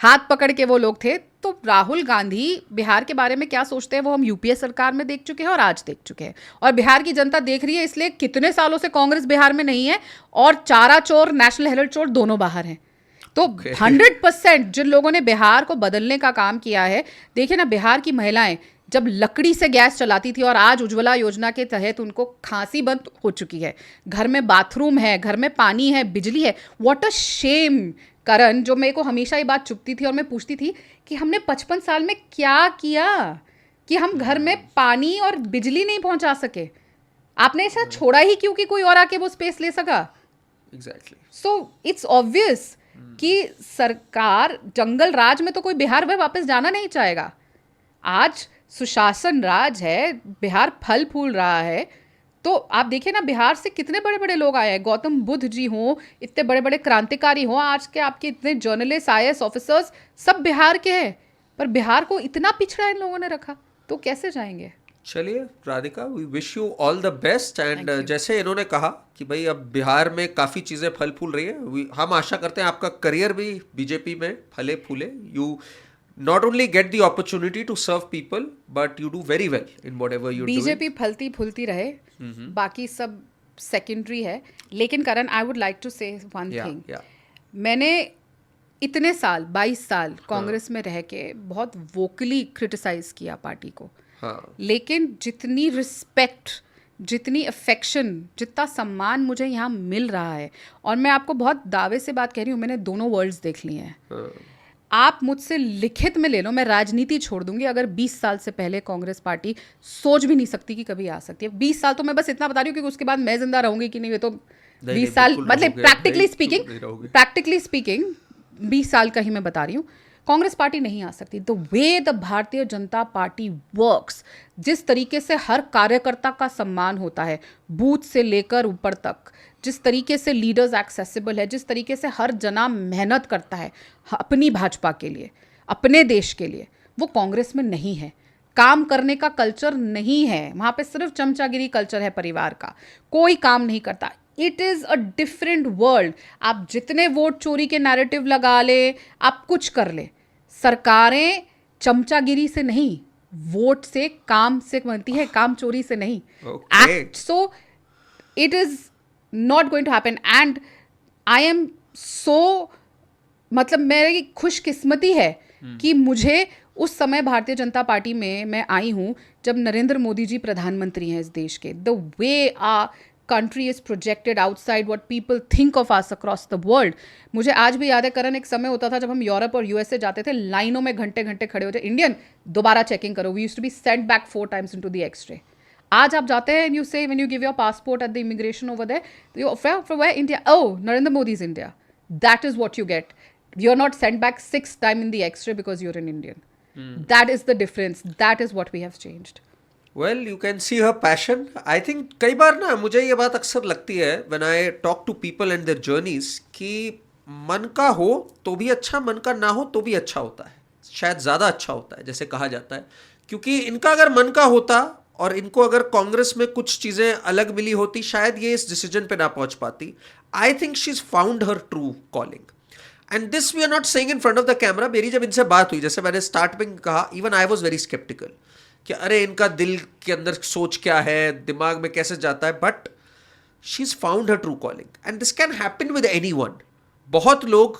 हाथ पकड़ के वो लोग थे। तो राहुल गांधी बिहार के बारे में क्या सोचते हैं वो हम यूपीए सरकार में देख चुके हैं और आज देख चुके हैं, और बिहार की जनता देख रही है। इसलिए कितने सालों से कांग्रेस बिहार में नहीं है, और चारा चोर, नेशनल हेराल्ड चोर दोनों बाहर हैं। तो 100% जिन लोगों ने बिहार को बदलने का काम किया है, देखिए ना, बिहार की महिलाएं जब लकड़ी से गैस चलाती थी, और आज उज्ज्वला योजना के तहत उनको खांसी बंद हो चुकी है, घर में बाथरूम है, घर में पानी है, बिजली है। व्हाट अ शेम करण, जो मेरे को हमेशा ये बात चुभती थी और मैं पूछती थी कि हमने 55 साल में क्या किया कि हम घर में पानी और बिजली नहीं पहुंचा सके। आपने ऐसा छोड़ा ही क्यों कि कोई और आके वो स्पेस ले सका? एग्जैक्टली। सो इट्स ऑब्वियस कि सरकार, जंगल राज में तो कोई बिहार में वापस जाना नहीं चाहेगा। आज सुशासन राज है, बिहार फल फूल रहा है। तो आप देखिए ना, बिहार से कितने बड़े बड़े लोग आए हैं, गौतम बुद्ध जी हों, इतने बड़े बड़े क्रांतिकारी हों, आज के आपके इतने जर्नलिस्ट, IAS ऑफिसर्स सब बिहार के हैं। पर बिहार को इतना पिछड़ा इन लोगों ने रखा, तो कैसे जाएंगे? चलिए Radhika, we wish you all the best. And जैसे इन्होंने कहा कि भाई अब बिहार में काफ़ी चीज़ें फल फूल रही है, हम आशा करते हैं आपका करियर भी बीजेपी में फले फूले। You not only get the opportunity to serve people, but you do very well in whatever you do. BJP फलती फूलती रहे, बाकी सब सेकेंडरी है। लेकिन Karan, I would like to say one thing. मैंने इतने साल 22 साल कांग्रेस में रह के बहुत वोकली क्रिटिसाइज किया पार्टी को, लेकिन जितनी रिस्पेक्ट, जितनी अफेक्शन, जितना सम्मान मुझे यहाँ मिल रहा है, और मैं आपको बहुत दावे से बात कह रही हूँ, मैंने दोनों वर्ल्ड्स देख लिए हैं। आप मुझसे लिखित में ले लो, मैं राजनीति छोड़ दूंगी अगर 20 साल से पहले कांग्रेस पार्टी सोच भी नहीं सकती कि कभी आ सकती है। 20 साल तो मैं बस इतना बता रही हूँ कि उसके बाद मैं जिंदा रहूंगी कि नहीं, ये तो 20 साल मतलब प्रैक्टिकली स्पीकिंग 20 साल का ही मैं बता रही हूँ। कांग्रेस पार्टी नहीं आ सकती। The way the Bharatiya Janata party works, जिस तरीके से हर कार्यकर्ता का सम्मान होता है बूथ से लेकर ऊपर तक, जिस तरीके से लीडर्स एक्सेसिबल है, जिस तरीके से हर जना मेहनत करता है अपनी भाजपा के लिए, अपने देश के लिए, वो कांग्रेस में नहीं है। काम करने का कल्चर नहीं है वहाँ पे, सिर्फ चमचागिरी कल्चर है परिवार का, कोई काम नहीं करता। It is a different world. आप जितने वोट चोरी के नैरेटिव लगा ले, आप कुछ कर ले, सरकारें चमचागिरी से नहीं, वोट से, काम से बनती है, काम चोरी से नहीं। So it is not going to happen. And I am so, मतलब मेरी खुशकिस्मती है कि मुझे उस समय भारतीय जनता पार्टी में मैं आई हूँ जब नरेंद्र मोदी जी प्रधानमंत्री हैं इस देश के। The way our country is projected outside what people think of us across the world. मुझे आज भी याद है करण, एक समय होता था जब हम यूरोप और यूएसए जाते थे, लाइनों में घंटे घंटे खड़े होते, इंडियन दोबारा चेकिंग करो, we used to be sent back 4 times into the X-ray. आज आप जाते हैं and you say when you give your passport at the immigration over there, you from where? India. Oh, Narendra Modi is India. That is what you get. You're not sent back 6 times in the X-ray because you're an Indian. That is the difference. That is what we have changed. Well you can see her passion. I think कई बार ना मुझे ये बात अक्सर लगती है when I talk to people and their journeys, कि मन का हो तो भी अच्छा, मन का ना हो तो भी अच्छा होता है, शायद ज़्यादा अच्छा होता है जैसे कहा जाता है। क्योंकि इनका अगर मन का होता और इनको अगर कांग्रेस में कुछ चीज़ें अलग मिली होती, शायद ये इस डिसीजन पे ना पहुंच पाती। I think she is found her true calling, and this we are not saying in front of the camera. मेरी जब इनसे बात हुई, जैसे मैंने स्टार्ट में कहा, even I was very sceptical कि अरे इनका दिल के अंदर सोच क्या है, दिमाग में कैसे जाता है, but she is found her true calling and this can happen with anyone. बहुत लोग,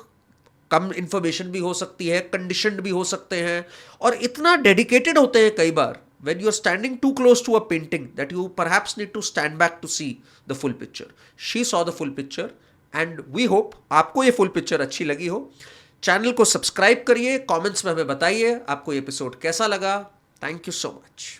कम इंफॉर्मेशन भी हो सकती है, कंडीशनड भी हो सकते हैं, और इतना डेडिकेटेड होते हैं कई बार when you are standing too close to a painting that you perhaps need to stand back to see the full picture. She saw the full picture and we hope आपको ये full picture अच्छी लगी हो। Channel को subscribe करिए, comments में हमें बताइए आपको ये एपिसोड कैसा लगा। Thank you so much.